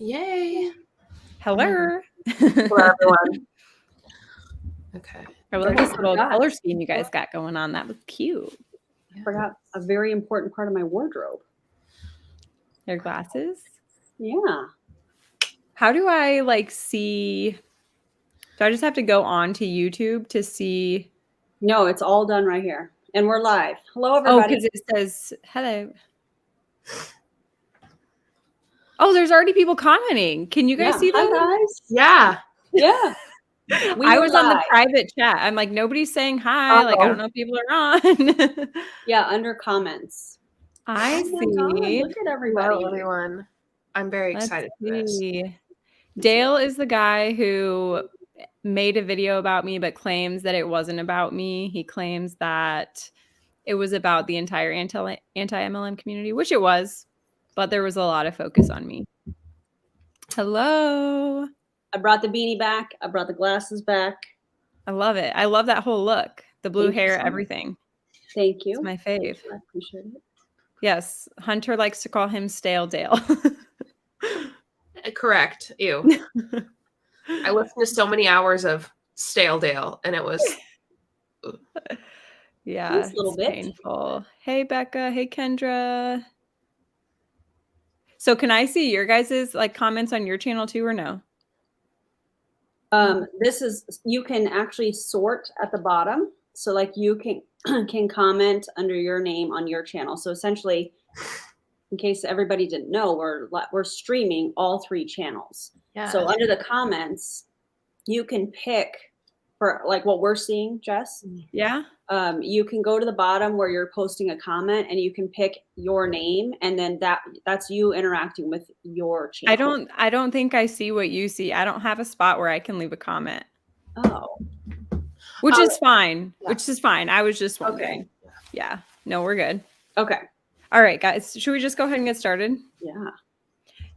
Yay. Hello. Hello, everyone. Okay. I love this little color scheme you guys got going on. That was cute. I forgot a very important part of my wardrobe. Your glasses? Yeah. How do I see? Do I just have to go on to YouTube to see? No, it's all done right here. And we're live. Hello, everybody. Oh, because it says hello. Oh, there's already people commenting. Can you guys see that? Hi, guys. Yeah. Yeah. I was on the private chat. I'm like, nobody's saying hi. Uh-oh. Like, I don't know if people are on. Yeah, under comments. I see. God, look at everybody. Hello, everyone. I'm very excited for this. Dale is the guy who made a video about me, but claims that it wasn't about me. He claims that it was about the entire anti-MLM community, which it was, but there was a lot of focus on me. Hello. I brought the beanie back. I brought the glasses back. I love it. I love that whole look. The blue hair, everything. Thank you. It's my fave. I appreciate it. Yes. Hunter likes to call him Stale Dale. Correct. Ew. I listened to so many hours of Stale Dale, and it was... Yeah, it's a little bit painful. Hey, Becca. Hey, Kendra. So can I see your guys' comments on your channel too, or no? This is, you can actually sort at the bottom. So you can comment under your name on your channel. So essentially, in case everybody didn't know, we're streaming all 3 channels. Yeah. So under the comments, you can pick for what we're seeing, Jess. Yeah. You can go to the bottom where you're posting a comment and you can pick your name, and then that's you interacting with your channel. I don't think I see what you see. I don't have a spot where I can leave a comment. Oh. Which is fine. Yeah. Which is fine. I was just wondering. Okay. Yeah. No, we're good. Okay. All right, guys. Should we just go ahead and get started? Yeah.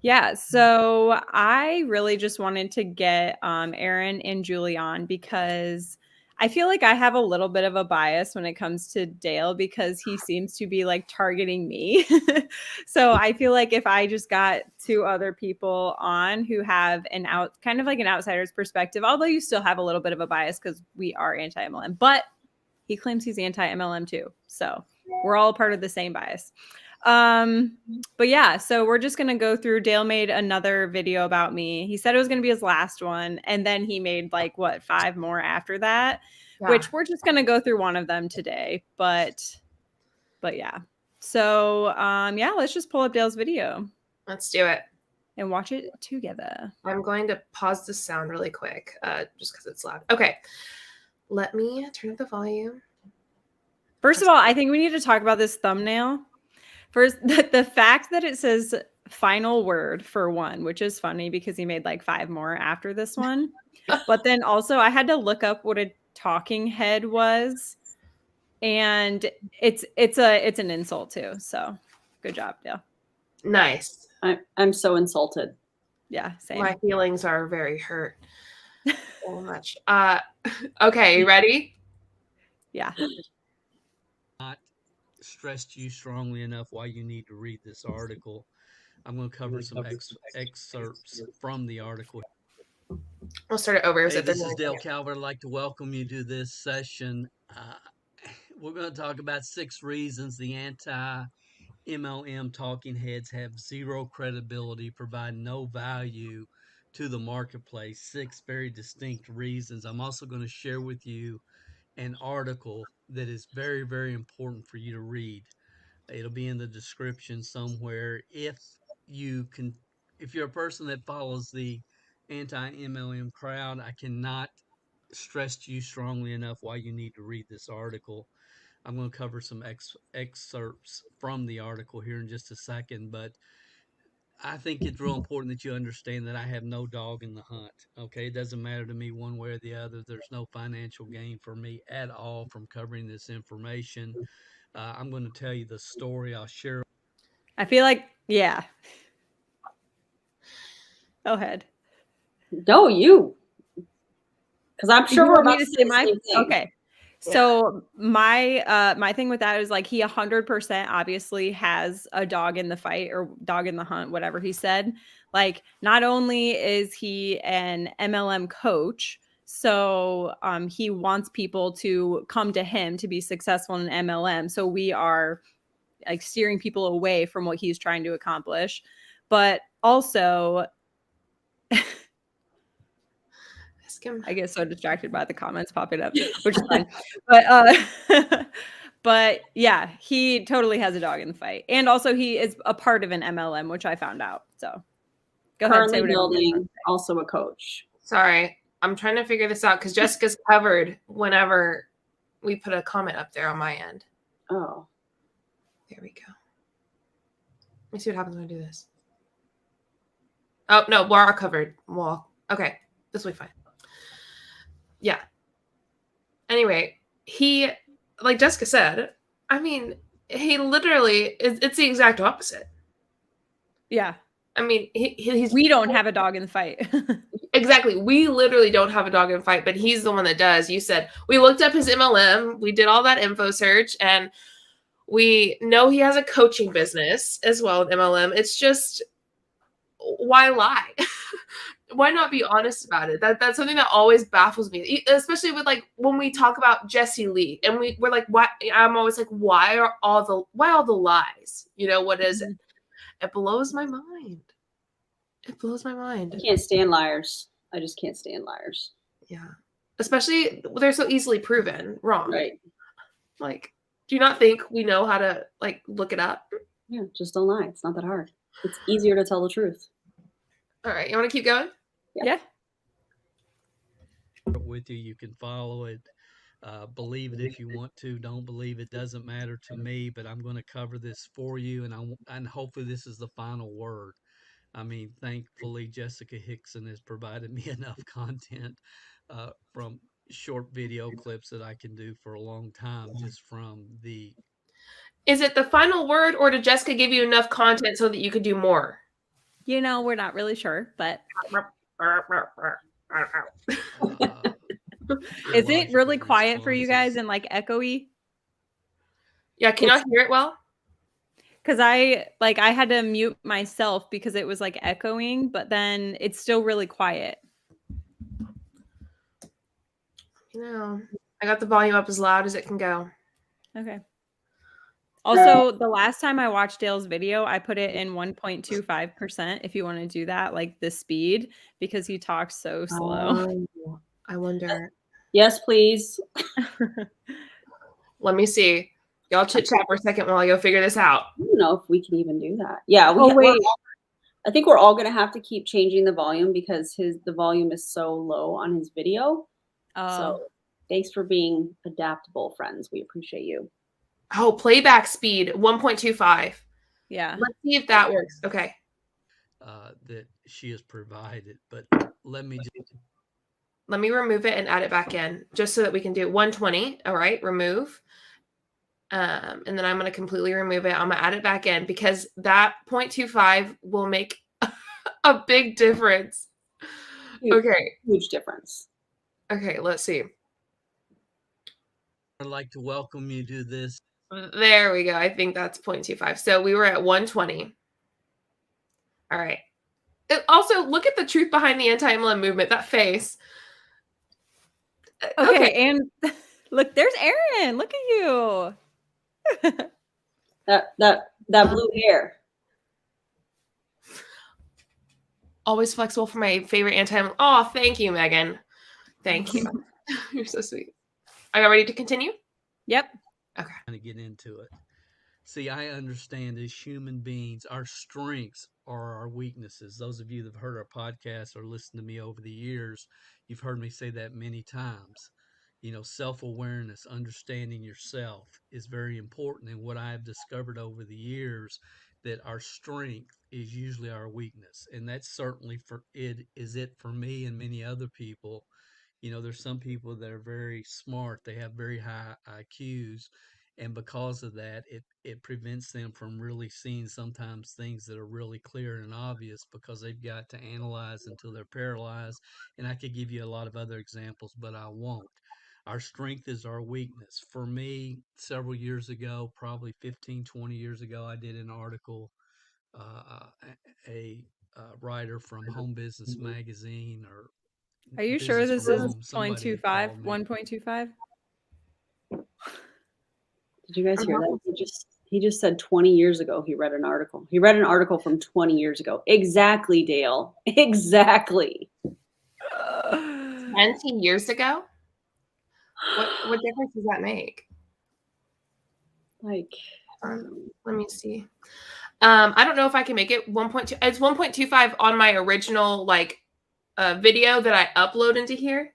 Yeah. So I really just wanted to get Erin and Julie on because I feel like I have a little bit of a bias when it comes to Dale because he seems to be targeting me. So I feel like if I just got 2 other people on who have kind of an outsider's perspective, although you still have a little bit of a bias because we are anti-MLM, but he claims he's anti-MLM too. So we're all part of the same bias. But yeah, so we're just going to go through. Dale made another video about me. He said it was going to be his last one. And then he made 5 more after that, which we're just going to go through one of them today. But yeah. So, yeah, let's just pull up Dale's video. Let's do it. And watch it together. I'm going to pause the sound really quick, just because it's loud. Okay. Let me turn up the volume. First of all, I think we need to talk about this thumbnail. First, the fact that it says final word for one, which is funny because he made 5 more after this one. But then also I had to look up what a talking head was. And it's an insult too. So good job, Dale. Nice. I'm so insulted. Yeah, same. My feelings are very hurt. So much. Okay, you ready? Yeah. Not stressed you strongly enough why you need to read this article. I'm going to cover some excerpts from the article. I'll start it over. Hey, this is Dale Calvert. I'd like to welcome you to this session. We're going to talk about 6 reasons the anti-MLM talking heads have zero credibility, provide no value to the marketplace. 6 very distinct reasons. I'm also going to share with you an article that is very, very important for you to read. It'll be in the description somewhere. If you're a person that follows the anti-MLM crowd, I cannot stress to you strongly enough why you need to read this article. I'm going to cover some excerpts from the article here in just a second, but I think it's real important that you understand that I have no dog in the hunt. Okay, it doesn't matter to me one way or the other. There's no financial gain for me at all from covering this information. I'm going to tell you the story. I'll share. I feel yeah. Go ahead. No, you. Because I'm sure we're about to say my thing. Okay. So my thing with that is like he 100% obviously has a dog in the fight or dog in the hunt, whatever he said. Like not only is he an MLM coach, so he wants people to come to him to be successful in MLM. So we are like steering people away from what he's trying to accomplish. But also I get so distracted by the comments popping up, which is fine. But but yeah, he totally has a dog in the fight. And also he is a part of an MLM, which I found out. So go ahead and say Currently whatever you building, also a coach. Sorry, I'm trying to figure this out because Jessica's covered whenever we put a comment up there on my end. Oh. There we go. Let me see what happens when I do this. Oh, no, we are covered. Well, okay. This will be fine. Yeah. Anyway, he, like Jessica said, I mean, he literally, it's the exact opposite. Yeah. I mean, he's... We don't have a dog in the fight. Exactly. We literally don't have a dog in the fight, but he's the one that does. You said, we looked up his MLM. We did all that info search, and we know he has a coaching business as well at MLM. It's just, why lie? Why not be honest about it? That's something that always baffles me, especially with like when we talk about Jesse Lee, and we're like, why? I'm always like, why all the lies? You know, what is it? It blows my mind. It blows my mind. I can't stand liars. I just can't stand liars. Yeah, especially they're so easily proven wrong. Right. Like, do you not think we know how to like look it up? Yeah, just don't lie. It's not that hard. It's easier to tell the truth. All right, you want to keep going? Yeah. With you, you can follow it. Believe it if you want to. Don't believe it. Doesn't matter to me. But I'm going to cover this for you, and hopefully this is the final word. I mean, thankfully, Jessica Hickson has provided me enough content from short video clips that I can do for a long time, just from the... Is it the final word, or did Jessica give you enough content so that you could do more? You know, we're not really sure, but is it really quiet for you guys and like echoey? Yeah, can y'all hear it well? Because I had to mute myself because it was like echoing, but then it's still really quiet. You know, I got the volume up as loud as it can go. Okay. Also, the last time I watched Dale's video, I put it in 1.25% if you want to do that, like the speed, because he talks so slow. I wonder. Yes, please. Let me see. Y'all chit chat for a second while I go figure this out. I don't know if we can even do that. Yeah. I think we're all going to have to keep changing the volume because the volume is so low on his video. So thanks for being adaptable, friends. We appreciate you. Oh, playback speed 1.25. Yeah. Let's see if that works. Okay. That she has provided, but let me remove it and add it back in just so that we can do 120. All right, remove. And then I'm going to completely remove it. I'm going to add it back in because that 0.25 will make a big difference. Okay. Huge difference. Okay, let's see. I'd like to welcome you to this. There we go. I think that's 0.25. So we were at 120. All right. Also, look at the truth behind the anti-MLM movement. That face. Okay. And look, there's Erin. Look at you. that blue hair. Always flexible for my favorite anti-MLM. Oh, thank you, Megan. Thank you. You're so sweet. Are you ready to continue? Yep. Okay. I'm going to get into it. See, I understand as human beings, our strengths are our weaknesses. Those of you that have heard our podcast or listened to me over the years, you've heard me say that many times. You know, self-awareness, understanding yourself is very important. And what I've discovered over the years, that our strength is usually our weakness. And that's certainly for me and many other people. You know, there's some people that are very smart. They have very high IQs. And because of that, it prevents them from really seeing sometimes things that are really clear and obvious because they've got to analyze until they're paralyzed. And I could give you a lot of other examples, but I won't. Our strength is our weakness. For me, several years ago, probably 15, 20 years ago, I did an article, a writer from Home Business Magazine or Are you sure Business this from is Home, somebody had 0.25, called me. 1.25? Did you guys hear that? He just said 20 years ago he read an article. He read an article from 20 years ago. Exactly, Dale. Exactly. 20 years ago? What difference does that make? Like, let me see. I don't know if I can make it 1.2. It's 1.25 on my original video that I upload into here.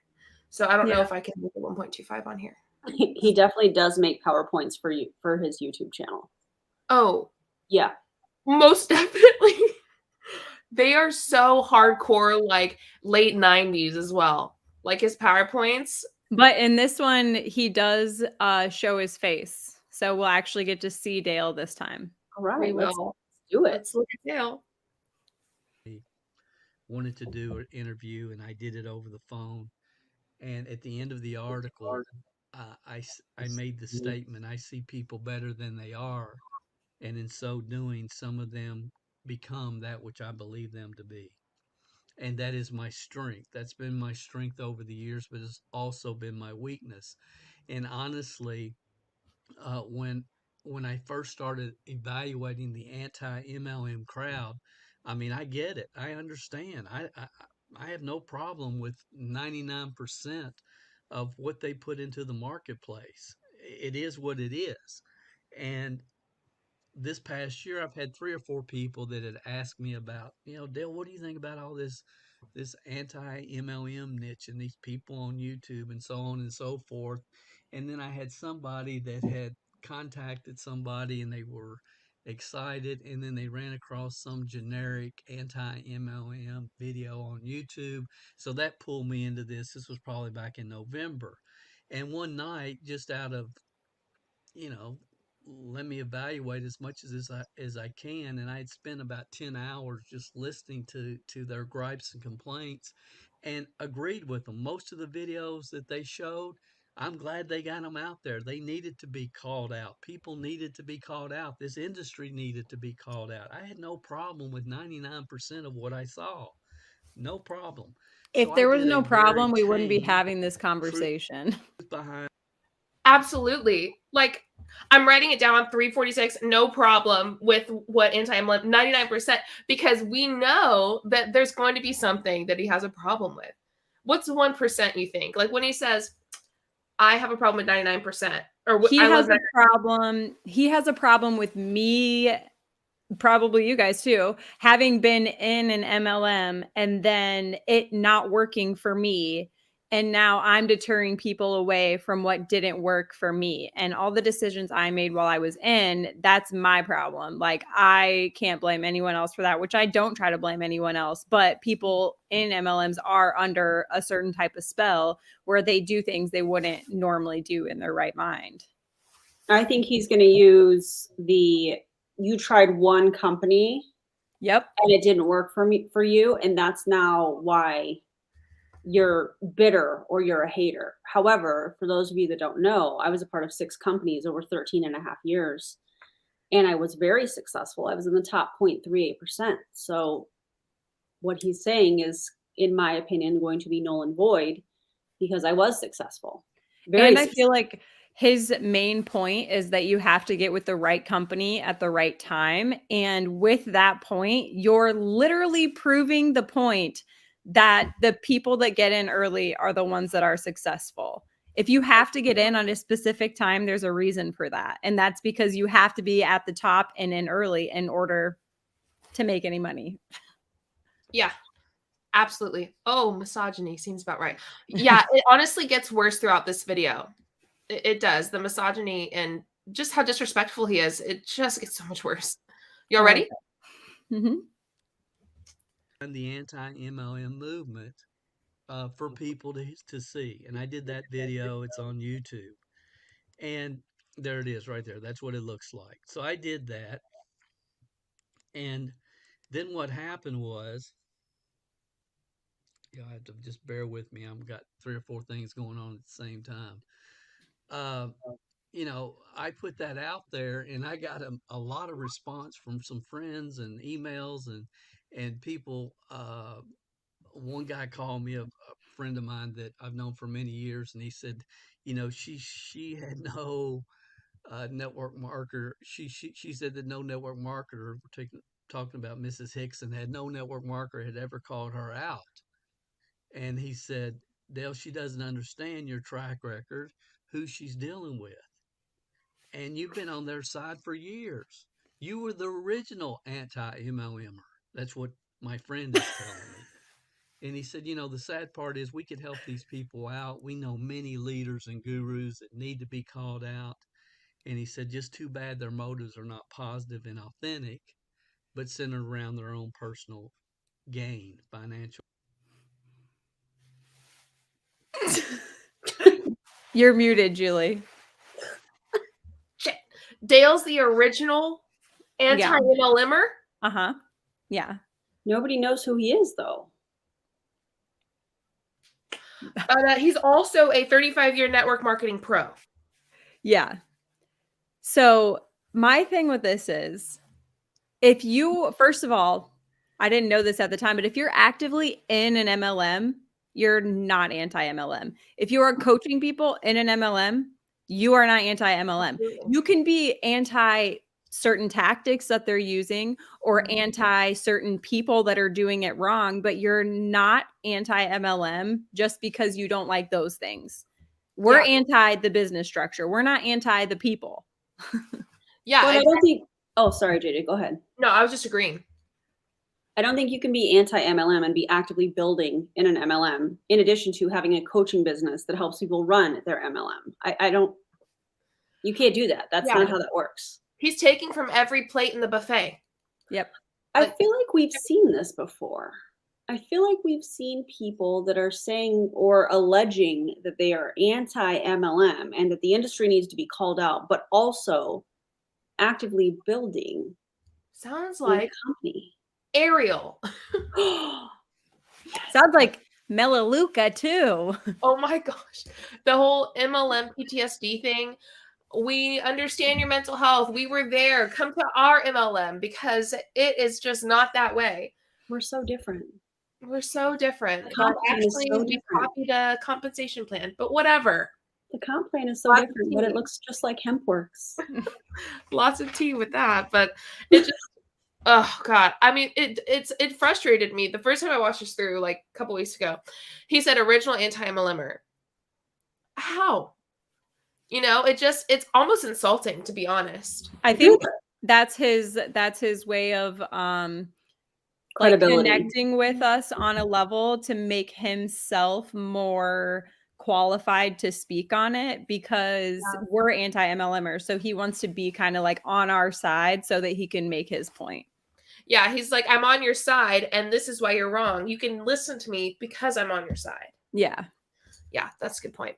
So I don't know if I can make it 1.25 on here. he definitely does make PowerPoints for his YouTube channel. Oh, yeah, most definitely. They are so hardcore, like late 90s as well. Like his PowerPoints. But in this one, he does show his face. So we'll actually get to see Dale this time. All right, We let's will. do it. Let's look at Dale. Wanted to do an interview, and I did it over the phone. And at the end of the article, I made the statement, I see people better than they are. And in so doing, some of them become that which I believe them to be. And that is my strength. That's been my strength over the years, but it's also been my weakness. And honestly, when I first started evaluating the anti-MLM crowd, I mean, I get it. I understand. I have no problem with 99% of what they put into the marketplace. It is what it is. And this past year, I've had 3 or 4 people that had asked me about, Dale, what do you think about all this anti-MLM niche and these people on YouTube and so on and so forth? And then I had somebody that had contacted somebody and they were excited, and then they ran across some generic anti-MLM video on YouTube. So that pulled me into this. This was probably back in November. And one night, just out of let me evaluate as much as I can. And I had spent about 10 hours just listening to their gripes and complaints and agreed with them. Most of the videos that they showed, I'm glad they got them out there. They needed to be called out. People needed to be called out. This industry needed to be called out. I had no problem with 99% of what I saw. No problem. If there was no problem, we wouldn't be having this conversation. Behind. Absolutely. Like, I'm writing it down on 346, no problem with what anti-MLM, 99%, because we know that there's going to be something that he has a problem with. What's 1% you think? Like when he says, I have a problem with 99%, or he has a problem. He has a problem with me, probably you guys too, having been in an MLM and then it not working for me. And now I'm deterring people away from what didn't work for me. And all the decisions I made while I was in, that's my problem. Like, I can't blame anyone else for that, which I don't try to blame anyone else. But people in MLMs are under a certain type of spell where they do things they wouldn't normally do in their right mind. I think he's going to use you tried one company. Yep. And it didn't work for you. And that's now why you're bitter or you're a hater. However, for those of you that don't know, I was a part of 6 companies over 13 and a half years. And I was very successful. I was in the top 0.38%. So what he's saying is, in my opinion, going to be null and void because I was successful. I feel like his main point is that you have to get with the right company at the right time. And with that point, you're literally proving the point that the people that get in early are the ones that are successful. If you have to get in on a specific time, there's a reason for that. And that's because you have to be at the top and in early in order to make any money. Yeah, absolutely. Oh, misogyny seems about right. Yeah, it honestly gets worse throughout this video. It does. The misogyny and just how disrespectful he is. It just gets so much worse. Y'all ready? Mm-hmm. The anti-MLM movement for people to see. And I did that video. It's on YouTube. And there it is right there. That's what it looks like. So I did that. And then what happened was You'll have to just bear with me. I've got 3 or 4 things going on at the same time. Uh, I put that out there, and I got a lot of response from some friends and emails and people. One guy called me, a friend of mine that I've known for many years, and he said, she had no network marketer. She said that no network marketer, talking about Mrs. Hickson, had no network marketer had ever called her out. And he said, Dale, she doesn't understand your track record, who she's dealing with. And you've been on their side for years. You were the original anti-MLMer. That's what my friend is telling me. And he said, the sad part is we could help these people out. We know many leaders and gurus that need to be called out. And he said, just too bad their motives are not positive and authentic, but centered around their own personal gain, financial. You're muted, Julie. Dale's the original anti-MLMer? Uh-huh. Yeah. Nobody knows who he is, though. He's also a 35-year network marketing pro. Yeah. So my thing with this is, if you, first of all, I didn't know this at the time, but if you're actively in an MLM, you're not anti-MLM. If you are coaching people in an MLM, you are not anti-MLM. You can be anti certain tactics that they're using or anti certain people that are doing it wrong, but you're not anti-MLM just because you don't like those things. We're anti the business structure. We're not anti the people. Yeah. But I don't think, oh, sorry, JJ, go ahead. No, I was just agreeing. I don't think you can be anti-MLM and be actively building in an MLM in addition to having a coaching business that helps people run their MLM. I don't, you can't do that. That's not how that works. He's taking from every plate in the buffet. Yep. I feel like we've seen this before. I feel like we've seen people that are saying or alleging that they are anti-MLM and that the industry needs to be called out, but also actively building Sounds a like company. Ariel. Sounds like Melaleuca too. Oh my gosh. The whole MLM PTSD thing. We understand your mental health. We were there. Come to our MLM because it is just not that way. We're so different. We're so different. The comp plan is Actually, so we different. copied a compensation plan, but whatever. The comp plan is so different, but it looks just like HempWorks. Lots of tea with that, but it just, oh God. I mean, it frustrated me. The first time I watched this through, like a couple weeks ago, he said original anti-MLMer. How? It's almost insulting, to be honest. I think that's his way of Credibility. connecting with us on a level to make himself more qualified to speak on it, because we're anti-MLMers. So he wants to be kind of like on our side so that he can make his point. Yeah, he's like, I'm on your side, and this is why you're wrong. You can listen to me because I'm on your side. Yeah. Yeah, that's a good point.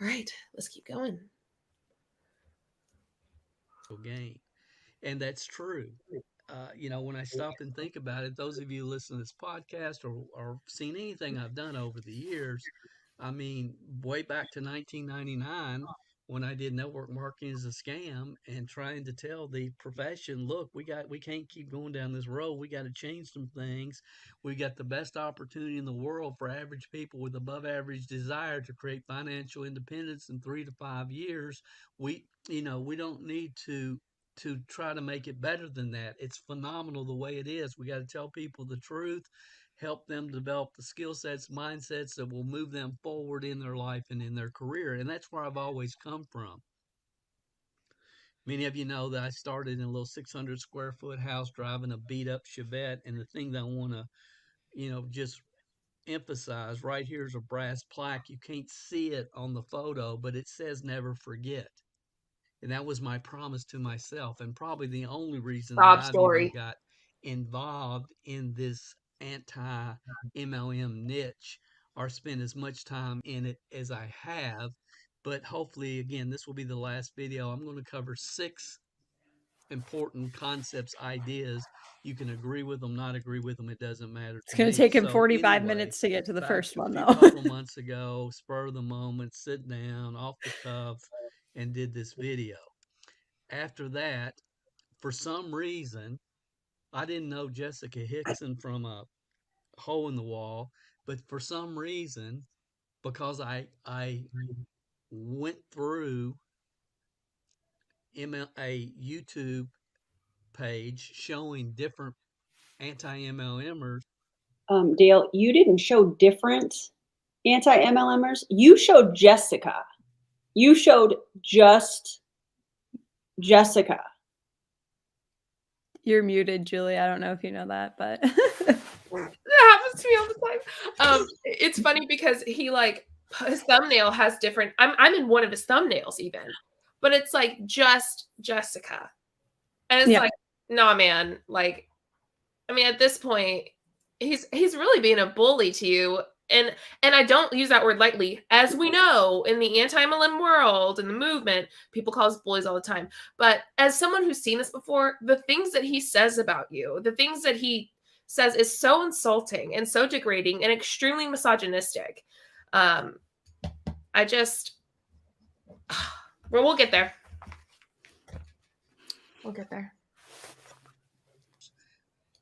All right, let's keep going. Gain. And that's true. When I stop and think about it, those of you listening to this podcast or seen anything I've done over the years, I mean, way back to 1999, when I did network marketing as a scam and trying to tell the profession, look, we can't keep going down this road. We got to change some things. We got the best opportunity in the world for average people with above average desire to create financial independence in 3 to 5 years. We don't need to try to make it better than that. It's phenomenal the way it is. We got to tell people the truth, help them develop the skill sets, mindsets that will move them forward in their life and in their career. And that's where I've always come from. Many of you know that I started in a little 600 square foot house driving a beat up Chevette. And the thing that I want to, just emphasize right here is a brass plaque. You can't see it on the photo, but it says never forget. And that was my promise to myself, and probably the only reason that I've even got involved in this anti-MLM niche or spent as much time in it as I have. But hopefully, again, this will be the last video. I'm going to cover 6 important concepts, ideas. You can agree with them, not agree with them. It doesn't matter. It's going to take him 45 minutes to get to the first one, though. A couple months ago, spur of the moment, sit down, off the cuff, and did this video. After that, for some reason, I didn't know Jessica Hickson from a hole in the wall, but for some reason, because I went through a YouTube page showing different anti-MLMers. Dale, you didn't show different anti-MLMers. You showed Jessica. You showed just Jessica. You're muted, Julie. I don't know if you know that, but that happens to me all the time. It's funny because he like his thumbnail has different. I'm in one of his thumbnails even, but it's like just Jessica, and it's like, nah, man. Like, I mean, at this point, he's really being a bully to you. And I don't use that word lightly. As we know, in the anti-MLM world, in the movement, people call us bullies all the time. But as someone who's seen this before, the things that he says about you, the things that he says is so insulting and so degrading and extremely misogynistic. I just, well, we'll get there. We'll get there.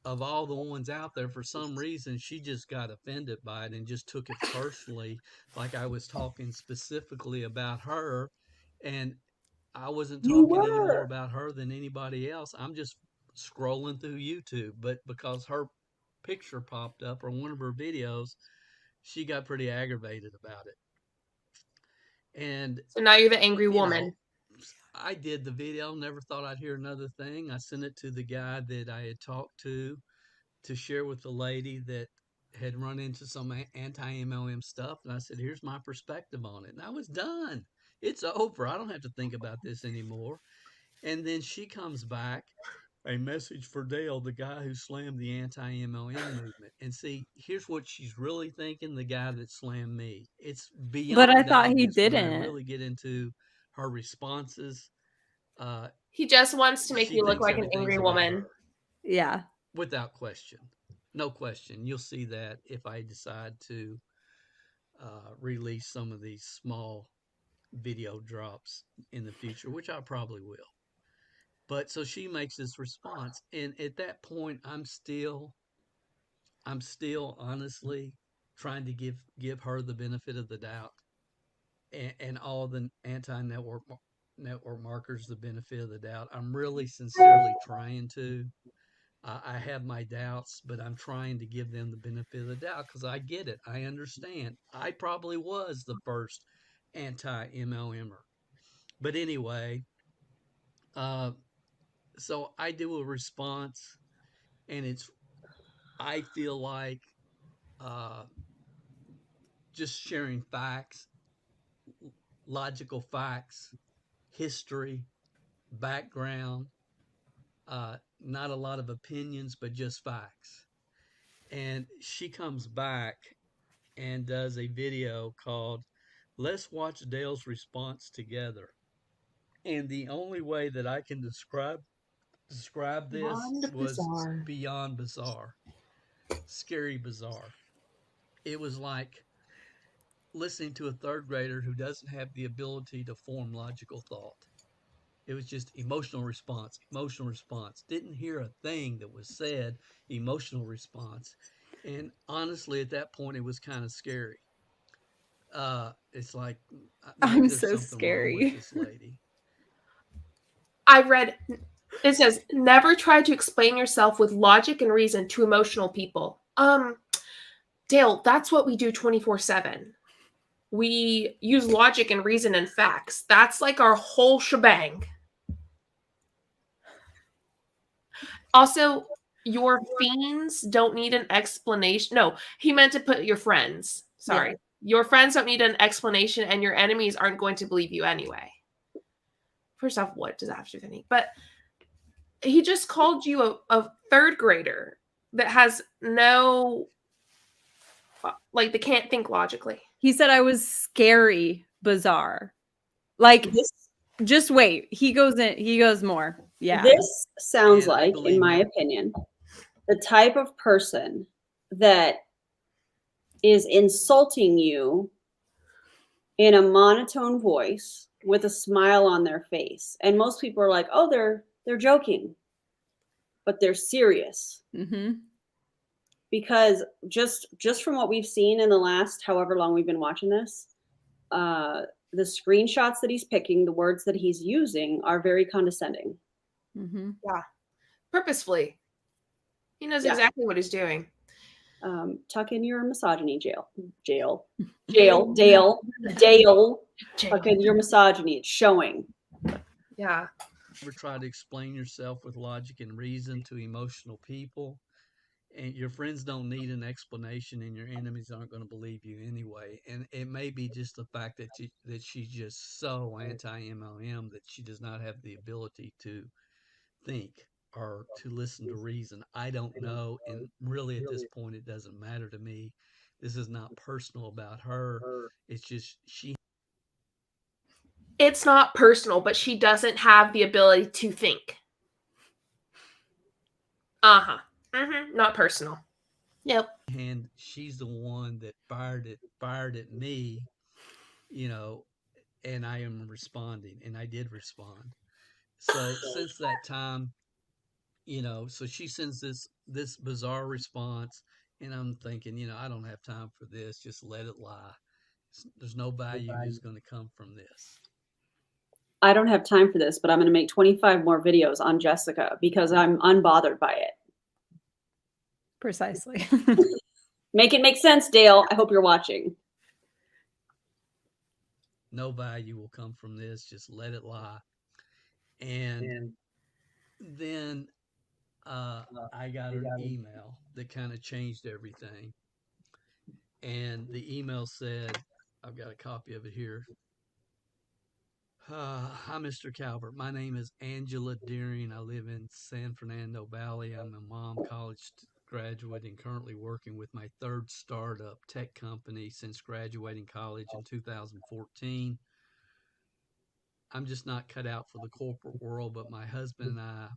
Of all the ones out there, for some reason, she just got offended by it and just took it personally, like I was talking specifically about her, and I wasn't talking any more about her than anybody else. I'm just scrolling through YouTube, but because her picture popped up or one of her videos, she got pretty aggravated about it. And so now you're the angry woman. I did the video, never thought I'd hear another thing. I sent it to the guy that I had talked to share with the lady that had run into some anti-MLM stuff. And I said, here's my perspective on it. And I was done. It's over. I don't have to think about this anymore. And then she comes back, a message for Dale, the guy who slammed the anti-MLM movement. And see, here's what she's really thinking, the guy that slammed me. It's beyond. But I thought he obvious when didn't. I really get into her responses. He just wants to make you look like an angry woman. Yeah. Without question. No question. You'll see that if I decide to release some of these small video drops in the future, which I probably will. But so she makes this response. And at that point, I'm still honestly trying to give her the benefit of the doubt and all the anti-network markers the benefit of the doubt. I'm really sincerely trying to. I have my doubts, but I'm trying to give them the benefit of the doubt because I get it. I understand. I probably was the first anti-MLMer. But anyway, so I do a response, and I feel like just sharing facts, logical facts, history, background, not a lot of opinions, but just facts. And she comes back and does a video called Let's Watch Dale's Response Together. And the only way that I can describe this was beyond bizarre. Scary bizarre. It was like listening to a third grader who doesn't have the ability to form logical thought. It was just emotional response. Didn't hear a thing that was said, emotional response. And honestly, at that point, it was kind of scary. It's like, I'm so scary. Wrong with this lady. I read, it says, never try to explain yourself with logic and reason to emotional people. Dale, that's what we do 24/7. We use logic and reason and facts. That's like our whole shebang. Also, your fiends don't need an explanation. No, he meant to put your friends. Sorry. Yeah. Your friends don't need an explanation, and your enemies aren't going to believe you anyway. First off, what does that have to do with anything? But he just called you a third grader that has no, like, they can't think logically. He said I was scary, bizarre. Like, just wait. He goes more. Yeah. This sounds And I like, in believe my that- opinion, the type of person that is insulting you in a monotone voice with a smile on their face. And most people are like, oh, they're joking, but they're serious. Mm-hmm. Because just from what we've seen in the last however long we've been watching this, the screenshots that he's picking, the words that he's using are very condescending. Mm-hmm. Yeah. Purposefully. He knows Yeah. exactly what he's doing. Tuck in your misogyny, Dale. Jail. Tuck in your misogyny. It's showing. Yeah. Ever try to explain yourself with logic and reason to emotional people? And your friends don't need an explanation, and your enemies aren't going to believe you anyway. And it may be just the fact that she's just so anti-MLM that she does not have the ability to think or to listen to reason. I don't know, and really at this point it doesn't matter to me. This is not personal about her. It's just It's not personal, but she doesn't have the ability to think. Uh-huh. Mm-hmm. Not personal. Yep. and she's the one that fired at me, you know, and I am responding, and I did respond. So since that time, so she sends this bizarre response, and I'm thinking, I don't have time for this. Just let it lie. There's no value is going to come from this. I don't have time for this, but I'm going to make 25 more videos on Jessica because I'm unbothered by it. Precisely. Make it make sense, Dale. I hope you're watching. No value will come from this. Just let it lie. And then I got an email that kind of changed everything. And the email said, I've got a copy of it here. Hi, Mr. Calvert. My name is Angela Deering. I live in San Fernando Valley. I'm a mom college graduate and currently working with my third startup tech company since graduating college in 2014. I'm just not cut out for the corporate world, but my husband and I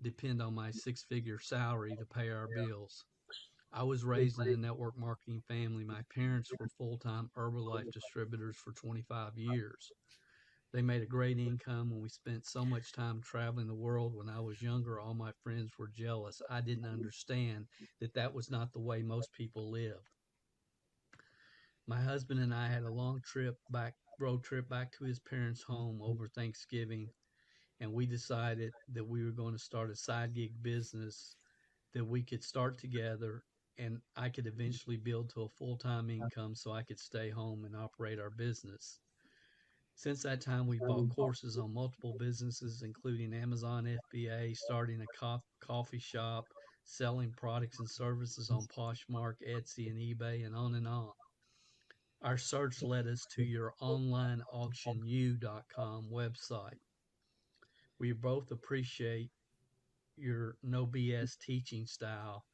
depend on my six-figure salary to pay our bills. I was raised in a network marketing family. My parents were full-time Herbalife distributors for 25 years. They made a great income when we spent so much time traveling the world. When I was younger, all my friends were jealous. I didn't understand that was not the way most people lived. My husband and I had a long road trip back to his parents' home over Thanksgiving, and we decided that we were going to start a side gig business that we could start together, and I could eventually build to a full-time income so I could stay home and operate our business. Since that time, we bought courses on multiple businesses, including Amazon FBA, starting a coffee shop, selling products and services on Poshmark, Etsy, and eBay, and on and on. Our search led us to your onlineauctionu.com website. We both appreciate your no BS teaching style.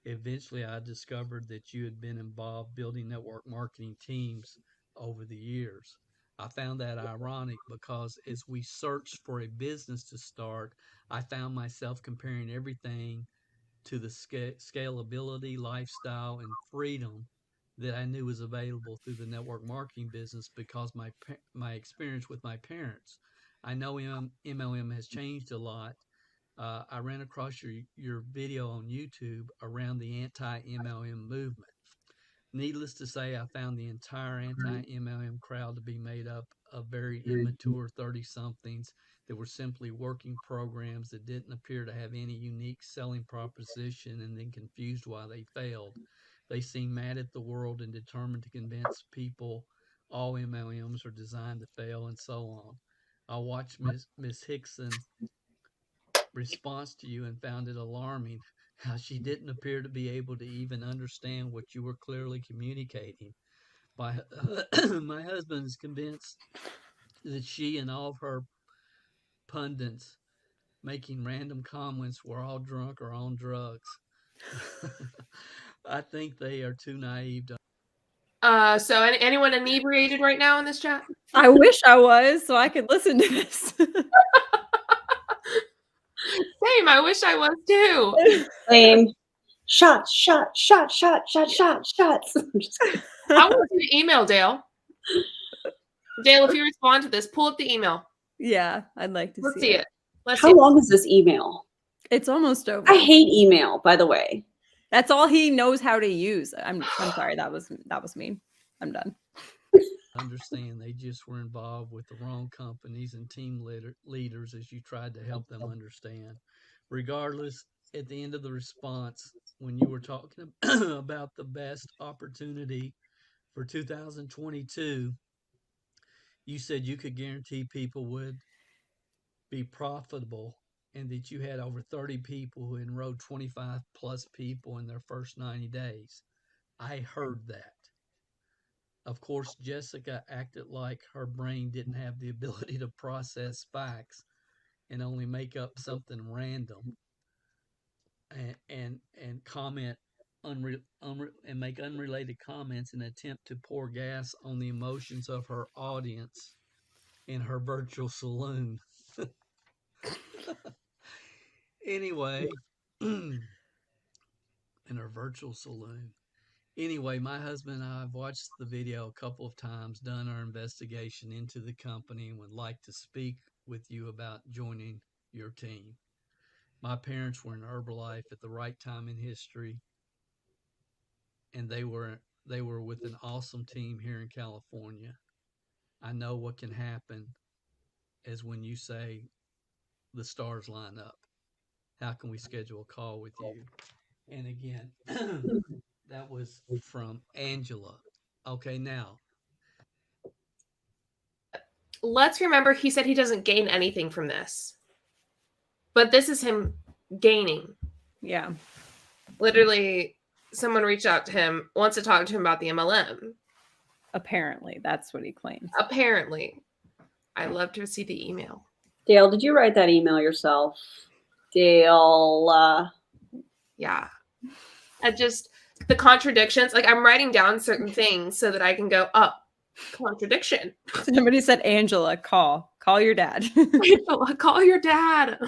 Eventually, I discovered that you had been involved building network marketing teams over the years. I found that ironic because as we searched for a business to start, I found myself comparing everything to the scalability, lifestyle, and freedom that I knew was available through the network marketing business because my experience with my parents. I know MLM has changed a lot. I ran across your video on YouTube around the anti-MLM movement. Needless to say, I found the entire anti-MLM crowd to be made up of very immature 30-somethings that were simply working programs that didn't appear to have any unique selling proposition and then confused why they failed. They seemed mad at the world and determined to convince people all MLMs are designed to fail and so on. I watched Miss Hickson response to you and found it alarming how she didn't appear to be able to even understand what you were clearly communicating. My my husband is convinced that she and all of her pundits making random comments were all drunk or on drugs. I think they are too naive to. So anyone inebriated right now in this chat? I wish I was so I could listen to this. Same. I wish I was too. Same. Shots. I'm just kidding. I want to see the email, Dale. Dale, if you respond to this, pull up the email. Yeah, I'd like to Let's see it. Let's How see it. long is this email? It's almost over. I hate email, by the way. That's all he knows how to use. I'm sorry. That was mean. I'm done. Understand they just were involved with the wrong companies and team leaders as you tried to help them understand. Regardless, at the end of the response, when you were talking about the best opportunity for 2022, you said you could guarantee people would be profitable and that you had over 30 people who enrolled 25 plus people in their first 90 days. I heard that. Of course, Jessica acted like her brain didn't have the ability to process facts and only make up something random and comment and make unrelated comments in an attempt to pour gas on the emotions of her audience in her virtual saloon. Anyway, in her virtual saloon. Anyway, my husband and I have watched the video a couple of times, done our investigation into the company, and would like to speak with you about joining your team. My parents were in Herbalife at the right time in history, and they were with an awesome team here in California. I know what can happen as when you say the stars line up. How can we schedule a call with you? And again, that was from Angela. Okay, now Let's remember he said he doesn't gain anything from this. But this is him gaining. Yeah. Literally, someone reached out to him, wants to talk to him about the MLM. Apparently, that's what he claims. Apparently. I'd love to see the email. Dale, did you write that email yourself? Dale. Yeah. The contradictions, like I'm writing down certain things so that I can go, contradiction. Somebody said, Angela, call your dad. Angela, call your dad.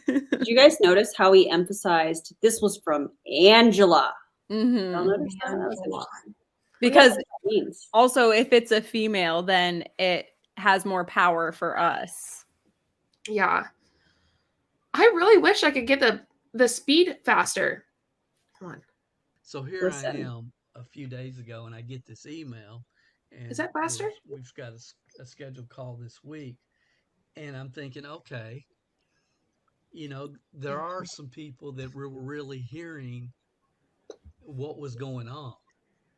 Did you guys notice how he emphasized this was from Angela? Mm-hmm. Y'all notice that? That was interesting. Because means. Also, if it's a female, then it has more power for us. Yeah. I really wish I could get the speed faster. Come on. So here I am a few days ago, and I get this email. And is that faster? We've got a scheduled call this week. And I'm thinking, okay, there are some people that were really hearing what was going on.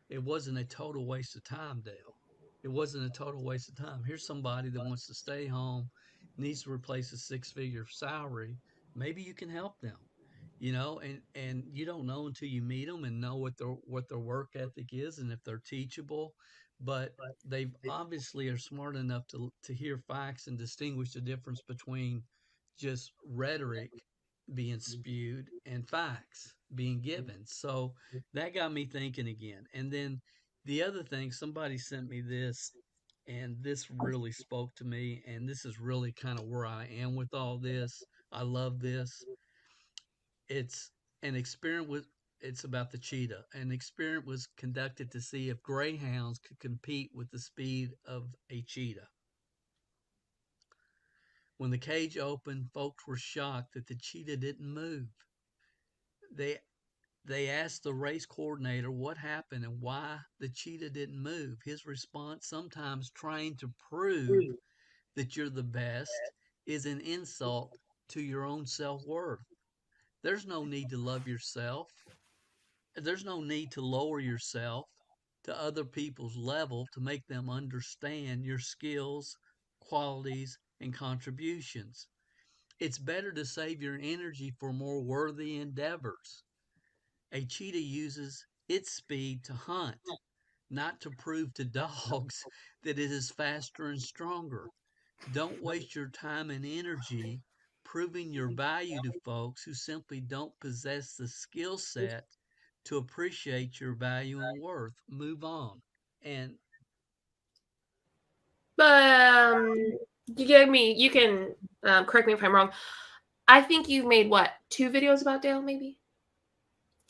It wasn't a total waste of time, Dale. It wasn't a total waste of time. Here's somebody that wants to stay home, needs to replace a six-figure salary. Maybe you can help them, and you don't know until you meet them and know what their work ethic is and if they're teachable. But they obviously are smart enough to hear facts and distinguish the difference between just rhetoric being spewed and facts being given. So that got me thinking again. And then the other thing, somebody sent me this, and this really spoke to me. And this is really kind of where I am with all this. I love this. It's an experiment with. It's about the cheetah. An experiment was conducted to see if greyhounds could compete with the speed of a cheetah. When the cage opened, folks were shocked that the cheetah didn't move. They asked the race coordinator what happened and why the cheetah didn't move. His response, sometimes trying to prove that you're the best is an insult to your own self-worth. There's no need to love yourself. There's no need to lower yourself to other people's level to make them understand your skills, qualities, and contributions. It's better to save your energy for more worthy endeavors. A cheetah uses its speed to hunt, not to prove to dogs that it is faster and stronger. Don't waste your time and energy proving your value to folks who simply don't possess the skill set to appreciate your value and worth. Move on. And you can correct me if I'm wrong. I think you made what, 2 videos about Dale, maybe?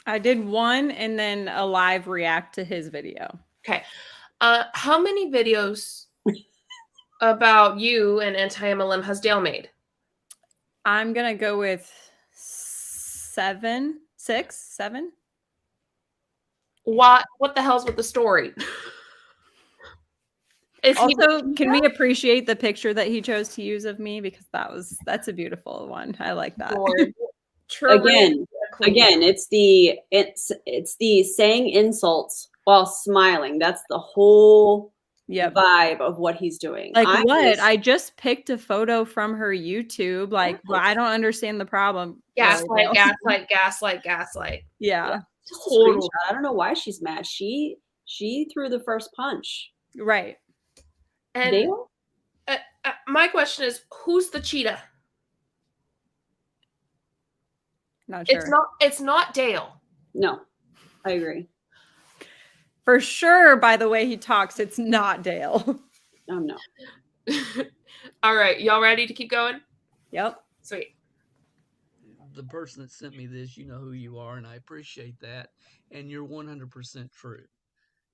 I did one and then a live react to his video. Okay. How many videos about you and anti-MLM has Dale made? I'm gonna go with 7, 6, 7. What the hell's with the story? Is he Also, can we appreciate the picture that he chose to use of me, because that's a beautiful one. I like that. Again, it's the saying insults while smiling. That's the whole vibe of what he's doing. Like, I just picked a photo from her YouTube. Like, well, I don't understand the problem. Gaslight, gaslight, gaslight, gaslight. Yeah. Just a screenshot. I don't know why she's mad. She threw the first punch. Right. And Dale? My question is, who's the cheetah? Not sure. It's not Dale. No, I agree. For sure, by the way he talks, it's not Dale. Oh, no. All right. Y'all ready to keep going? Yep. Sweet. The person that sent me this, you know who you are, and I appreciate that. And you're 100% true.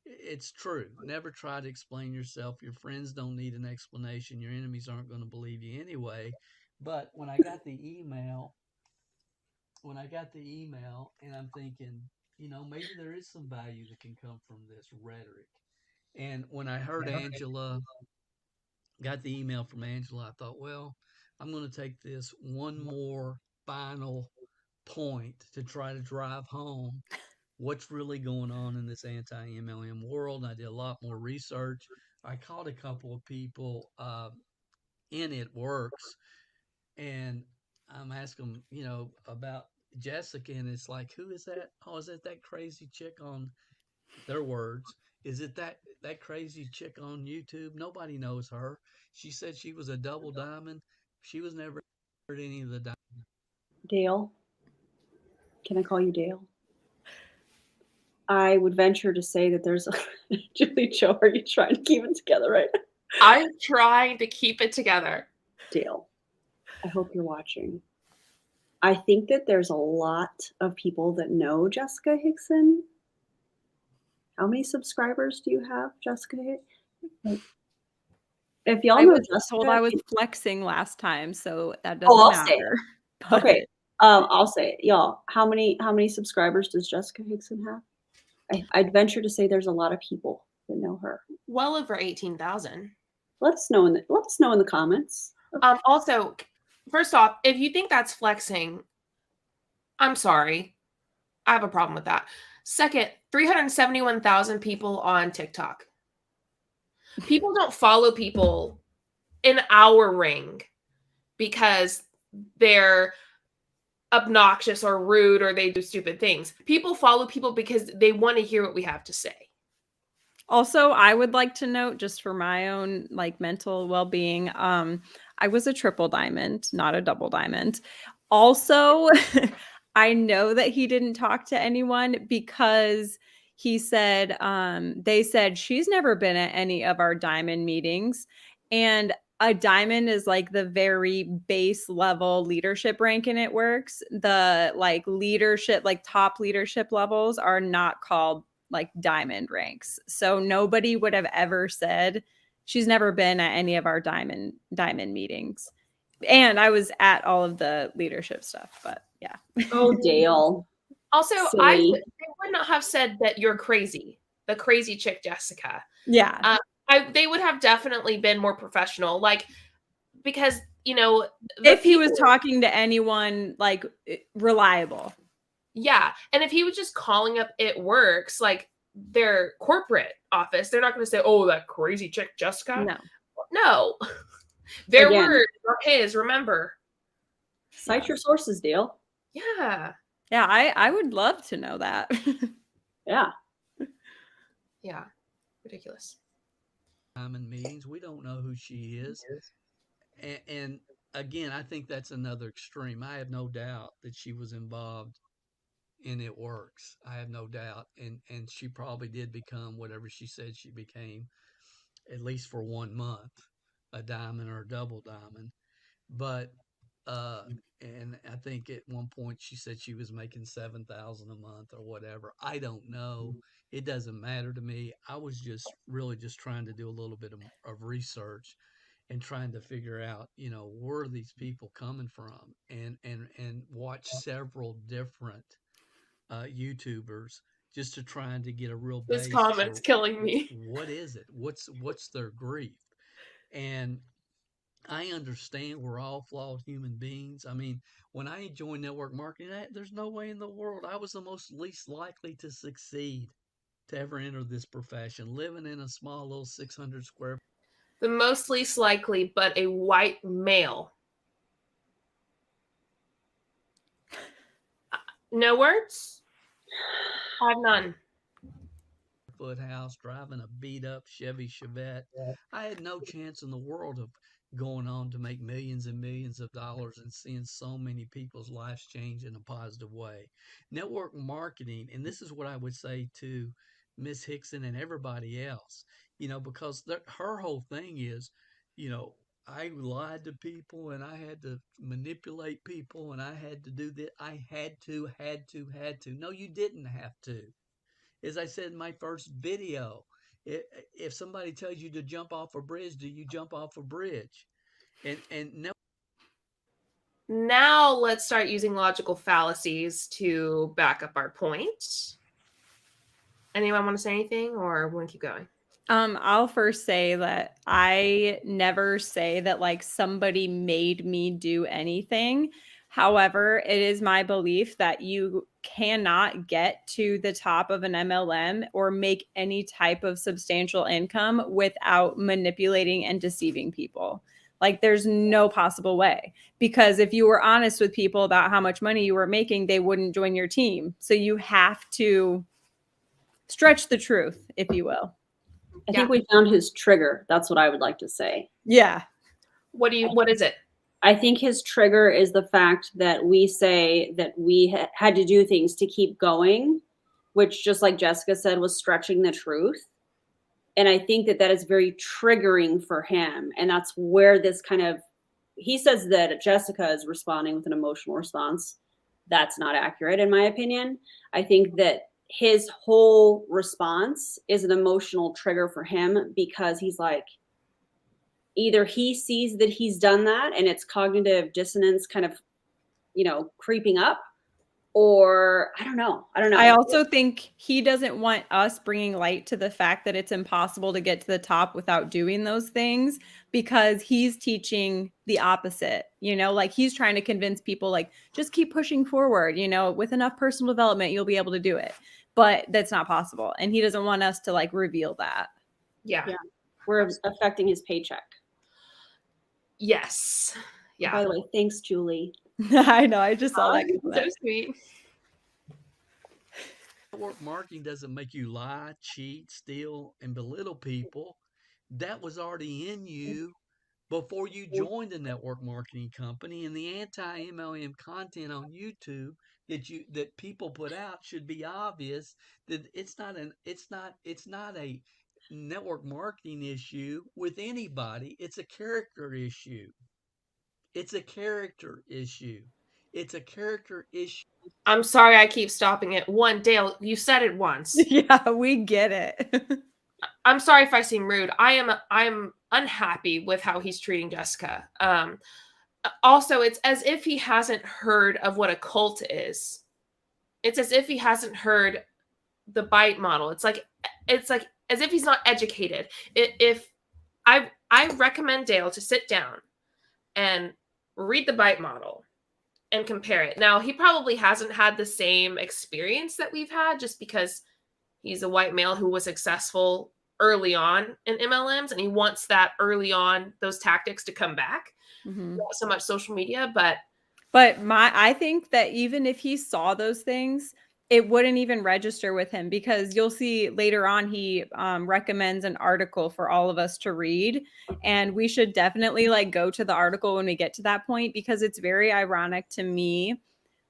It's true. Never try to explain yourself. Your friends don't need an explanation. Your enemies aren't going to believe you anyway. But when I got the email, and I'm thinking, you know, maybe there is some value that can come from this rhetoric. And when I heard Angela, got the email from Angela, I thought, well, I'm going to take this one more final point to try to drive home what's really going on in this anti-MLM world. And I did a lot more research. I called a couple of people in It Works, and I'm asking them, you know, about Jessica, and it's like, who is that? Oh, is it that crazy chick on their words? Is it that crazy chick on YouTube? Nobody knows her. She said she was a double diamond. She was never any of the diamonds. Dale? Can I call you Dale? I would venture to say that there's a Julie Jo, are you trying to keep it together right now? I'm trying to keep it together. Dale, I hope you're watching. I think that there's a lot of people that know Jessica Hickson. How many subscribers do you have, Jessica? If y'all know Jessica, told I was flexing last time, so that doesn't matter. Okay, I'll say it, y'all. How many subscribers does Jessica Hickson have? I'd venture to say there's a lot of people that know her. Well over 18,000. Let us know in the comments. Also, first off, if you think that's flexing, I'm sorry. I have a problem with that. Second, 371,000 people on TikTok. People don't follow people in our ring because they're obnoxious or rude or they do stupid things. People follow people because they want to hear what we have to say. Also, I would like to note, just for my own like mental well-being, I was a triple diamond, not a double diamond. Also, I know that he didn't talk to anyone because he said, they said she's never been at any of our diamond meetings. And a diamond is like the very base level leadership rank in It Works. The like leadership, like top leadership levels are not called like diamond ranks. So nobody would have ever said she's never been at any of our diamond meetings. And I was at all of the leadership stuff, but yeah. Oh, Dale. Also, they would not have said that you're crazy, the crazy chick Jessica. Yeah. They would have definitely been more professional, like, because, you know, if he was talking to anyone like reliable. Yeah. And if he was just calling up It Works, like their corporate office, they're not going to say, oh, that crazy chick Jessica. No. Their words are his, remember. Cite your sources, Dale. Yeah. Yeah, I would love to know that. Yeah. Yeah. Ridiculous. In meetings, we don't know who she is. And again, I think that's another extreme. I have no doubt that she was involved in It Works. I have no doubt. And she probably did become whatever she said she became, at least for 1 month, a diamond or a double diamond. But and I think at one point she said she was making $7,000 a month or whatever. I don't know. It doesn't matter to me. I was just really just trying to do a little bit of research and trying to figure out, where are these people coming from, and watch several different YouTubers just to trying to get a real This base comment's for killing me. what is it? What's their grief? And I understand we're all flawed human beings. I mean, when I joined network marketing, there's no way in the world I was the most least likely to succeed to ever enter this profession, living in a small little 600 square. The most least likely, but a white male. No words? I have none. Foot house, driving a beat up Chevy Chevette. I had no chance in the world of going on to make millions and millions of dollars and seeing so many people's lives change in a positive way. Network marketing, and this is what I would say to Miss Hickson and everybody else, because her whole thing is, I lied to people and I had to manipulate people and I had to do that. I had to. No, you didn't have to. As I said in my first video, if somebody tells you to jump off a bridge, do you jump off a bridge? And no. Now let's start using logical fallacies to back up our point. Anyone want to say anything, or want to keep going? I'll first say that I never say that like somebody made me do anything. However, it is my belief that you cannot get to the top of an MLM or make any type of substantial income without manipulating and deceiving people. Like there's no possible way, because if you were honest with people about how much money you were making, they wouldn't join your team. So you have to stretch the truth, if you will. I think we found his trigger. That's what I would like to say. Yeah. What is it? I think his trigger is the fact that we say that we had to do things to keep going, which, just like Jessica said, was stretching the truth. And I think that is very triggering for him. And that's where this he says that Jessica is responding with an emotional response. That's not accurate, in my opinion. I think that his whole response is an emotional trigger for him, because he's like, either he sees that he's done that and it's cognitive dissonance kind of, creeping up, or I don't know. I also think he doesn't want us bringing light to the fact that it's impossible to get to the top without doing those things, because he's teaching the opposite, like he's trying to convince people like, just keep pushing forward, with enough personal development, you'll be able to do it. But that's not possible. And he doesn't want us to like reveal that. Yeah. We're affecting his paycheck. Yes. Yeah. By the way, thanks, Julie. I know. I just saw that. So sweet. Network marketing doesn't make you lie, cheat, steal, and belittle people. That was already in you before you joined the network marketing company. And the anti-MLM content on YouTube that people put out should be obvious that it's not a network marketing issue with anybody. It's a character issue. It's a character issue. I'm sorry I keep stopping it. Dale, you said it once. Yeah, we get it. I'm sorry if I seem rude. I'm unhappy with how he's treating Jessica. Also, it's as if he hasn't heard of what a cult is. It's as if he hasn't heard the bite model. It's like as if he's not educated. If I recommend Dale to sit down and read the bite model and compare it. Now, he probably hasn't had the same experience that we've had, just because he's a white male who was successful early on in MLMs, and he wants that early on, those tactics to come back. Mm-hmm. Not so much social media, but I think that even if he saw those things, it wouldn't even register with him, because you'll see later on he recommends an article for all of us to read, and we should definitely like go to the article when we get to that point, because it's very ironic to me.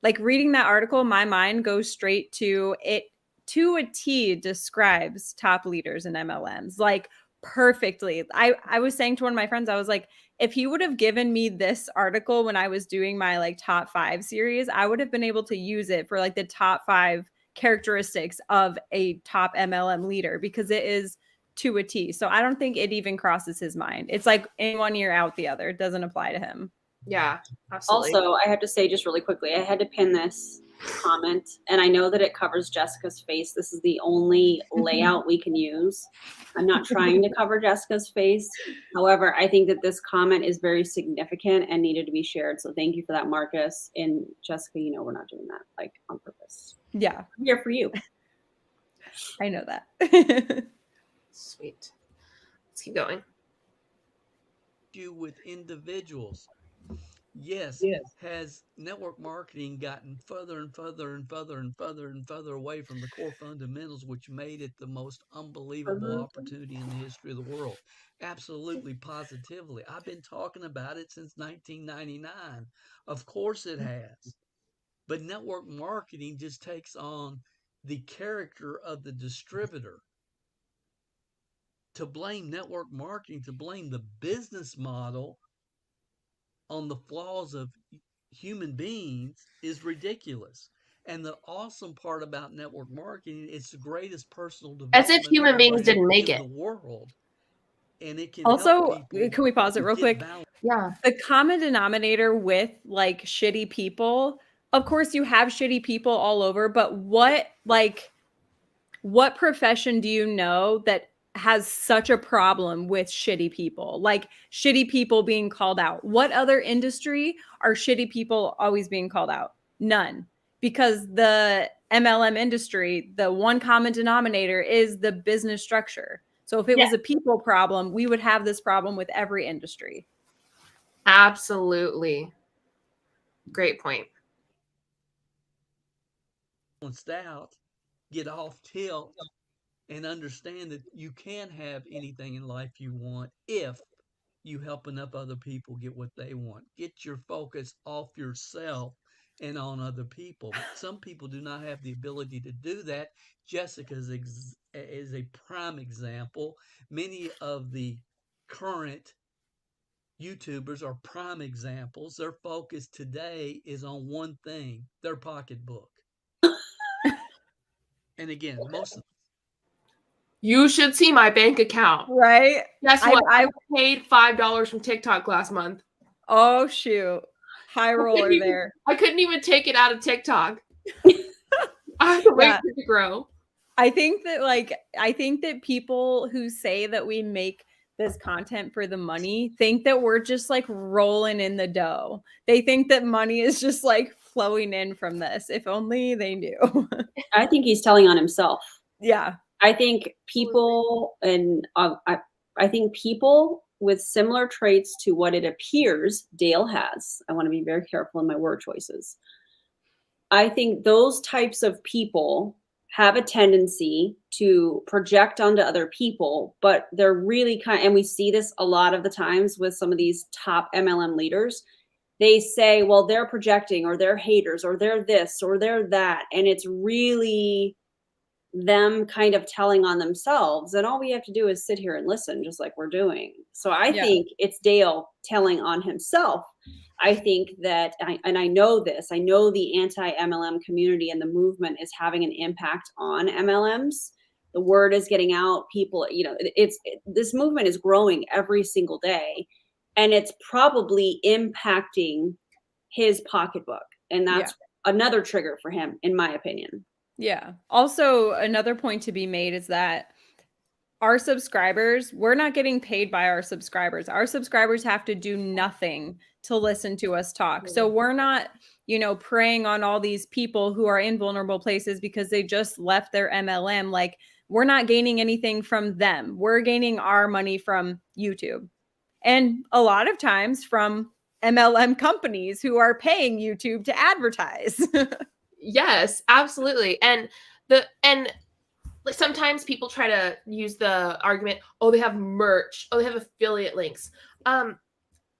Like reading that article, my mind goes straight to it. To a T describes top leaders in MLMs, like perfectly. I was saying to one of my friends, I was like, if he would have given me this article when I was doing my like top 5 series, I would have been able to use it for like the top 5 characteristics of a top MLM leader, because it is to a T. So I don't think it even crosses his mind. It's like in one ear out the other. It doesn't apply to him. Yeah, absolutely. Also, I have to say just really quickly, I had to pin this comment, and I know that it covers Jessica's face. This is the only layout we can use. I'm not trying to cover Jessica's face. However, I think that this comment is very significant and needed to be shared. So thank you for that, Marcus. And Jessica, you know we're not doing that like on purpose. Yeah, I'm here for you. I know that. Sweet. Let's keep going. You with individuals. Yes. Has network marketing gotten further and further and further and further and further away from the core fundamentals, which made it the most unbelievable opportunity in the history of the world? Absolutely, positively. I've been talking about it since 1999. Of course it has. But network marketing just takes on the character of the distributor. To blame network marketing, to blame the business model on the flaws of human beings is ridiculous. And the awesome part about network marketing, it's the greatest personal As if development human beings program didn't make in it. the world. And it can Also, help people can we pause it real get quick? balance. Yeah. The common denominator with like shitty people, of course you have shitty people all over, but what profession do you know that has such a problem with shitty people? Like shitty people being called out. What other industry are shitty people always being called out? None. Because the MLM industry, the one common denominator is the business structure. So if it was a people problem, we would have this problem with every industry. Absolutely. Great point. Out, get off tilt, and understand that you can have anything in life you want if you help enough other people get what they want. Get your focus off yourself and on other people. Some people do not have the ability to do that. Jessica is a prime example. Many of the current YouTubers are prime examples. Their focus today is on one thing, their pocketbook. And again, most of You should see my bank account. Right? Guess what? I paid $5 from TikTok last month. Oh, shoot. High roller there. I couldn't even take it out of TikTok. I have to wait for it to grow. I think that people who say that we make this content for the money think that we're just like rolling in the dough. They think that money is just like flowing in from this. If only they knew. I think he's telling on himself. Yeah. I think people, and I think people with similar traits to what it appears Dale has. I want to be very careful in my word choices. I think those types of people have a tendency to project onto other people, but they're really and we see this a lot of the times with some of these top MLM leaders. They say, well, they're projecting, or they're haters, or they're this, or they're that. And it's really them kind of telling on themselves. And all we have to do is sit here and listen, just like we're doing. So I think it's Dale telling on himself. I think that, and I know this, I know the anti-MLM community and the movement is having an impact on MLMs. The word is getting out. People, this movement is growing every single day, and it's probably impacting his pocketbook. And that's another trigger for him, in my opinion. Yeah. Also, another point to be made is that our subscribers, we're not getting paid by our subscribers. Our subscribers have to do nothing to listen to us talk. So we're not, preying on all these people who are in vulnerable places because they just left their MLM. Like, we're not gaining anything from them. We're gaining our money from YouTube. And a lot of times from MLM companies who are paying YouTube to advertise. Yes, absolutely. And sometimes people try to use the argument, oh, they have merch, oh, they have affiliate links.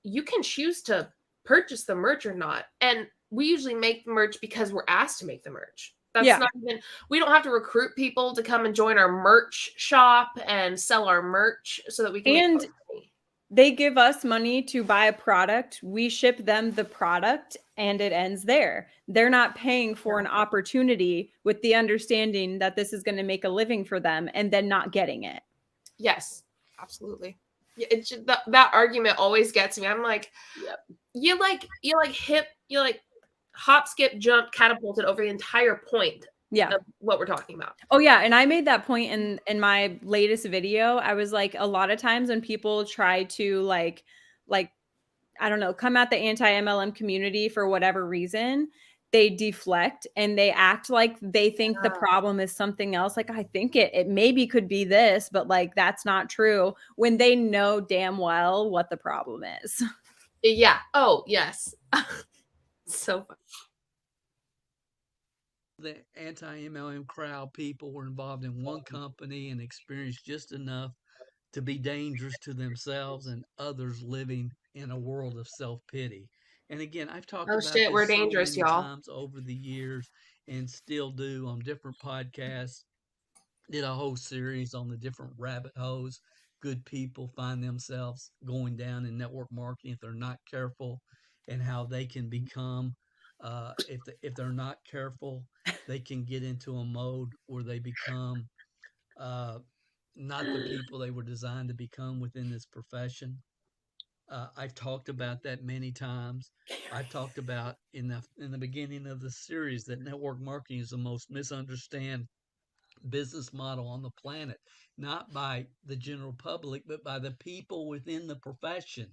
You can choose to purchase the merch or not. And we usually make the merch because we're asked to make the merch. That's Yeah. not even, we don't have to recruit people to come and join our merch shop and sell our merch so that we can And make money. they give us money to buy a product. We ship them the product and it ends there. They're not paying for an opportunity with the understanding that this is going to make a living for them and then not getting it. Yes, absolutely. Yeah, it's just, that argument always gets me. I'm like, Yep. you hop, skip, jump, catapulted over the entire point Yeah. of what we're talking about. Oh yeah, and I made that point in my latest video. I was like, a lot of times when people try to like I don't know, come at the anti-MLM community for whatever reason, they deflect and they act like they think the problem is something else. Like, I think it maybe could be this, but like that's not true, when they know damn well what the problem is. Yeah. Oh, yes. So fun. The anti-MLM crowd people were involved in one company and experienced just enough to be dangerous to themselves and others living in a world of self-pity. And again, I've talked Oh about shit, we're this so dangerous, many y'all. times over the years and still do on different podcasts. Did a whole series on the different rabbit holes good people find themselves going down in network marketing if they're not careful, and how they can become, if they're not careful, they can get into a mode where they become not the people they were designed to become within this profession. I've talked about that many times. I've talked about in the beginning of the series that network marketing is the most misunderstood business model on the planet, not by the general public, but by the people within the profession.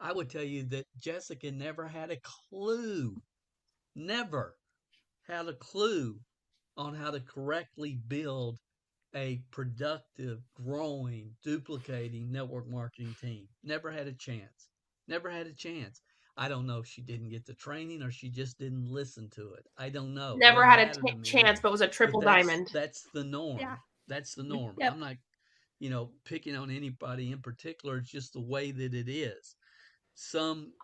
I would tell you that Jessica never had a clue, never had a clue on how to correctly build a productive, growing, duplicating network marketing team. Never had a chance. Never had a chance. I don't know if she didn't get the training or she just didn't listen to it. I don't know. Never Doesn't had matter to a me. chance, but was a triple But diamond. that's the norm. Yeah. That's the norm. Yep. I'm not, picking on anybody in particular. It's just the way that it is.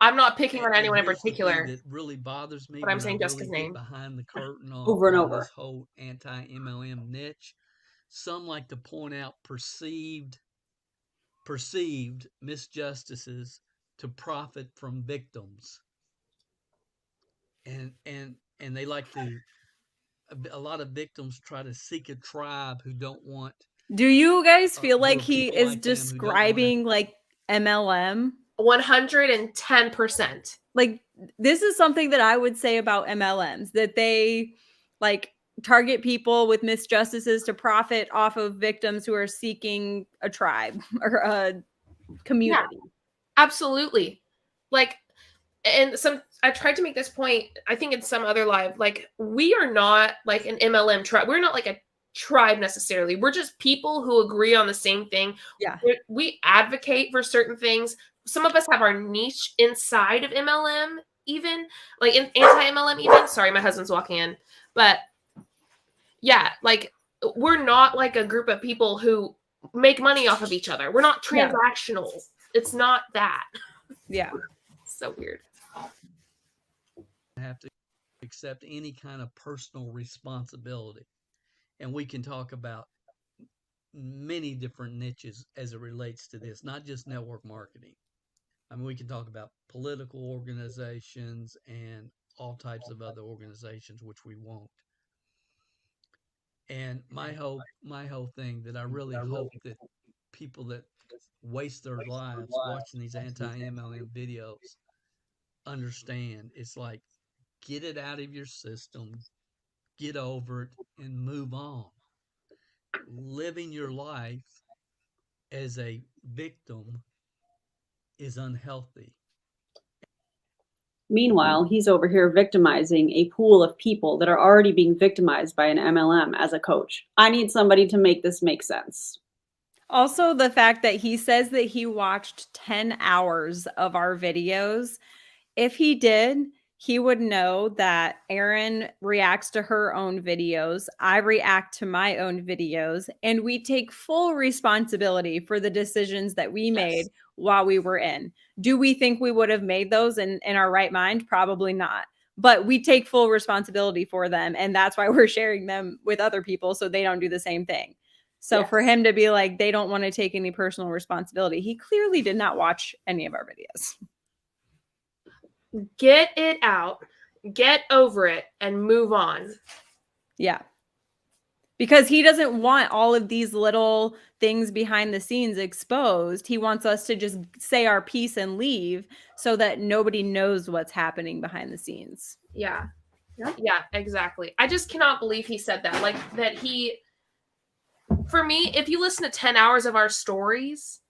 I'm not picking on And anyone in here's the thing particular, that really bothers me but I'm when I saying really Jessica's get name. behind the curtain Over and on over. this whole anti-MLM niche. Some like to point out perceived misjustices to profit from victims. And they like to, a lot of victims try to seek a tribe who don't want, Do you guys feel who like are he people is like them who don't want to. describing like MLM? 110%. Like, this is something that I would say about MLMs, that they like target people with misjustices to profit off of victims who are seeking a tribe or a community. Yeah, absolutely. Like, and I tried to make this point, I think in some other live, like, we are not like an MLM tribe. We're not like a tribe necessarily. We're just people who agree on the same thing. Yeah. We advocate for certain things. Some of us have our niche inside of MLM, even like in anti-MLM, even. Sorry, my husband's walking in. But yeah, like, we're not like a group of people who make money off of each other. We're not transactional. Yeah. It's not that. Yeah. So weird. Have to accept any kind of personal responsibility. And we can talk about many different niches as it relates to this, not just network marketing. I mean, we can talk about political organizations and all types of other organizations, which we won't. And my whole thing that I really hope that people that waste their lives watching these anti-MLM videos understand, it's like, get it out of your system, get over it, and move on. Living your life as a victim is unhealthy. Meanwhile, he's over here victimizing a pool of people that are already being victimized by an MLM as a coach. I need somebody to make this make sense. Also, the fact that he says that he watched 10 hours of our videos. If he did, he would know that Erin reacts to her own videos. I react to my own videos, and we take full responsibility for the decisions that we made while we were in. Do we think we would have made those in our right mind? Probably not. but we take full responsibility for them. And that's why we're sharing them with other people so they don't do the same thing. So Yes. for him to be like, they don't want to take any personal responsibility, he clearly did not watch any of our videos. Get it out, get over it, and move on. Yeah. Because he doesn't want all of these little things behind the scenes exposed. He wants us to just say our piece and leave so that nobody knows what's happening behind the scenes. Yeah. Yeah. Yeah, exactly. I just cannot believe he said that. Like, that he, for me, if you listen to 10 hours of our stories,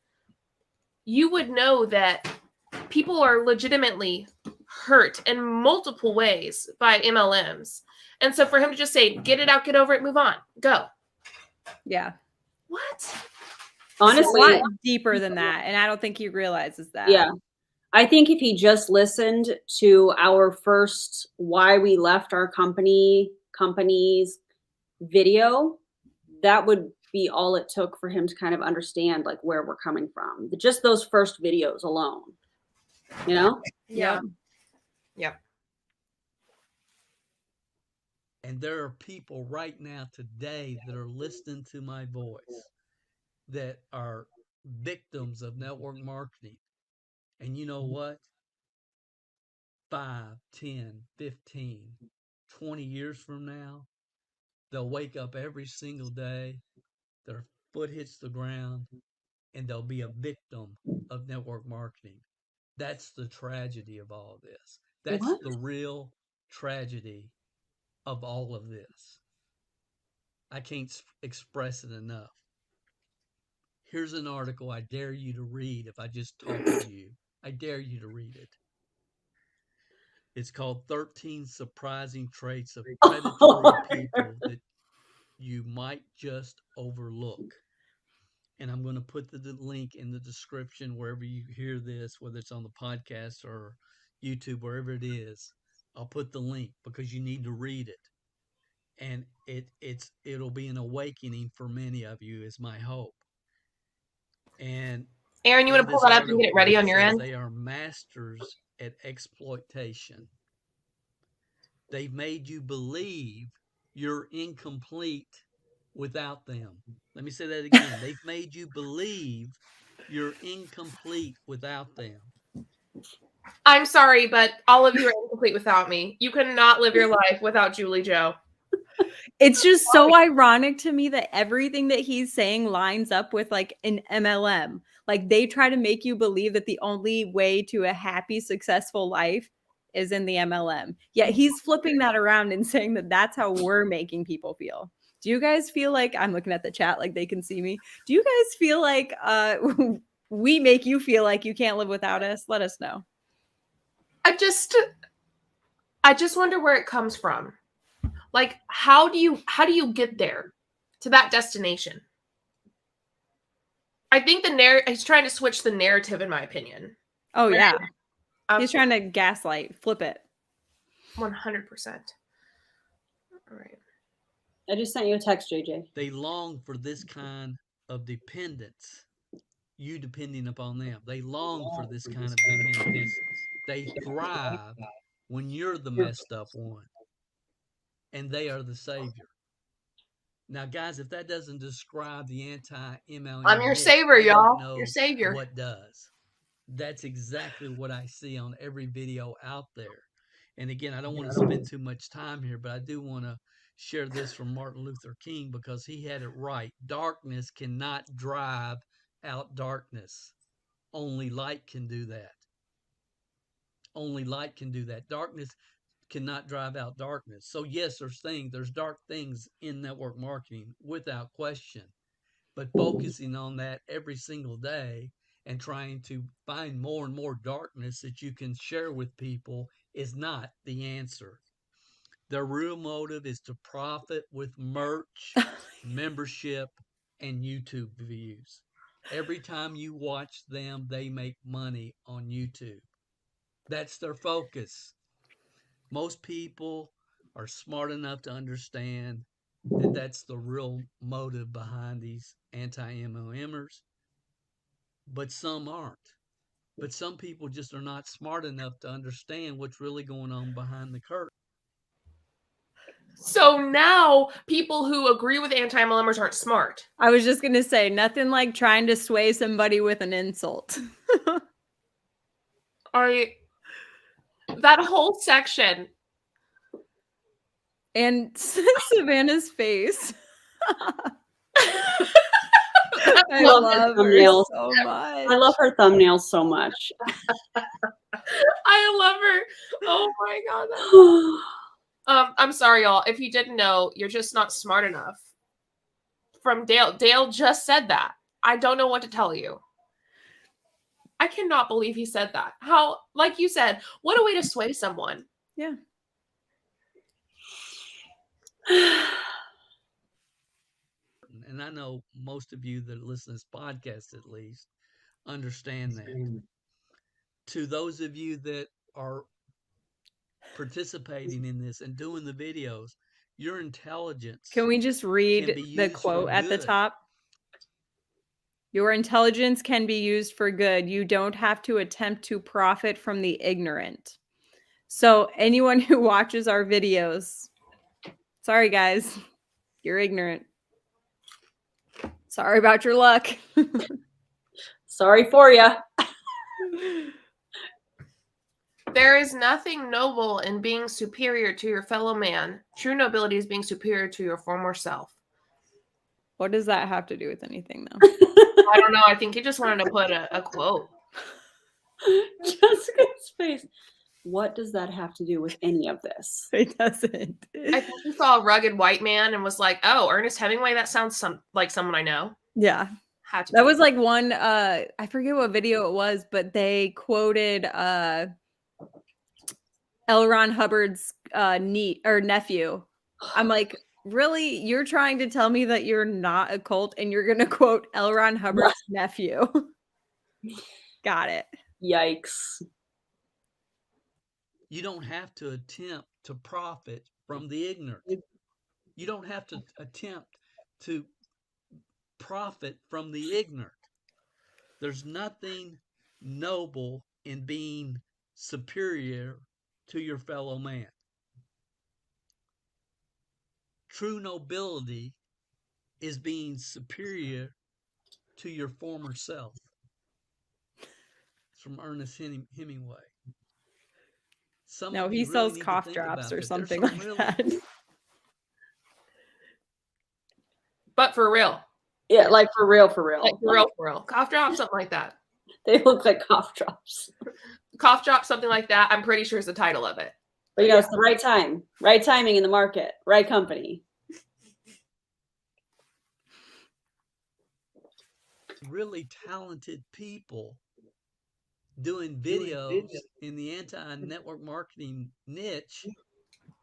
you would know that people are legitimately hurt in multiple ways by MLMs. And so for him to just say, get it out, get over it, move on, go. Yeah. What? Honestly, It's a lot deeper than that. And I don't think he realizes that. yeah. I think if he just listened to our first why we left our company's video, that would be all it took for him to kind of understand like where we're coming from. Just those first videos alone. You know? Yeah. Yep. Yep. And there are people right now today that are listening to my voice that are victims of network marketing. And you know what? 5, 10, 15, 20 years from now, they'll wake up every single day, their foot hits the ground, and they'll be a victim of network marketing. That's the tragedy of all this. That's What? the real tragedy of all of this. I can't express it enough. Here's an article I dare you to read if I just talk to you. I dare you to read it. It's called 13 Surprising Traits of Predatory People That You Might Just Overlook. And I'm going to put the link in the description wherever you hear this, whether it's on the podcast or YouTube, wherever it is. I'll put the link because you need to read it. And it'll be an awakening for many of you, is my hope. And Aaron, you want to pull that up and get it ready on your end? They are masters at exploitation. They've made you believe you're incomplete without them. Let me say that again. They've made you believe you're incomplete without them. I'm sorry, but all of you are incomplete without me. You cannot live your life without Julie Jo. It's just so ironic to me that everything that he's saying lines up with like an MLM. Like they try to make you believe that the only way to a happy, successful life is in the MLM. Yet he's flipping that around and saying that that's how we're making people feel. Do you guys feel like, I'm looking at the chat like they can see me. Do you guys feel like we make you feel like you can't live without us? Let us know. I just wonder where it comes from. Like, how do you get there to that destination? I think he's trying to switch the narrative, in my opinion. Oh, yeah. He's trying to gaslight, flip it. 100%. All right. I just sent you a text, JJ. They long for this kind of dependence, you depending upon them. They long for this kind of dependence. They thrive when you're the messed up one and they are the savior. Now, guys, if that doesn't describe the anti-MLM, I'm your savior, y'all. Your savior. What does? That's exactly what I see on every video out there. And again, I don't want to spend too much time here, but I do want to share this from Martin Luther King because he had it right. Darkness cannot drive out darkness. Only light can do that. Only light can do that. Darkness cannot drive out darkness. So yes, there's dark things in network marketing without question. But focusing on that every single day and trying to find more and more darkness that you can share with people is not the answer. Their real motive is to profit with merch, membership, and YouTube views. Every time you watch them, they make money on YouTube. That's their focus. Most people are smart enough to understand that that's the real motive behind these anti-MLMers, but some aren't. But some people just are not smart enough to understand what's really going on behind the curtain. So now people who agree with anti-MLMers aren't smart. I was just going to say, nothing like trying to sway somebody with an insult. That whole section. And Savannah's face. I love love her her thumbnails. so much. I love her thumbnails so much. I love her. Oh my God. I'm sorry, y'all. If you didn't know, you're just not smart enough. From Dale. Dale just said that. I don't know what to tell you. I cannot believe he said that. How, like you said, what a way to sway someone. Yeah. And I know most of you that listen to this podcast at least understand that. To those of you that are participating in this and doing the videos, your intelligence Can we just can read be the used quote for at the good. top? Your intelligence can be used for good. You don't have to attempt to profit from the ignorant. So anyone who watches our videos, sorry guys, you're ignorant. Sorry about your luck. Sorry for you. There is nothing noble in being superior to your fellow man. True nobility is being superior to your former self. What does that have to do with anything, though? I don't know. I think he just wanted to put a quote. Jessica's face. What does that have to do with any of this? It doesn't. I think he saw a rugged white man and was like, "Oh, Ernest Hemingway. That sounds like someone I know." Yeah. Had to That be. was like one, I forget what video it was, but they quoted L. Ron Hubbard's nephew. I'm like, really? You're trying to tell me that you're not a cult and you're going to quote L. Ron Hubbard's nephew? Got it. Yikes. You don't have to attempt to profit from the ignorant. You don't have to attempt to profit from the ignorant. There's nothing noble in being superior to your fellow man. True nobility is being superior to your former self. It's from Ernest Hemingway. No, he sells cough drops or something like that. But for real. Yeah, like for real, for real. Like for real, for real. Cough drop, something like that. They look like cough drops. Cough drop, something like that. I'm pretty sure is the title of it. But it's the right time, right timing in the market, right company. Really talented people doing videos in the anti-network marketing niche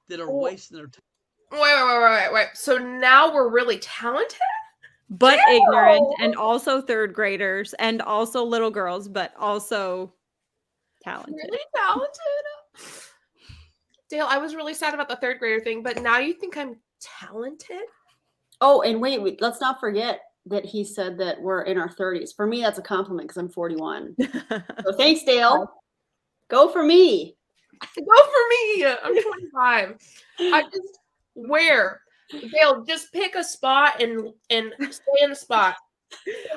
that are wasting their time. Wait. So now we're really talented? But ignorant, and also third graders, and also little girls, but also talented. Really talented? Dale, I was really sad about the third grader thing, but now you think I'm talented? Oh, and wait, let's not forget that he said that we're in our 30s. For me, that's a compliment because I'm 41. So thanks, Dale. Go for me. Go for me. I'm 25. Where? Dale, just pick a spot and stay in the spot.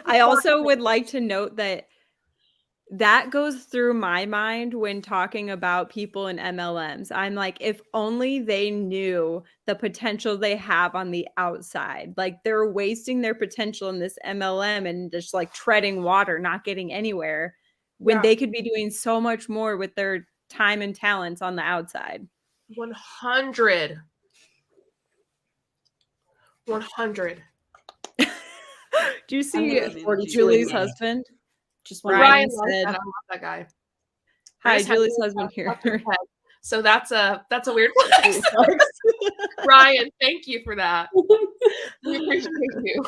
I also would like to note that goes through my mind when talking about people in MLMs. I'm like, if only they knew the potential they have on the outside. Like they're wasting their potential in this MLM and just like treading water, not getting anywhere, when they could be doing so much more with their time and talents on the outside. 100. 100. Do you see Julie's husband? Just Ryan said, I love that guy. Hi, Julie's husband here. So that's a weird flex. Ryan, thank you for that. We appreciate you.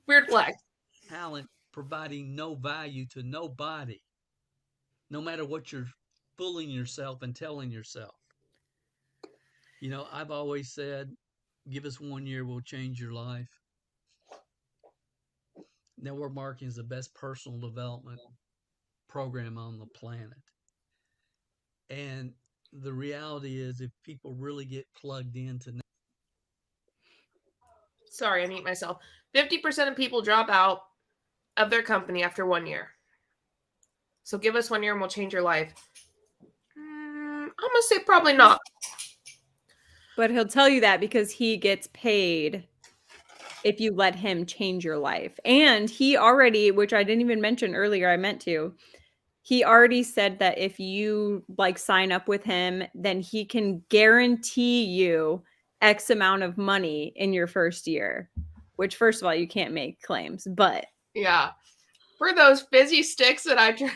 Weird flex. Talent providing no value to nobody, no matter what you're fooling yourself and telling yourself. You know, I've always said, give us 1 year, we'll change your life. Network marketing is the best personal development program on the planet. And the reality is, if people really get plugged into, Sorry, I mute myself. 50% of people drop out of their company after 1 year. So give us 1 year and we'll change your life. I'm going to say probably not. But he'll tell you that because he gets paid if you let him change your life. And he already, which I didn't even mention earlier, I meant to, he already said that if you like sign up with him, then he can guarantee you X amount of money in your first year, which first of all, you can't make claims, but Yeah. For those fizzy sticks that I tried.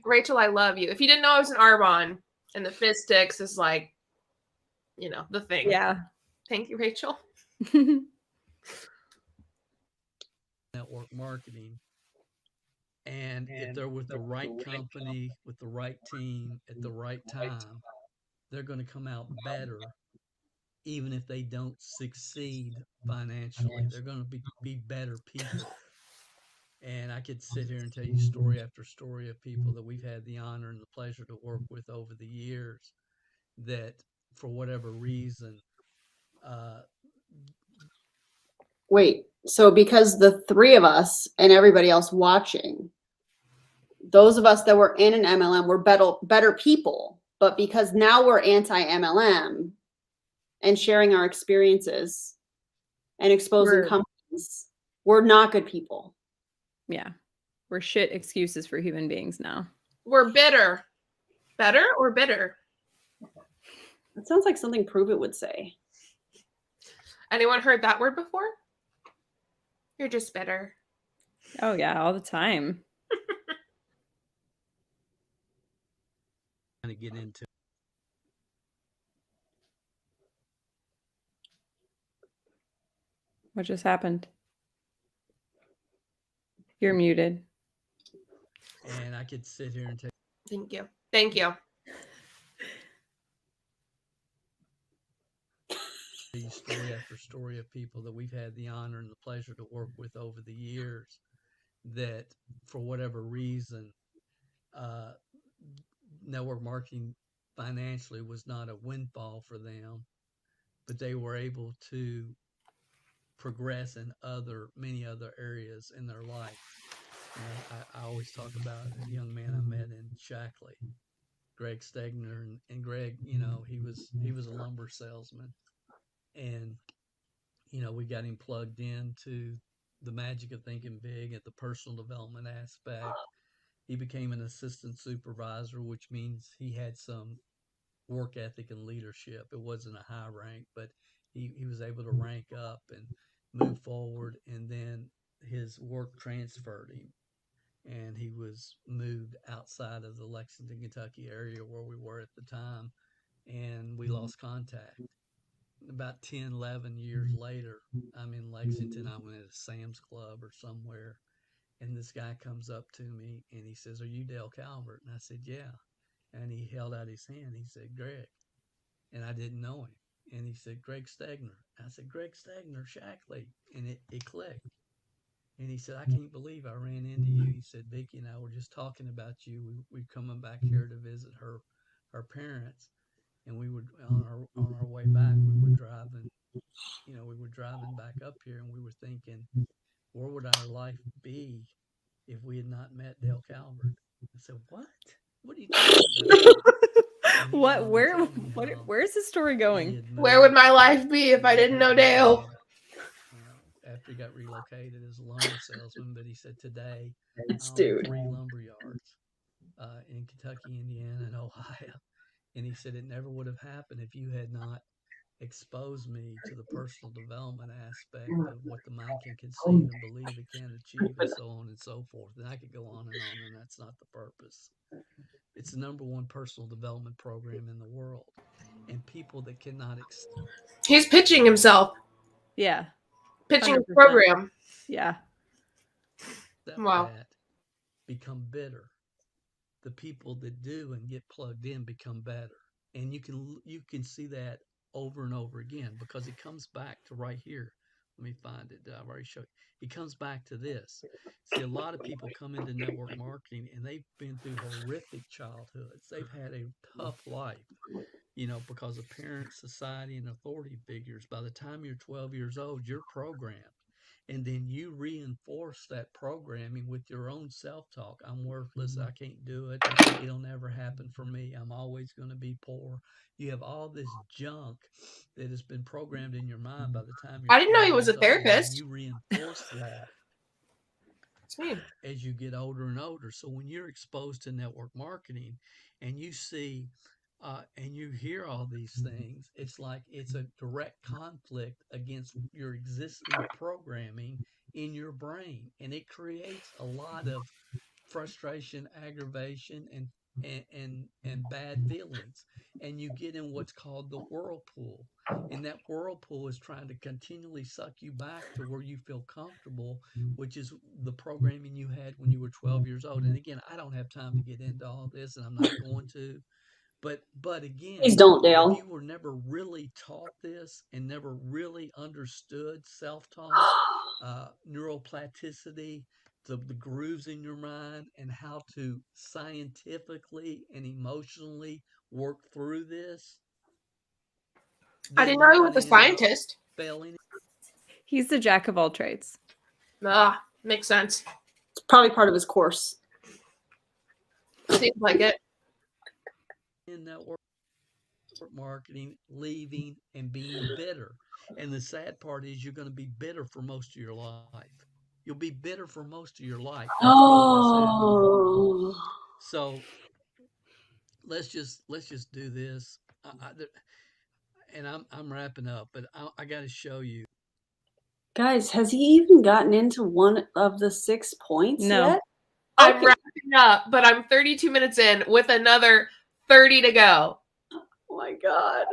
Rachel, I love you. If you didn't know I was an Arbonne, and the fizz sticks is like, the thing. yeah. Thank you, Rachel. network marketing. And if they're with the right company, with the right team at the right time, they're going to come out better, even if they don't succeed financially. They're going to be better people. And I could sit here and tell you story after story of people that we've had the honor and the pleasure to work with over the years that, for whatever reason, Wait, so because the three of us and everybody else watching, those of us that were in an MLM were better people, but because now we're anti-MLM and sharing our experiences and exposing companies, we're not good people. Yeah. We're shit excuses for human beings now. We're bitter. Better or bitter? That sounds like something Prove It would say. Anyone heard that word before? You're just bitter. Oh yeah, all the time. to get into. What just happened? You're muted. And I could sit here and tell Thank you. Thank you. you story after story of people that we've had the honor and the pleasure to work with over the years that, for whatever reason, network marketing financially was not a windfall for them, but they were able to progress in many other areas in their life. I always talk about a young man I met in Shackley, Greg Stegner, and Greg, he was a lumber salesman, and we got him plugged into the magic of thinking big at the personal development aspect. He became an assistant supervisor, which means he had some work ethic and leadership. It wasn't a high rank, but he was able to rank up and move forward, and then his work transferred him, and he was moved outside of the Lexington, Kentucky area where we were at the time, and we lost contact. About 10, 11 years later, I'm in Lexington. I went to Sam's Club or somewhere, and this guy comes up to me and he says, "Are you Dale Calvert?" And I said, "Yeah." And he held out his hand. He said, "Greg." And I didn't know him. And he said, "Greg Stegner." I said, "Greg Stegner, Shackley." And it clicked. And he said, "I can't believe I ran into you." He said, "Vicki and I were just talking about you. We're coming back here to visit her parents. And we would, on our way back, we were driving back up here, and we were thinking, where would our life be if we had not met Dale Calvert?" I said, "What? What are you talking about?" What? Where's the story going? Where would my life be if I didn't know Dale? After he got relocated as a lumber salesman, but he said, "Today I own Dude. 3 lumber yards in Kentucky, Indiana, and Ohio." And he said, "It never would have happened if you had not exposed me to the personal development aspect of what the mind can conceive and believe it can achieve," and so on and so forth. And I could go on, and that's not the purpose. It's the number one personal development program in the world. And people that cannot He's pitching himself. Yeah. Pitching 100%. a program. Yeah. Wow. that become bitter. The people that do and get plugged in become better. And you can see that over and over again, because it comes back to right here. Let me find it. I've already showed you. It comes back to this. See, a lot of people come into network marketing and they've been through horrific childhoods. They've had a tough life, because of parents, society, and authority figures. By the time you're 12 years old, you're programmed. And then you reinforce that programming with your own self-talk. I'm worthless. I can't do it. It'll never happen for me. I'm always going to be poor. You have all this junk that has been programmed in your mind by the time you're I didn't know 12 he was a years old. And therapist. you reinforce that It's me. as you get older and older. So when you're exposed to network marketing and you see and you hear all these things, it's like it's a direct conflict against your existing programming in your brain. And it creates a lot of frustration, aggravation, and bad feelings. And you get in what's called the whirlpool. And that whirlpool is trying to continually suck you back to where you feel comfortable, which is the programming you had when you were 12 years old. And again, I don't have time to get into all this, and I'm not going to. But again, Please don't, if Dale. you were never really taught this and never really understood self-talk, neuroplasticity, the grooves in your mind, and how to scientifically and emotionally work through this, I then didn't you're know he going was to a end up scientist. failing. He's the jack of all trades. Makes sense. It's probably part of his course. Seems like it. In network marketing, leaving, and being bitter. And the sad part is you're going to be bitter for most of your life. You'll be bitter for most of your life. That's really the sad part. Oh, So let's just do this. And I'm wrapping up, but I got to show you. guys, has he even gotten into one of the 6 points No. yet? I'm Okay. wrapping up, but I'm 32 minutes in with another 30 to go. Oh my God.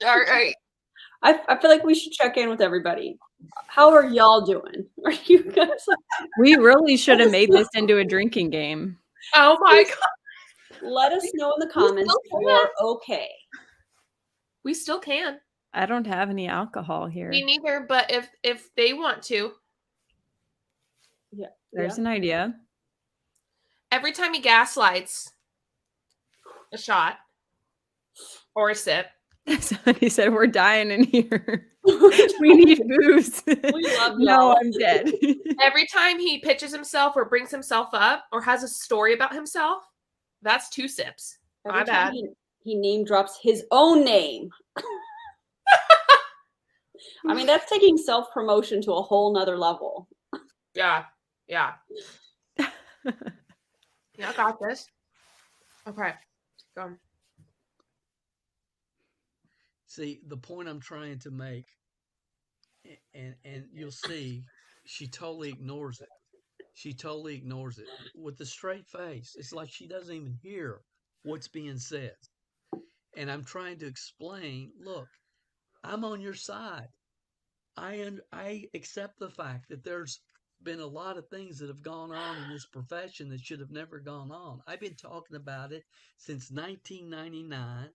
All right. I feel like we should check in with everybody. How are y'all doing? Are you guys We really should have made this into a drinking game. Oh my God. let us know in the comments if still you're okay. We still can. I don't have any alcohol here. Me neither, but if they want to, Yeah. There's an idea. every time he gaslights, a shot or a sip. Somebody said we're dying in here. We need booze. We love No, y'all. I'm dead. Every time he pitches himself or brings himself up or has a story about himself, that's 2 sips. Every My time bad. he name drops his own name. I mean, that's taking self-promotion to a whole nother level. Yeah. Yeah, I got this. Okay. Go. See, the point I'm trying to make, and you'll see, she totally ignores it. She totally ignores it with a straight face. It's like she doesn't even hear what's being said. And I'm trying to explain, look, I'm on your side. I accept the fact that there's been a lot of things that have gone on in this profession that should have never gone on. I've been talking about it since 1999.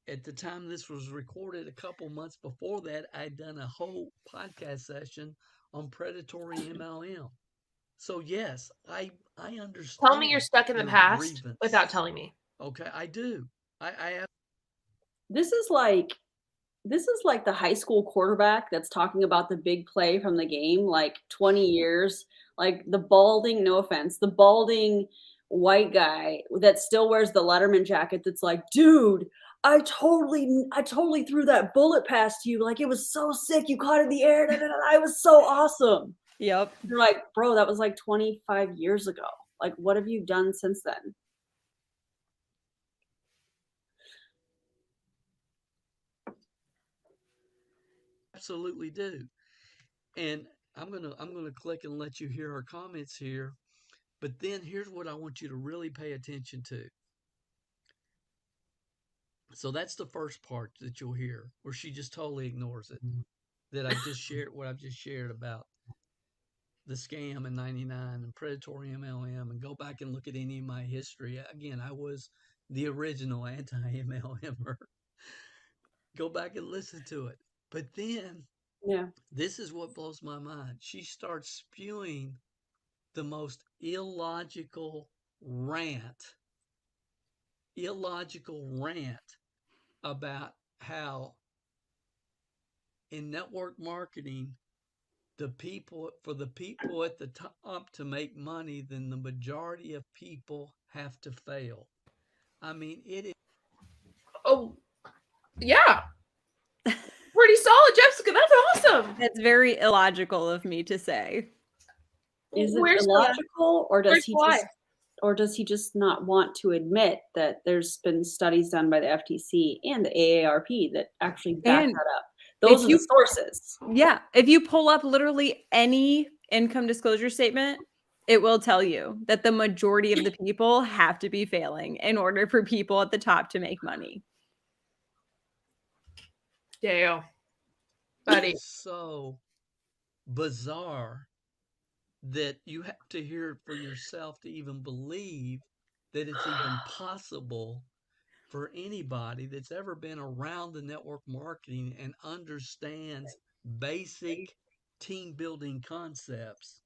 At the time this was recorded, a couple months before that, I'd done a whole podcast session on predatory MLM. So yes, I understand. Tell me you're stuck in the your past grievance. without telling me. Okay, I do. I have. This is like the high school quarterback that's talking about the big play from the game, like 20 years, like the balding, no offense, the balding white guy that still wears the Letterman jacket that's like, dude, I totally threw that bullet past you. Like, it was so sick. You caught it in the air. Da, da, da, it was so awesome. Yep. You're like, bro, that was like 25 years ago. Like, what have you done since then? Absolutely do. And I'm gonna click and let you hear her comments here. But then here's what I want you to really pay attention to. So that's the first part that you'll hear, where she just totally ignores it. That I just shared, what I've just shared about the scam in '99 and predatory MLM, and go back and look at any of my history. Again, I was the original anti-MLMer. Go back and listen to it. But then Yeah. This is what blows my mind. She starts spewing the most illogical rant about how in network marketing, the people at the top to make money, then the majority of people have to fail. I mean, it is. Oh, yeah. Pretty solid, Jessica. That's awesome. That's very illogical of me to say. Is it Where's illogical, or where's does he why? just, or does he just not want to admit that there's been studies done by the FTC and the AARP that actually back And that up? Those are the sources. Yeah. If you pull up literally any income disclosure statement, it will tell you that the majority of the people have to be failing in order for people at the top to make money. Dale, buddy. So bizarre that you have to hear it for yourself to even believe that it's even possible for anybody that's ever been around the network marketing and understands basic team building concepts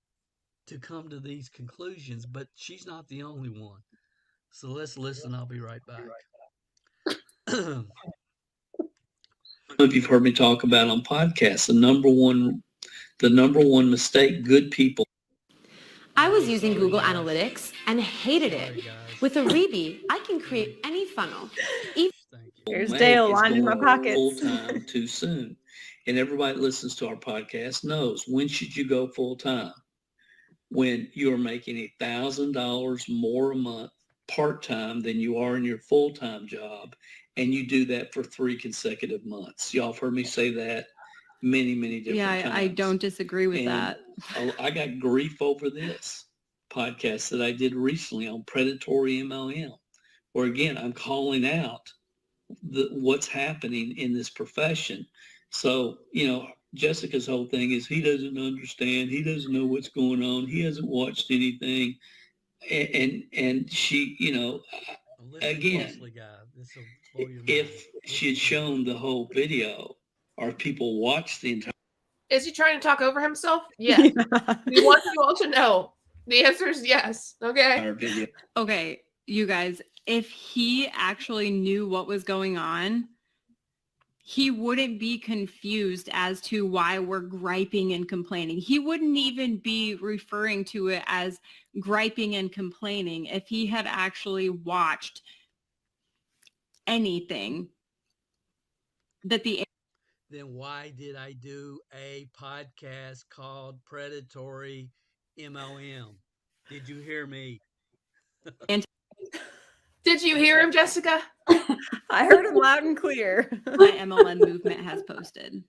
to come to these conclusions. But she's not the only one. So let's listen. I'll be right back. If you've heard me talk about on podcasts, the number one mistake good people. I was using Google Analytics and hated it. With a Rebie, I can create any funnel. Here's Dale is lining my going pockets. full-time too soon. And everybody that listens to our podcast knows, when should you go full-time? When you're making $1,000 more a month part-time than you are in your full-time job, and you do that for 3 consecutive months. Y'all have heard me say that many different times. I don't disagree with that. I got grief over this podcast that I did recently on predatory MLM, where again, I'm calling out what's happening in this profession. So, Jessica's whole thing is he doesn't understand. He doesn't know what's going on. He hasn't watched anything. And she, again, closely, guys. if she had shown the whole video, or people watched the entire. Is he trying to talk over himself? Yes. We want you all to know. The answer is yes. Okay. Video. Okay, you guys, if he actually knew what was going on, he wouldn't be confused as to why we're griping and complaining. He wouldn't even be referring to it as griping and complaining if he had actually watched anything that the. Then why did I do a podcast called Predatory MLM? Did you hear me? Did you hear him, Jessica? I heard him loud and clear. My MLM movement has posted.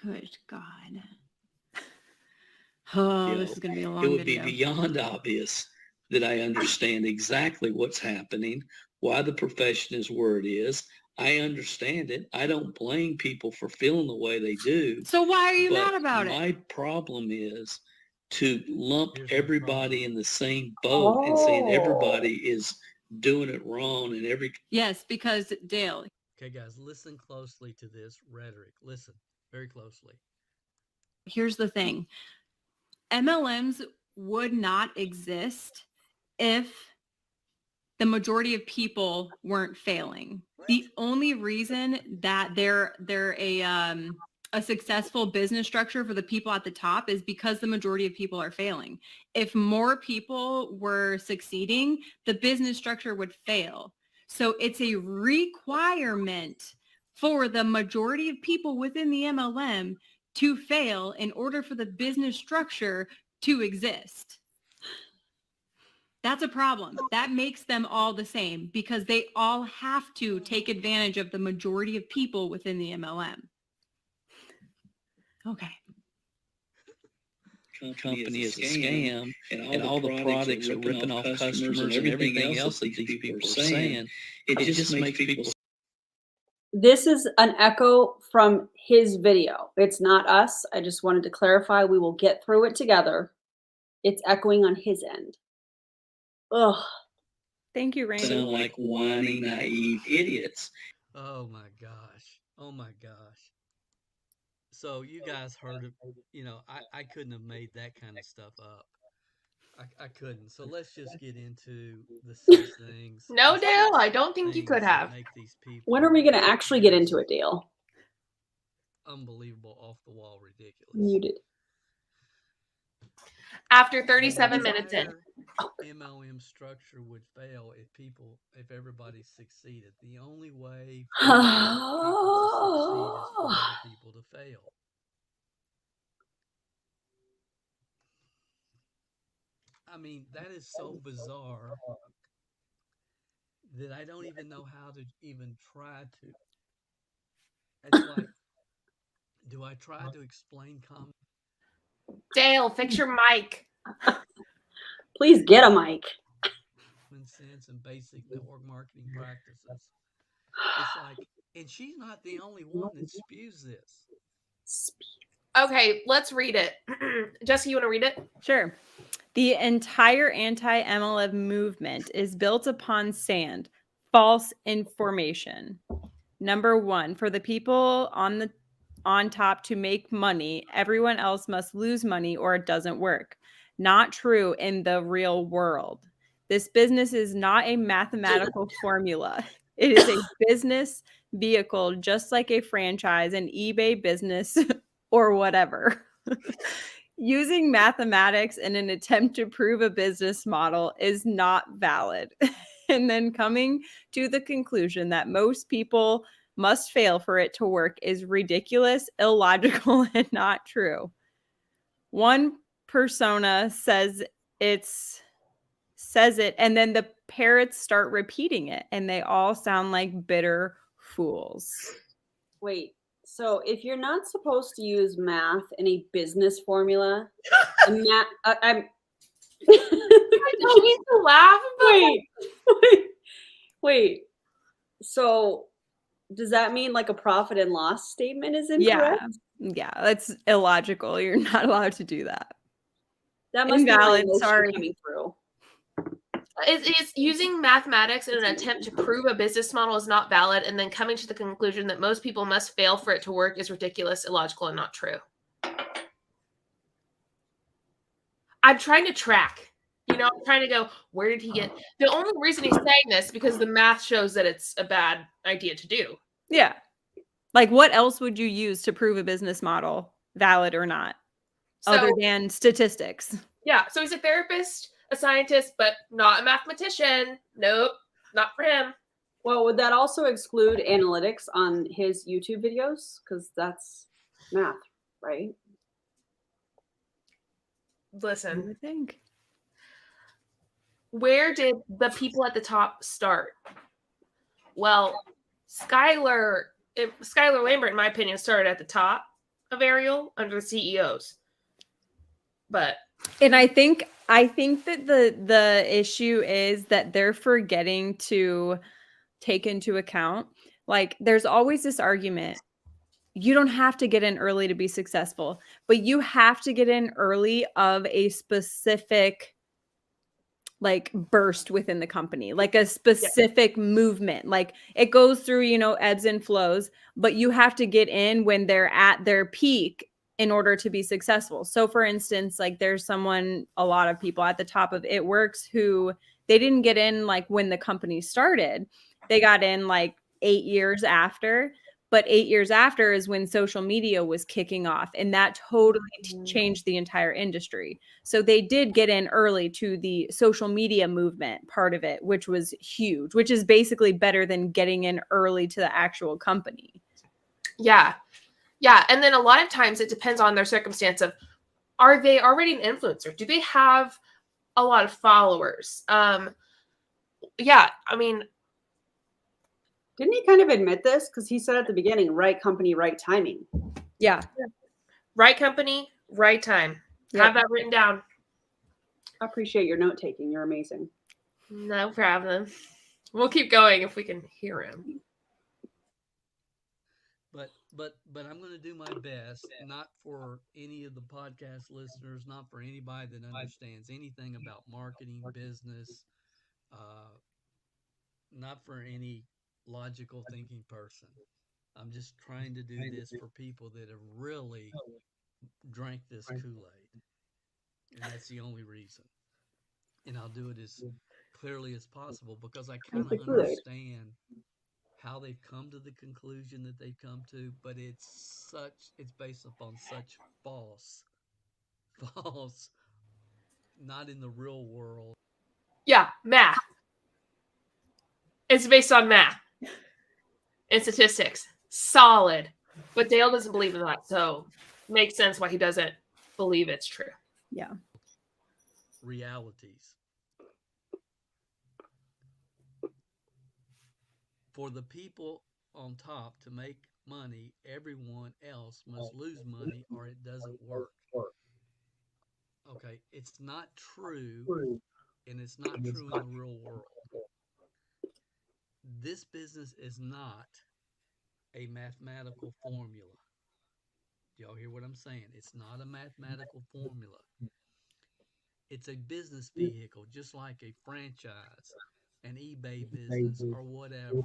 Good God. Oh, this is going to be a long video. It would video. be beyond obvious that I understand exactly what's happening, why the profession is where it is. I understand it. I don't blame people for feeling the way they do. So why are you mad about it? My problem is to lump everybody in the same boat and saying everybody is doing it wrong and Yes, because Dale. Okay, guys, listen closely to this rhetoric. Listen very closely. Here's the thing. MLMs would not exist if the majority of people weren't failing. The only reason that they're a successful business structure for the people at the top is because the majority of people are failing. If more people were succeeding, the business structure would fail. So it's a requirement for the majority of people within the MLM to fail in order for the business structure to exist. That's a problem. That makes them all the same because they all have to take advantage of the majority of people within the MLM. Okay. company is a scam and all the products are ripping off customers and everything else that these people are saying. It just makes people. This is an echo from his video. It's not us. I just wanted to clarify. We will get through it together. It's echoing on his end. Ugh. Thank you, Randy. Sound like whiny, naive idiots. Oh my gosh. Oh my gosh. So you guys heard of, I couldn't have made that kind of stuff up. I couldn't. So let's just get into the six things. No, The Dale, I six don't think you could things that have. make these people When are we going to actually get just into it, Dale? unbelievable, off the wall, ridiculous. Muted. After The 37 minutes in. entire MLM structure would fail if everybody succeeded. The only way for people to succeed is for other people to fail. I mean, that is so bizarre that I don't even know how to even try to. It's like, do I try to explain common Dale, fix your mic. Please get a mic. sense and basic network marketing practices? It's like, and she's not the only one that spews this. Okay, let's read it. Jesse, you want to read it? Sure. The entire anti-MLM movement is built upon sand, false information. Number one, for the people on top to make money, everyone else must lose money or it doesn't work. Not true in the real world. This business is not a mathematical formula. It is a business vehicle, just like a franchise, an eBay business, or whatever. Using mathematics in an attempt to prove a business model is not valid. And then coming to the conclusion that most people must fail for it to work is ridiculous, illogical, and not true. One persona says it, and then the parrots start repeating it, and they all sound like bitter fools. Wait, so if you're not supposed to use math in a business formula, I'm I don't mean to laugh, but wait. So does that mean like a profit and loss statement is incorrect? Yeah, that's illogical. You're not allowed to do that. That must Invalid, be my emotion sorry. coming through. it's using mathematics in an attempt to prove a business model is not valid, and then coming to the conclusion that most people must fail for it to work is ridiculous, illogical, and not true. I'm trying to track. I'm trying to go, where did he get? The only reason he's saying this because the math shows that it's a bad idea to do. Yeah. Like, what else would you use to prove a business model, valid or not, other than statistics? Yeah. So he's a therapist, a scientist, but not a mathematician. Nope, not for him. Well, would that also exclude analytics on his YouTube videos? Because that's math, right? Listen. I would think. Where did the people at the top start? Well, Skylar Lambert, in my opinion, started at the top of Ariel under the CEOs. And I think that the issue is that they're forgetting to take into account, like, there's always this argument. You don't have to get in early to be successful, but you have to get in early of a specific like burst within the company, like a specific movement. Like, it goes through, ebbs and flows, but you have to get in when they're at their peak in order to be successful. So for instance, like, there's a lot of people at the top of It Works who they didn't get in like when the company started. They got in like 8 years after. But 8 years after is when social media was kicking off, and that totally changed the entire industry. So they did get in early to the social media movement part of it, which was huge, which is basically better than getting in early to the actual company. Yeah. Yeah. And then a lot of times it depends on their circumstance of, are they already an influencer? Do they have a lot of followers? Yeah. I mean, didn't he kind of admit this? Because he said at the beginning, right company, right timing. Yeah. Right company, right time. Yep. Have that written down. I appreciate your note taking. You're amazing. No problem. We'll keep going if we can hear him. But I'm going to do my best, not for any of the podcast listeners, not for anybody that understands anything about marketing, business, not for any logical thinking person. I'm just trying to do this for people that have really drank this Kool-Aid. And that's the only reason. And I'll do it as clearly as possible because I kind the of Kool-Aid. understand how they've come to the conclusion that they've come to, but it's based upon such false, not in the real world. Yeah, math. It's based on math and statistics. Solid. But Dale doesn't believe in that, so makes sense why he doesn't believe it's true. Yeah. Realities. For the people on top to make money, everyone else must lose money or it doesn't work. Okay, it's not true, and it's not true in the real world. This business is not a mathematical formula. Do y'all hear what I'm saying? It's not a mathematical formula. It's a business vehicle, just like a franchise, an eBay business, or whatever.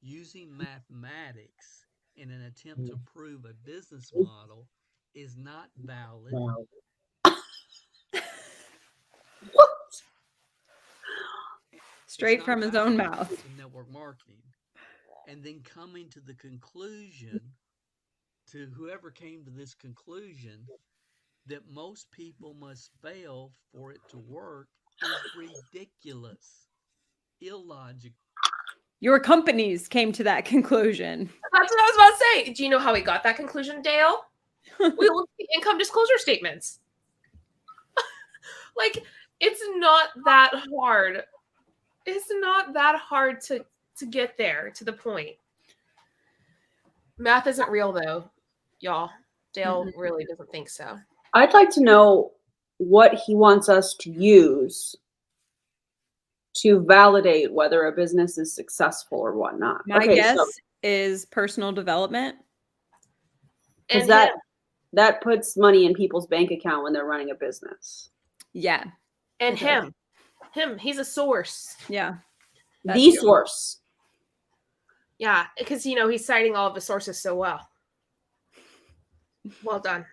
Using mathematics in an attempt to prove a business model is not valid. Straight from his own mouth. In network marketing. And then coming to the conclusion, to whoever came to this conclusion, that most people must fail for it to work is ridiculous, illogical. Your companies came to that conclusion. That's what I was about to say. Do you know how he got that conclusion, Dale? We looked at the income disclosure statements. Like, it's not that hard. It's not that hard to get there, to the point. Math isn't real, though, y'all. Dale really doesn't think so. I'd like to know what he wants us to use to validate whether a business is successful or whatnot. My guess is personal development. Because that puts money in people's bank account when they're running a business. Yeah. And him, he's a source. Yeah. The source. Yeah, because, he's citing all of his sources so well. Well done.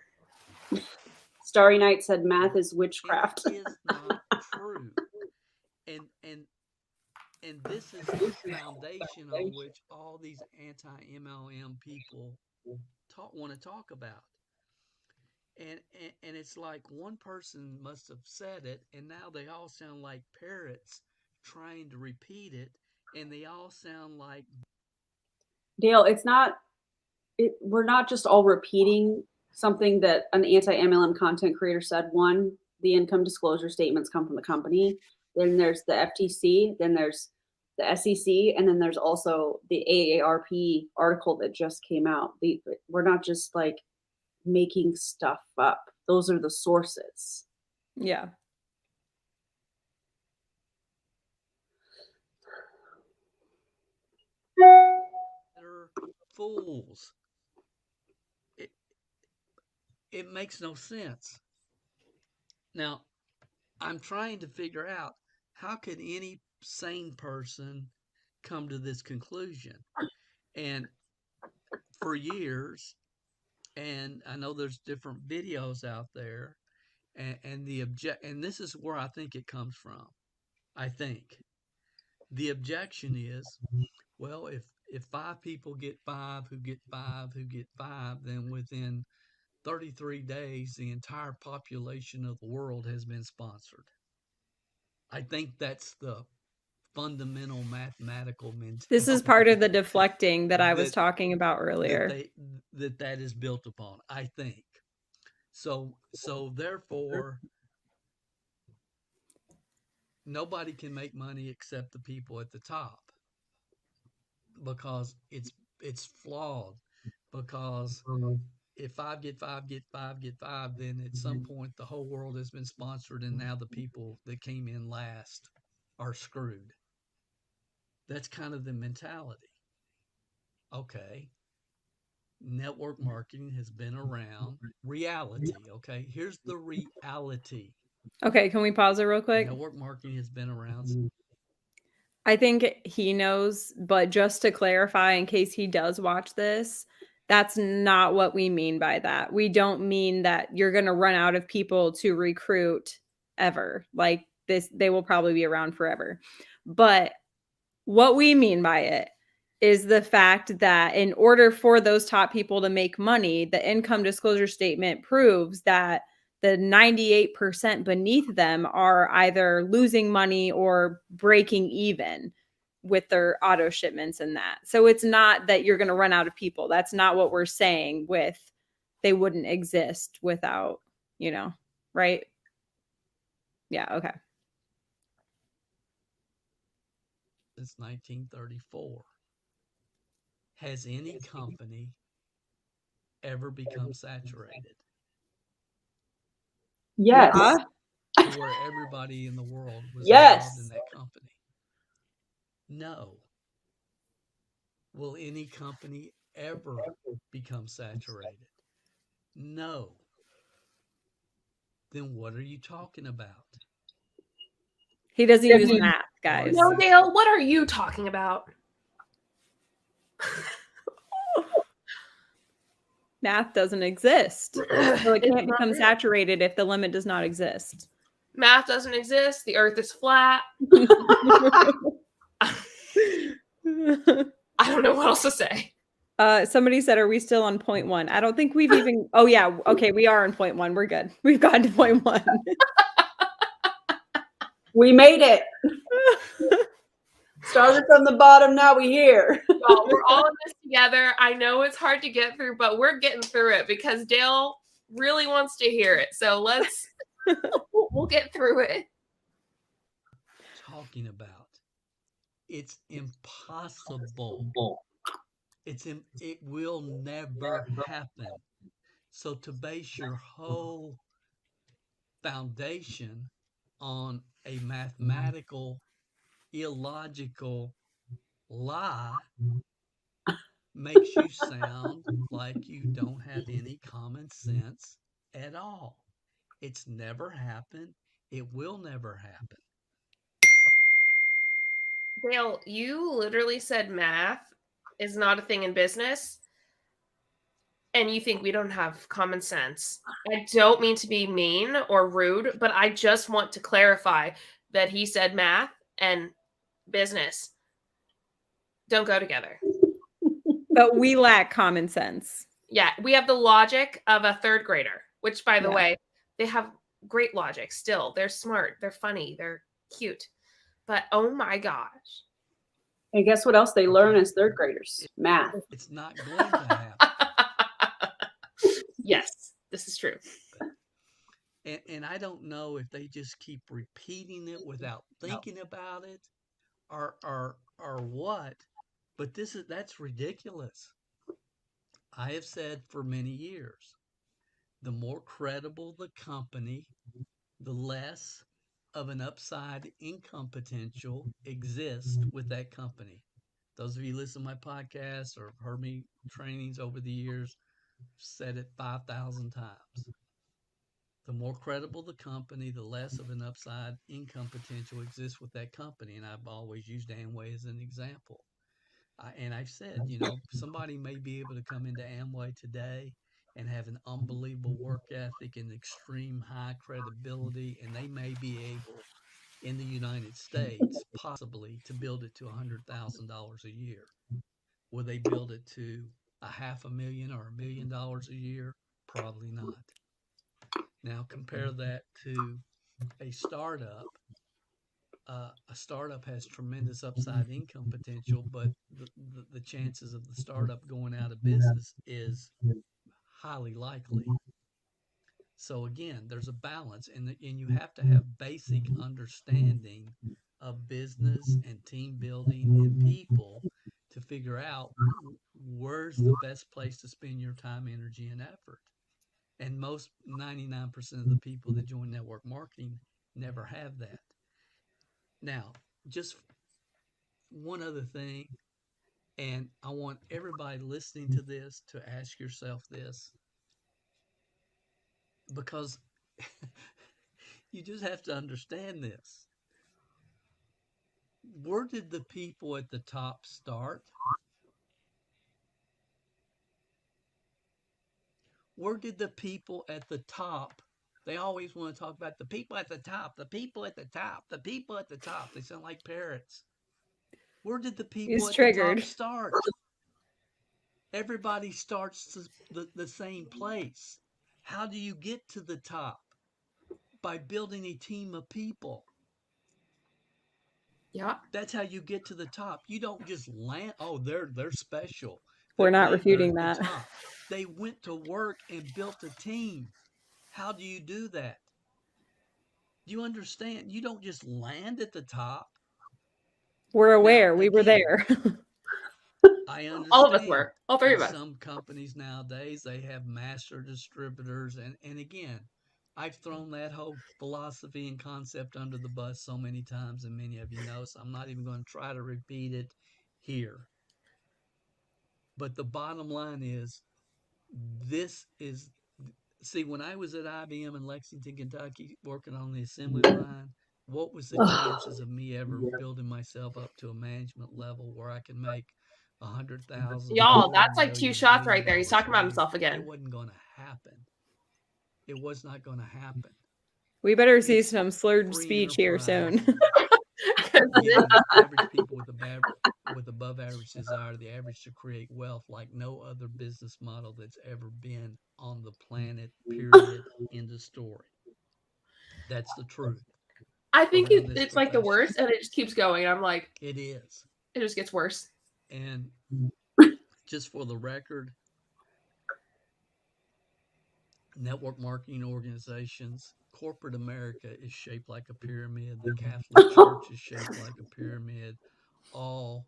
Starry Night said math is witchcraft. It is not true. And this is the foundation on which all these anti-MLM people want to talk about. And it's like one person must have said it, and now they all sound like parrots trying to repeat it, and they all sound like... Dale, we're not just all repeating something that an anti-MLM content creator said. One, the income disclosure statements come from the company. Then there's the FTC. Then there's the SEC. And then there's also the AARP article that just came out. We're not just like making stuff up. Those are the sources. Yeah. They're fools. It makes no sense. Now, I'm trying to figure out how could any sane person come to this conclusion? And for years, and I know there's different videos out there, and this is where I think it comes from. I think the objection is, well, if 5 people get 5 who get 5 who get 5, then within 33 days, the entire population of the world has been sponsored. I think that's the fundamental mathematical mentality. This is part of the deflecting that I was talking about earlier. That is built upon, I think. So therefore, nobody can make money except the people at the top, because it's flawed. Because if 5 get 5 get 5 get 5, then at some point the whole world has been sponsored, and now the people that came in last are screwed. That's kind of the mentality. Okay. Network marketing has been around. Reality, okay? Here's the reality. Okay, can we pause it real quick? Network marketing has been around. I think he knows, but just to clarify, in case he does watch this, that's not what we mean by that. We don't mean that you're going to run out of people to recruit ever. Like this, they will probably be around forever. But what we mean by it is the fact that in order for those top people to make money, the income disclosure statement proves that the 98% beneath them are either losing money or breaking even with their auto shipments and that. So it's not that you're going to run out of people. That's not what we're saying with they wouldn't exist without, right? Yeah, okay. Since 1934. Has any company ever become saturated? Yes. Yeah. To where everybody in the world was Yes. involved in that company? No. Will any company ever become saturated? No. Then what are you talking about? He doesn't use math, guys. No, Dale, what are you talking about? Math doesn't exist. So it It's can't not become real. saturated if the limit does not exist. Math doesn't exist. The earth is flat. I don't know what else to say. Somebody said, are we still on point one? I don't think we've even, oh yeah, okay, we are on point one. We're good. We've gotten to point one. We made it. Started from the bottom, now we here. Well, we're all in this together. I know it's hard to get through, but we're getting through it because Dale really wants to hear it. So we'll get through it. Talking about. It's impossible. It will never happen. So to base your whole foundation on a mathematical, illogical lie makes you sound like you don't have any common sense at all. It's never happened. It will never happen. Dale, you literally said math is not a thing in business, and you think we don't have common sense. I don't mean to be mean or rude, but I just want to clarify that he said math and business don't go together. But we lack common sense. Yeah, we have the logic of a third grader, which, by the way, they have great logic still. They're smart, they're funny, they're cute. But oh my gosh. And guess what else they learn as third graders? Math. It's not going to happen. Yes, this is true. And I don't know if they just keep repeating it without thinking about it or what, but that's ridiculous. I have said for many years, the more credible the company, the less of an upside income potential exists with that company. Those of you listen to my podcast or heard me trainings over the years, said it 5,000 times. The more credible the company, the less of an upside income potential exists with that company. And I've always used Amway as an example. And I've said, somebody may be able to come into Amway today and have an unbelievable work ethic and extreme high credibility, and they may be able in the United States possibly to build it to $100,000 a year. Will they build it to $500,000 or $1 million a year? Probably not. Now compare that to a startup. A startup has tremendous upside income potential, but the chances of the startup going out of business is highly likely. So again, there's a balance, and you have to have basic understanding of business and team building and people to figure out where's the best place to spend your time, energy, and effort. And most 99% of the people that join network marketing never have that. Now, just one other thing, and I want everybody listening to this to ask yourself this, because you just have to understand this. where did the people at the top start? Where did the people at the top? They always want to talk about the people at the top, the people at the top, the people at the top. They sound like parrots. Where did the people He's at the top triggered. start? Everybody starts the same place. How do you get to the top? By building a team of people. Yeah. That's how you get to the top. You don't just land. Oh, they're special. We're not They're refuting at that. the top. They went to work and built a team. How do you do that? Do you understand? You don't just land at the top. We're aware. Now, We were again, there. I understand. All of us were. All three in of us. some companies nowadays, they have master distributors. And again, I've thrown that whole philosophy and concept under the bus so many times, and many of you know, so I'm not even going to try to repeat it here. But the bottom line is, this is, see, when I was at IBM in Lexington, Kentucky, working on the assembly line, what was the chances of me ever building myself up to a management level where I can make 100,000? Y'all, that's like 2 shots right there. He's talking about himself again. It wasn't going to happen. It was not going to happen. We better see It's some slurred free speech here soon. Giving average people with above average desire the average to create wealth like no other business model that's ever been on the planet, period. End of story. That's the truth. I think around this it's like the profession. worst, and it just keeps going. I'm like, It is. it just gets worse. And just for the record, network marketing organizations, corporate America is shaped like a pyramid. The Catholic Church is shaped like a pyramid. All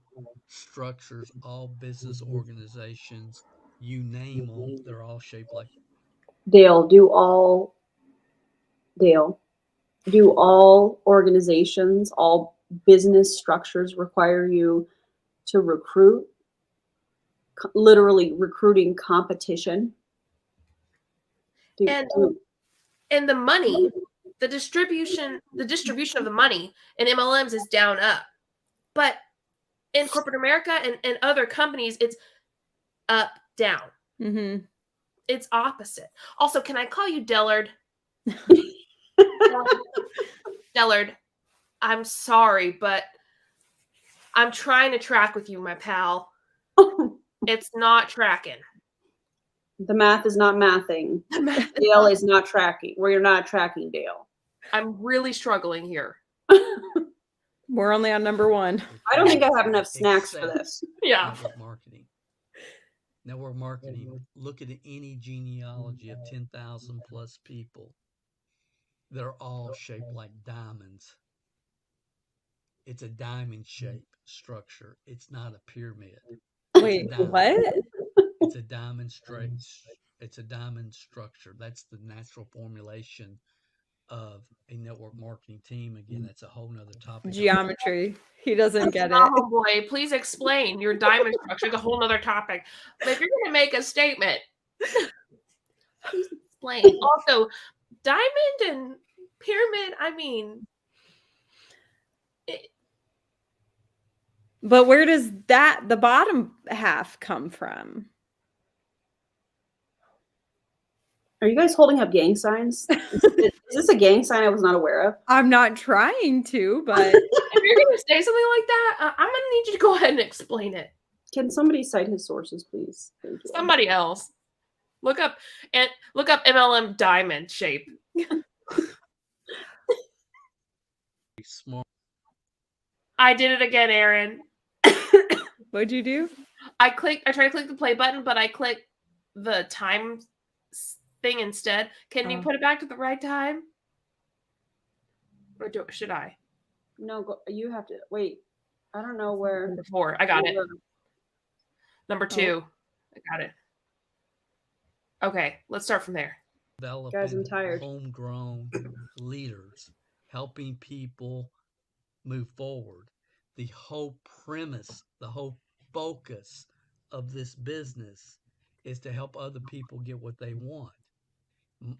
structures, all business organizations, you name them, they're all shaped like. Dale, do all organizations, all business structures require you to recruit? Literally recruiting competition? And the money, the distribution of the money in MLMs is down up. But in corporate America and other companies, it's up, down. Mm-hmm. It's opposite. Also, can I call you Dellard? Dellard, I'm sorry, but I'm trying to track with you, my pal. It's not tracking. The math is not mathing. Dale is not tracking. You're not tracking, Dale. I'm really struggling here. We're only on number 1. I don't think I have enough snacks for this. Yeah. Network marketing. Network marketing. Look at any genealogy of 10,000 plus people. They're all shaped like diamonds. It's a diamond shape structure. It's not a pyramid. Wait, what? It's a diamond It's a diamond structure. That's the natural formulation of a network marketing team. Again, that's a whole nother topic. Geometry. He doesn't get it. Oh boy, please explain your diamond structure. It's a whole nother topic. But if you're going to make a statement, please explain. Also, diamond and pyramid, I mean. But where does the bottom half come from? Are you guys holding up gang signs? Is this a gang sign I was not aware of? I'm not trying to, but if you're going to say something like that, I'm going to need you to go ahead and explain it. Can somebody cite his sources, please? Thank you. Somebody else. Look up MLM diamond shape. Smart. I did it again, Erin. What'd you do? I tried to click the play button, but I clicked the time thing instead. Can you put it back to the right time? Or should I? No, you have to wait. I don't know where. Number 4. I got it. Number 2. I got it. Okay, let's start from there. Guys, I'm tired. Homegrown leaders helping people move forward. The whole premise, the whole focus of this business is to help other people get what they want.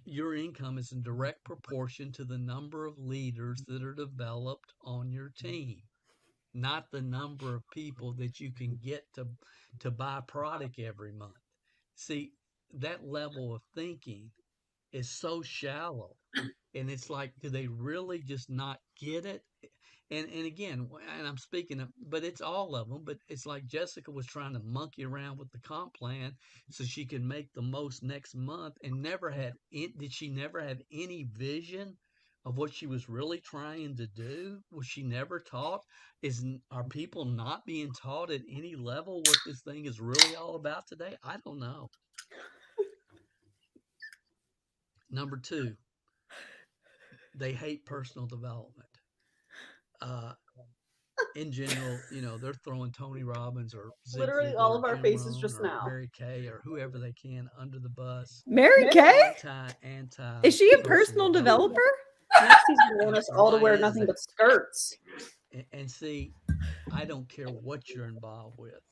Your income is in direct proportion to the number of leaders that are developed on your team. not the number of people that you can get to buy product every month. See, that level of thinking is so shallow. And it's like, do they really just not get it? And again, and I'm speaking of, but it's all of them. But it's like Jessica was trying to monkey around with the comp plan so she could make the most next month, and did she never have any vision of what she was really trying to do? Was she never taught? Are people not being taught at any level what this thing is really all about today? I don't know. Number 2, they hate personal development. In general, they're throwing Tony Robbins or Zig Literally Ziglar all or of our Jim faces Rohn just or now. Mary Kay or whoever they can under the bus. Mary Kay? Anti. Is she a personal developer? Maxie's want us all to Why wear is nothing that? but skirts. And see, I don't care what you're involved with.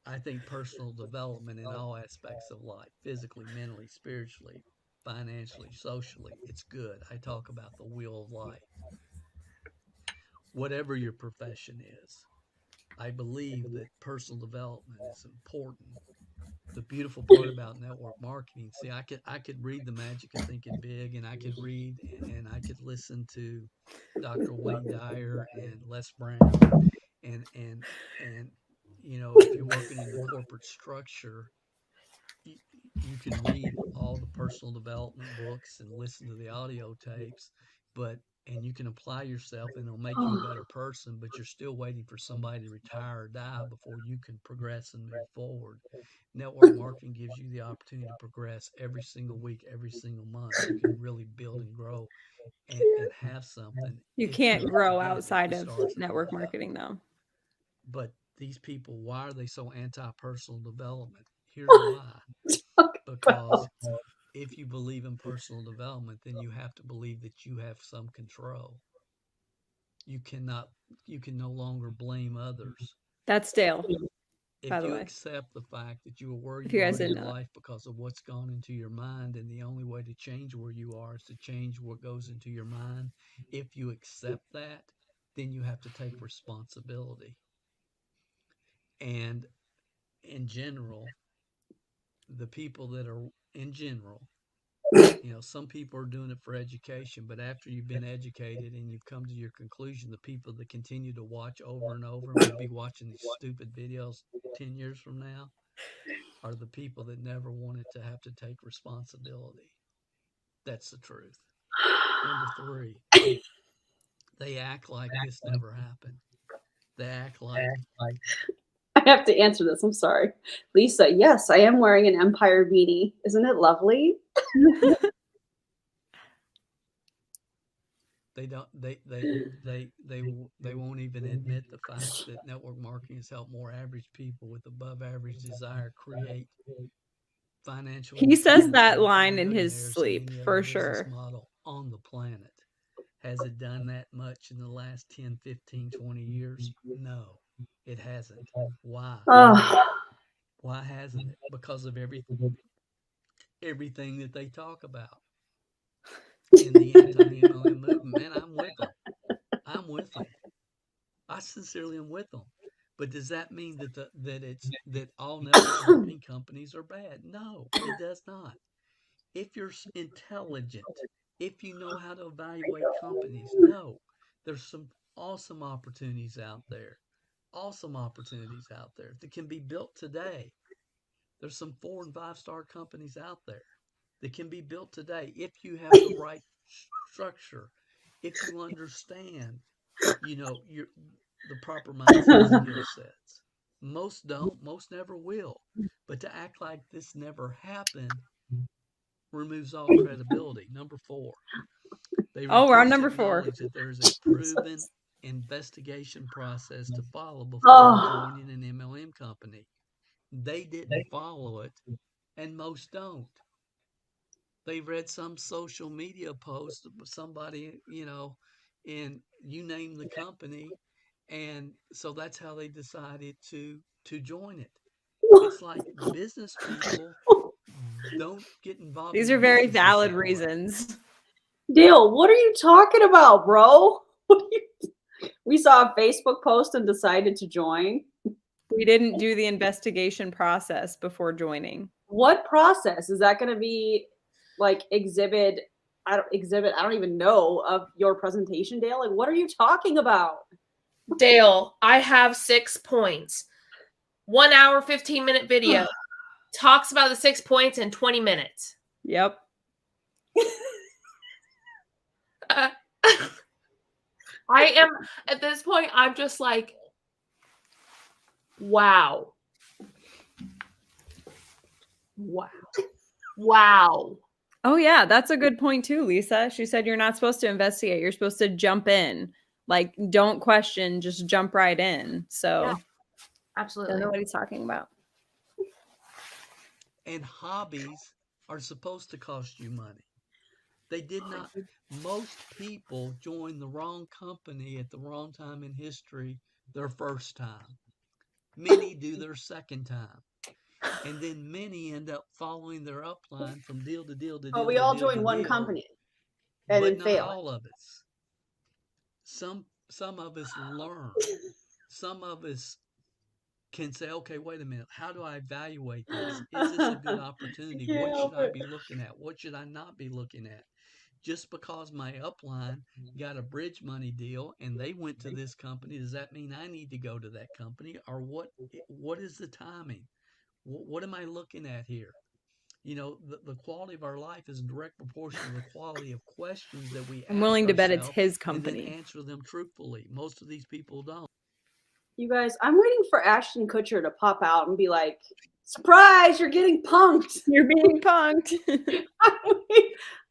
I think personal development in all aspects of life, physically, mentally, spiritually, financially, socially, it's good. I talk about the wheel of life. Whatever your profession is, I believe that personal development is important. The beautiful part about network marketing, see, I could read The Magic of Thinking Big, and I could read and I could listen to Dr. Wayne Dyer and Les Brown, and if you're working in the corporate structure, you can read all the personal development books and listen to the audio tapes, and you can apply yourself, and it'll make you a better person, but you're still waiting for somebody to retire or die before you can progress and move forward. Network marketing gives you the opportunity to progress every single week, every single month. You can really build and grow and have something. You can't grow outside of network marketing, though. But these people, why are they so anti-personal development? Here's why. Because if you believe in personal development, then you have to believe that you have some control. You can no longer blame others. That's Dale. If you accept the fact that you are where you are in your life because of what's gone into your mind, and the only way to change where you are is to change what goes into your mind. If you accept that, then you have to take responsibility. And in general, the people that are in general, some people are doing it for education, but after you've been educated and you've come to your conclusion, the people that continue to watch over and over and will be watching these stupid videos 10 years from now are the people that never wanted to have to take responsibility. That's the truth. Number 3, they act like this never happened. They act like... I have to answer this. I'm sorry. Lisa, yes, I am wearing an Empire beanie. Isn't it lovely? They don't. They won't even admit the fact that network marketing has helped more average people with above average desire create financial. He says that line in his sleep for sure. Model on the planet. Has it done that much in the last 10, 15, 20 years? No, it hasn't. Why? Why hasn't it? Because of everything that they talk about in the anti-MLM movement. Man, I'm with them. I sincerely am with them. But does that mean that all network marketing companies are bad? No, it does not. If you're intelligent, if you know how to evaluate companies, no, there's some awesome opportunities out there that can be built today. There's some 4- and 5-star companies out there that can be built today if you have the right structure, if you understand, the proper mindset skill sets. Most don't, most never will. But to act like this never happened removes all credibility. Number 4. We're on number 4. That there's a proven investigation process to follow before joining an MLM company. They didn't follow it, and most don't. They read some social media post of somebody, and you name the company, and so that's how they decided to join it. It's like business people don't get involved. These are very valid reasons. Dale, what are you talking about, bro? We saw a Facebook post and decided to join. We didn't do the investigation process before joining. What process is that going to be? Like exhibit? I don't even know of your presentation, Dale. Like, what are you talking about? Dale, I have 6 points. 1 hour, 15-minute video talks about the 6 points in 20 minutes. Yep. I am at this point, I'm just like, wow. Wow. Oh yeah, that's a good point too, Lisa. She said you're not supposed to investigate. You're supposed to jump in. Like, don't question, just jump right in. So Yeah, I absolutely. don't know what he's talking about. And hobbies are supposed to cost you money. They did not. Most people join the wrong company at the wrong time in history their first time. Many do their second time. And then many end up following their upline from deal to deal to deal. Oh, we to all deal join to one deal, company and but then not fail. all of us. Some of us learn. Some of us can say, okay, wait a minute. How do I evaluate this? Is this a good opportunity? What should I be looking at? What should I not be looking at? Just because my upline got a bridge money deal and they went to this company, does that mean I need to go to that company? Or what is the timing? What am I looking at here? You know, the quality of our life is in direct proportion to the quality of questions that we I'm ask willing to bet it's ourselves his and then company. answer them truthfully. Most of these people don't. You guys, I'm waiting for Ashton Kutcher to pop out and be like, surprise, you're getting punked. You're being punked.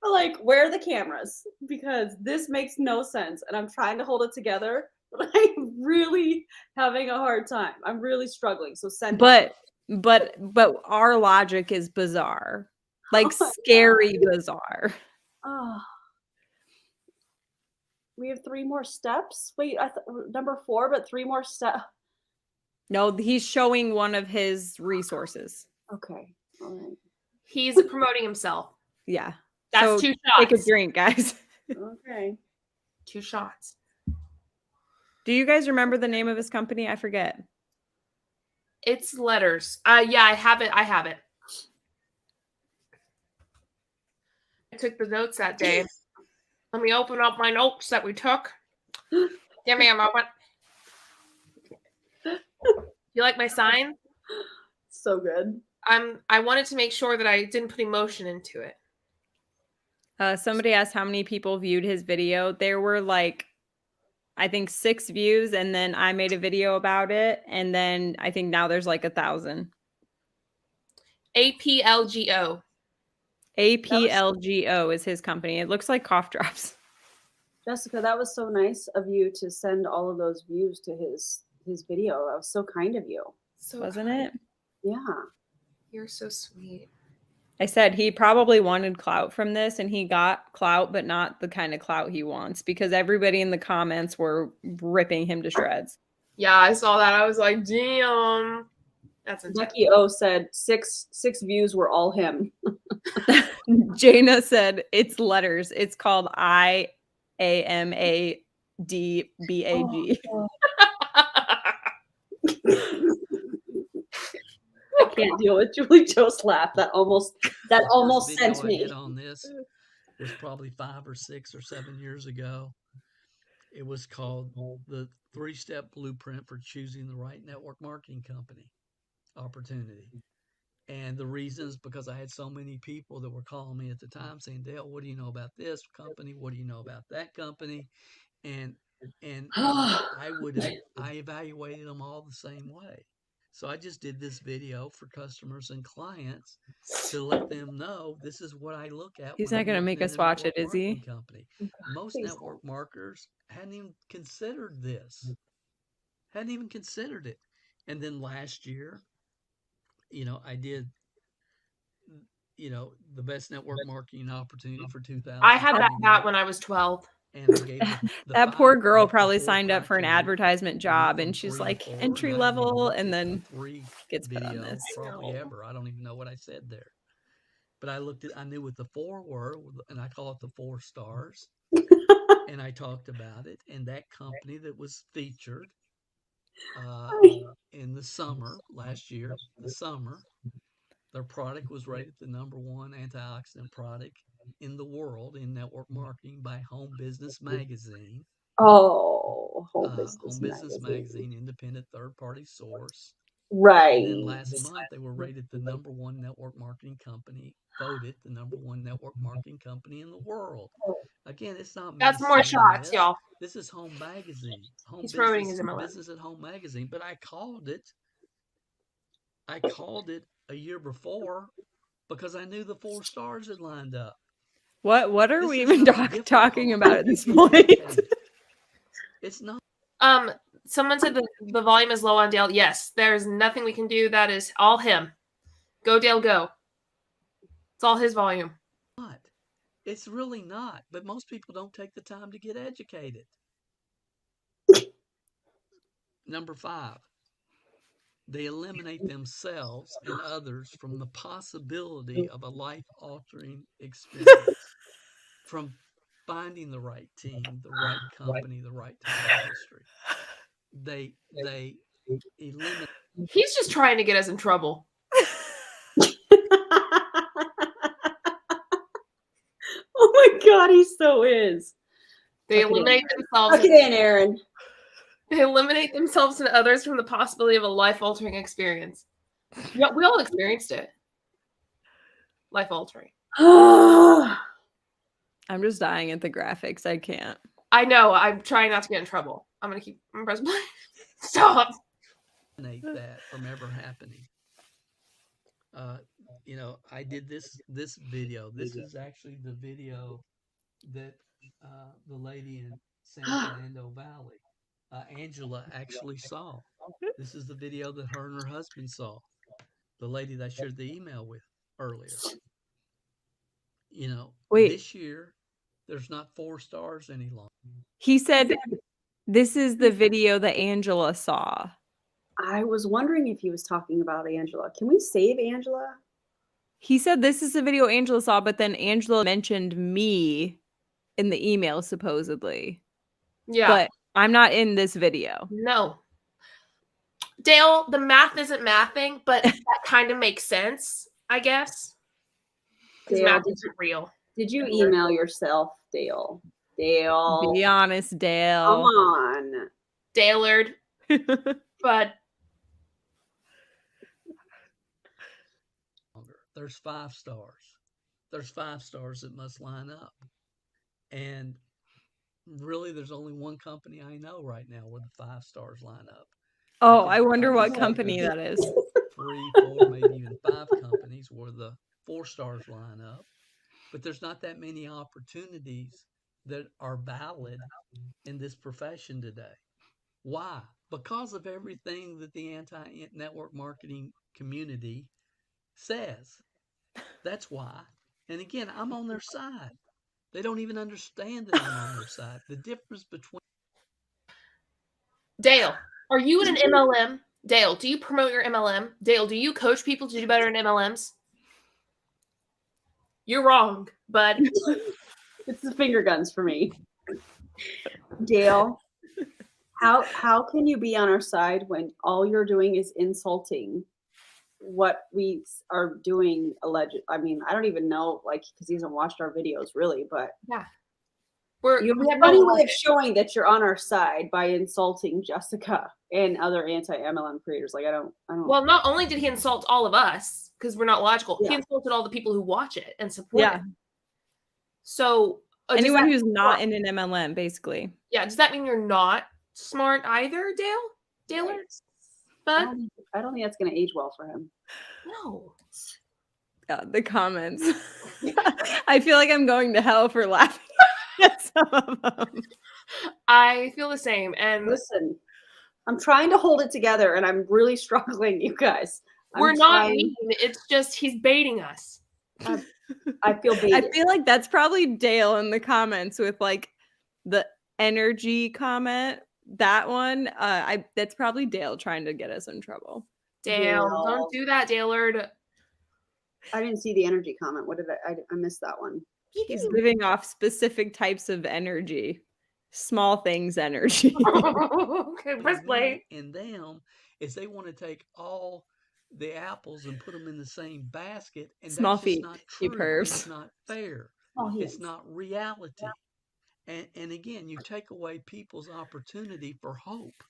Like, where are the cameras? Because this makes no sense. And I'm trying to hold it together, but I'm really having a hard time. I'm really struggling. So send But our logic is bizarre. Like, Oh my scary bizarre. Oh. We have 3 more steps. Wait, number 4, but 3 more steps. No, he's showing one of his resources. Okay. All right. He's promoting himself. Yeah. That's So 2 shots. take a drink, guys. Okay. 2 shots. Do you guys remember the name of his company? I forget. It's letters. Yeah, I have it. I took the notes that day. Let me open up my notes that we took. Give me a moment. You like my sign? So good. I wanted to make sure that I didn't put emotion into it. Somebody asked how many people viewed his video. There were like, I think 6 views, and then I made a video about it, and then I think now there's like 1,000. APLGO. APLGO is his company. It looks like cough drops. Jessica, that was so nice of you to send all of those views to his video. That was so kind of you. So Wasn't kind. it? Yeah. You're so sweet. I said he probably wanted clout from this, and he got clout, but not the kind of clout he wants, because everybody in the comments were ripping him to shreds. Yeah, I saw that. I was like, damn. That's intense. Becky O said 6 views were all him. Jaina said it's letters. It's called IAMADBAG. Oh. I can't deal with Julie Jo's laugh. That almost sent me. I did on this was probably 5 or 6 or 7 years ago. It was called the 3-step blueprint for choosing the right network marketing company opportunity. And the reason is because I had so many people that were calling me at the time saying, Dale, what do you know about this company? What do you know about that company? And I evaluated them all the same way. So I just did this video for customers and clients to let them know this is what I look at. He's not going to make us watch it, is he? Company. Most network marketers hadn't even considered this. Hadn't even considered it. And then last year, I did, the best network marketing opportunity for 2000. I had that when I was 12. And I gave that poor girl probably signed up for an advertisement job, and she's like entry level, and then gets put on this. Probably ever. I don't even know what I said there. But I knew what the 4 were, and I call it the 4 stars. and I talked about it. And that company that was featured in the summer last year, their product was rated the #1 antioxidant product in the world in network marketing by Home Business Magazine. Oh, Home Home Business Magazine, independent third-party source. Right. And then last month, they were rated the #1 network marketing company, voted the #1 network marketing company in the world. Again, it's not me That's more saying shots, this. y'all. This is Home Magazine, He's promoting his MLM. Business at Home Magazine. But I called it a year before because I knew the 4 stars had lined up. What are This we is even not talking difficult about at to this get point? educated. It's not. Someone said the volume is low on Dale. Yes, there's nothing we can do. That is all him. Go, Dale, go. It's all his volume. It's really not. But most people don't take the time to get educated. Number 5, they eliminate themselves and others from the possibility of a life-altering experience, from finding the right team, the right company, the right time in history. They eliminate. He's just trying to get us in trouble. Oh my God, he so is. They Tuck it in. eliminate themselves. Tuck it in, Erin. They eliminate themselves and others from the possibility of a life-altering experience. Yeah, we all experienced it. Life-altering. I'm just dying at the graphics. I can't. I know. I'm trying not to get in trouble. I'm gonna press play. Stop. That from ever happening. I did this video. This is actually the video that the lady in San Fernando Valley, Angela, actually saw. This is the video that her and her husband saw. The lady that I shared the email with earlier. Wait. This year, there's not 4 stars any longer. He said, this is the video that Angela saw. I was wondering if he was talking about Angela. Can we save Angela? He said this is the video Angela saw, but then Angela mentioned me in the email, supposedly. Yeah. But I'm not in this video. No. Dale, the math isn't mathing, but that kind of makes sense, I guess. Because Dale, math isn't real. Did you email yourself, Dale? Dale. Be honest, Dale. Come on. Dalard. But there's 5 stars. There's 5 stars that must line up. And really, there's only one company I know right now where the 5 stars line up. Oh, I wonder what company that is. 3, 4, maybe even 5 companies where the 4 stars line up. But there's not that many opportunities that are valid in this profession today. Why? Because of everything that the anti-network marketing community says. That's why. And again, I'm on their side. They don't even understand that I'm on their side. The difference between... Dale, are you in an MLM? Dale, do you promote your MLM? Dale, do you coach people to do better in MLMs? You're wrong, but it's the finger guns for me. Dale, how can you be on our side when all you're doing is insulting what we are doing? I mean, I don't even know, because he hasn't watched our videos really, but yeah. You have a funny way of showing that you're on our side by insulting Jessica and other anti-MLM creators. I don't. Well, not only did he insult all of us because we're not logical, Yeah. he insulted all the people who watch it and support it. Yeah. So anyone who's not in an MLM, basically. Yeah. Does that mean you're not smart either, Dale? But I don't think that's going to age well for him. No. The comments. I feel like I'm going to hell for laughing at some of them. I feel the same. And listen, I'm trying to hold it together, and I'm really struggling, you guys. We're not mean. It's just he's baiting us. I feel baited. I feel like that's probably Dale in the comments with the energy comment. That one, that's probably Dale trying to get us in trouble. Dale, don't do that, Dalard. I didn't see the energy comment. What did I missed that one. He's giving off specific types of energy. Small things energy. Okay, press play. And them is they want to take all the apples and put them in the same basket, and Small that's just feet, not you true. pervs. It's not fair. Oh, It's not reality. And again, you take away people's opportunity for hope.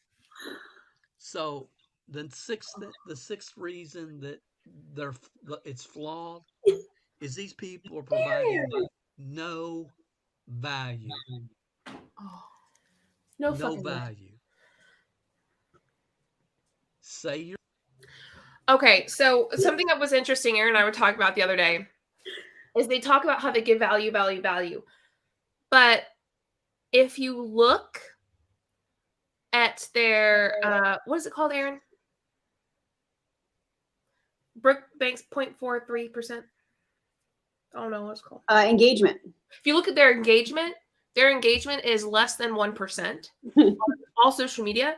So the sixth reason that it's flawed is these people are providing no value. Oh, no fucking way. value. Say your Okay, so something that was interesting, Erin and I were talking about the other day, is they talk about how they give value. But if you look at their, what is it called, Erin? Brookbank's 0.43%. I don't know what it's called. Engagement. If you look at their engagement is less than 1% on all social media.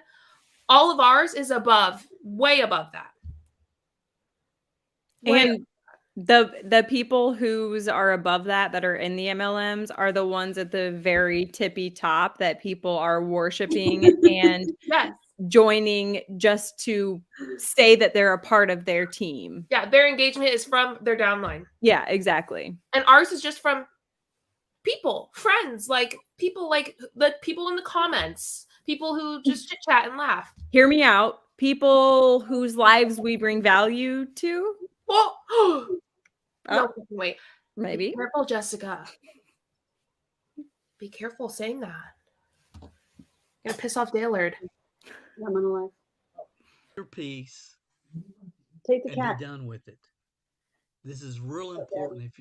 All of ours is way above that. And the people whose are above that are in the MLMs are the ones at the very tippy top that people are worshiping and yes. joining just to say that they're a part of their team. Yeah, their engagement is from their downline. Yeah, exactly. And ours is just from people, friends, like people the people in the comments, people who just chit chat and laugh. Hear me out. People whose lives we bring value to. Well, Oh, no, wait. maybe. Be careful, Jessica. Be careful saying that. You're gonna piss off Daylord. I'm gonna lie. your piece Take the and cat. be done with it. This is real important. If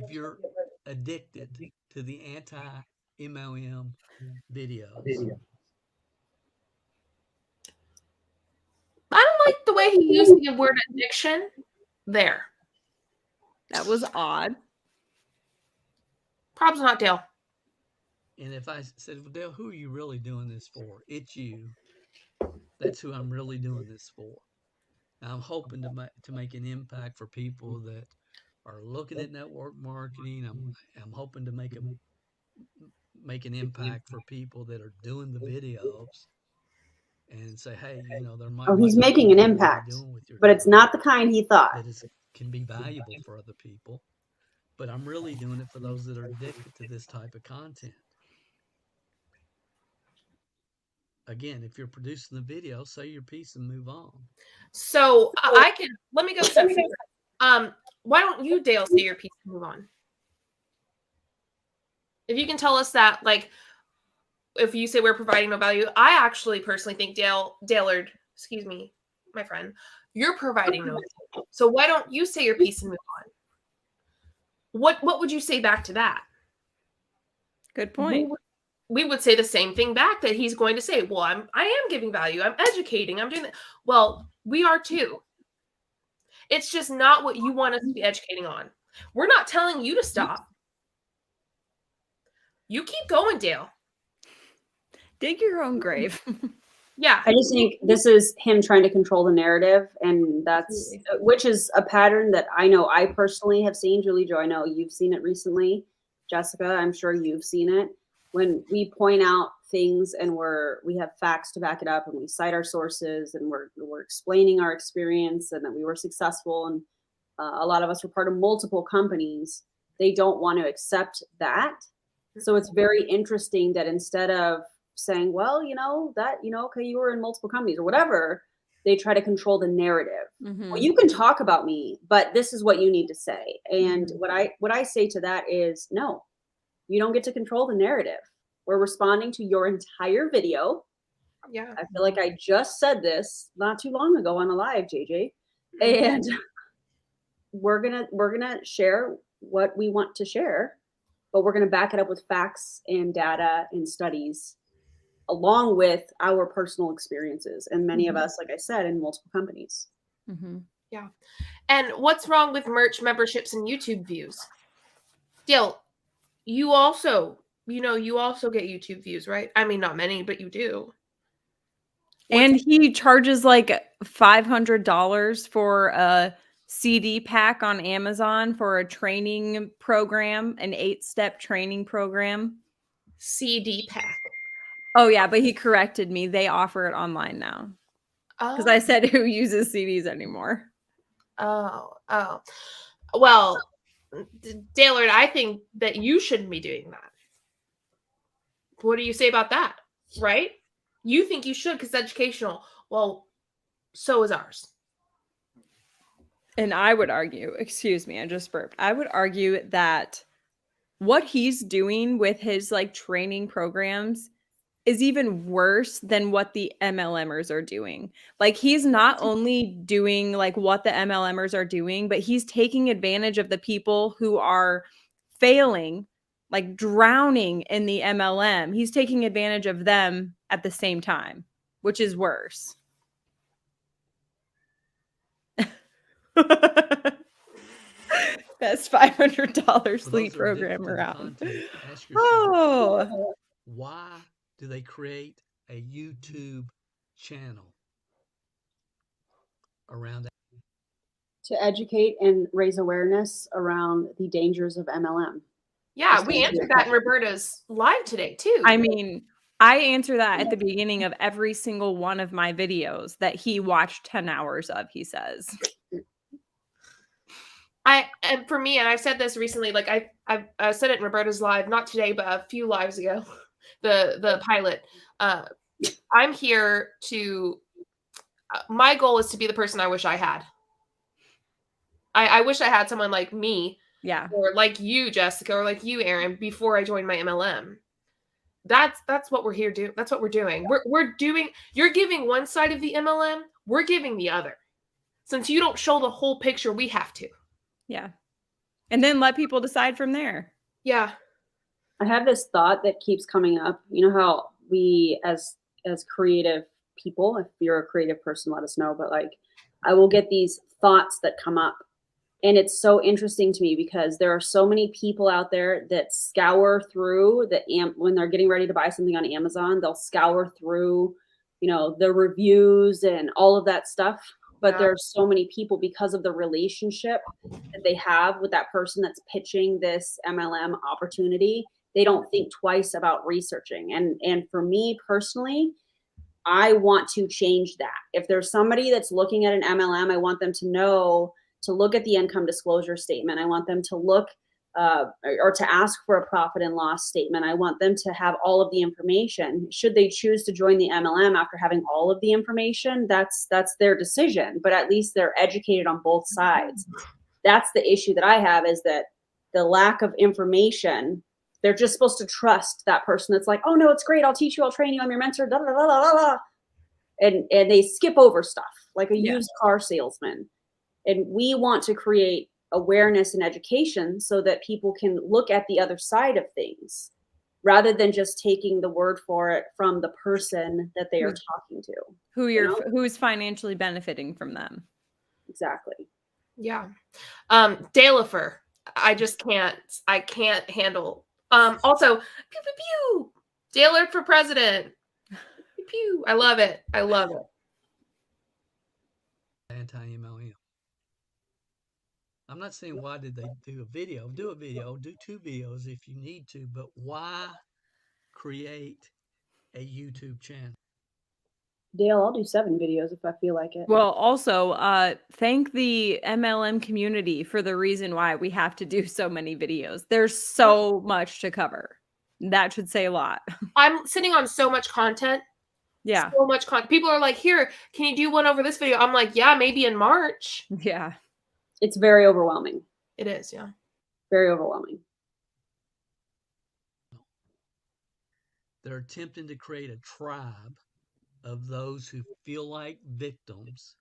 you're addicted to the anti-MLM videos. I don't like the way he used the word addiction there. That was odd. Probably not Dale. And if I said, well, Dale, who are you really doing this for? It's you. That's who I'm really doing this for. Now, I'm hoping to make an impact for people that are looking at network marketing. I'm hoping to make an impact for people that are doing the videos and say, hey, there might. Oh, he's be making an something impact, you're doing with your but it's time not the kind he thought. that can be valuable for other people. But I'm really doing it for those that are addicted to this type of content. Again, if you're producing the video, say your piece and move on. So let me go step further. Why don't you, Dale, say your piece and move on? If you can tell us that, like, if you say we're providing no value, I actually personally think Daylord, excuse me, my friend, you're providing no value. So why don't you say your piece and move on? What would you say back to that? Good point. We would say the same thing back that he's going to say. Well, I am giving value. I'm educating. I'm doing that. Well, we are too. It's just not what you want us to be educating on. We're not telling you to stop. You keep going, Dale. Dig your own grave. Yeah. I just think this is him trying to control the narrative, and which is a pattern that I know I personally have seen. Julie Jo, I know you've seen it recently. Jessica, I'm sure you've seen it. When we point out things and we have facts to back it up, and we cite our sources, and we're explaining our experience and that we were successful, and a lot of us were part of multiple companies, they don't want to accept that. So it's very interesting that instead of saying, well, okay, you were in multiple companies or whatever, they try to control the narrative. Mm-hmm. Well, you can talk about me, but this is what you need to say. And what I say to that is, no, you don't get to control the narrative. We're responding to your entire video. Yeah. I feel like I just said this not too long ago on a live, JJ. And we're gonna share what we want to share, but we're gonna back it up with facts and data and studies, along with our personal experiences. And many of us, like I said, in multiple companies. Mm-hmm. Yeah. And what's wrong with merch memberships and YouTube views? Dale, you also get YouTube views, right? I mean, not many, but you do. And he charges like $500 for a CD pack on Amazon for a training program, an 8-step training program. CD pack. Oh yeah, but he corrected me. They offer it online now. Because I said who uses CDs anymore. Oh. Well, Daylord, I think that you shouldn't be doing that. What do you say about that? Right? You think you should because it's educational. Well, so is ours. And I would argue, excuse me, I just burped. I would argue that what he's doing with his like training programs is even worse than what the MLMers are doing. Like he's not only doing like what the MLMers are doing, but he's taking advantage of the people who are failing, like drowning in the MLM. He's taking advantage of them at the same time, which is worse. Best $500 sleep program around. Ask yourself, Oh, why do they create a YouTube channel around that? To educate and raise awareness around the dangers of MLM. Yeah, we answered that in Roberta's live today too. I mean, I answer that at the beginning of every single one of my videos that he watched 10 hours of, he says. And for me, and I've said this recently, like I said it in Roberta's live, not today, but a few lives ago, the pilot. I'm here to. My goal is to be the person I wish I had. I wish I had someone like me, yeah, or like you, Jessica, or like you, Erin, before I joined my MLM. That's what we're here doing. That's what we're doing. We're doing. You're giving one side of the MLM. We're giving the other. Since you don't show the whole picture, we have to. Yeah. And then let people decide from there. Yeah. I have this thought that keeps coming up. You know how we as creative people, if you're a creative person, let us know. But like I will get these thoughts that come up. And it's so interesting to me because there are so many people out there that scour through when they're getting ready to buy something on Amazon, they'll scour through, the reviews and all of that stuff. But there are so many people, because of the relationship that they have with that person that's pitching this MLM opportunity, they don't think twice about researching. And for me personally, I want to change that. If there's somebody that's looking at an MLM, I want them to know to look at the income disclosure statement. I want them to look or to ask for a profit and loss statement. I want them to have all of the information. Should they choose to join the MLM after having all of the information, that's their decision, but at least they're educated on both sides. That's the issue that I have, is that the lack of information. They're just supposed to trust that person that's like, oh no, it's great. I'll teach you. I'll train you. I'm your mentor. Da, da, da, da, da. And they skip over stuff like a used car salesman. And we want to create awareness and education so that people can look at the other side of things rather than just taking the word for it from the person that they are talking to. Who's financially benefiting from them. Exactly. Yeah. Dalifer, I can't handle. Also, pew, pew, pew. Daylord for president. Pew, pew. I love it. Anti-MLM. I'm not saying why did they do a video. Do a video, do 2 videos if you need to, but why create a YouTube channel? Dale, I'll do 7 videos if I feel like it. Well, also, thank the MLM community for the reason why we have to do so many videos. There's so much to cover. That should say a lot. I'm sitting on so much content. Yeah. So much content. People are like, here, can you do one over this video? I'm like, yeah, maybe in March. Yeah. It's very overwhelming. It is, yeah. Very overwhelming. They're attempting to create a tribe of those who feel like victims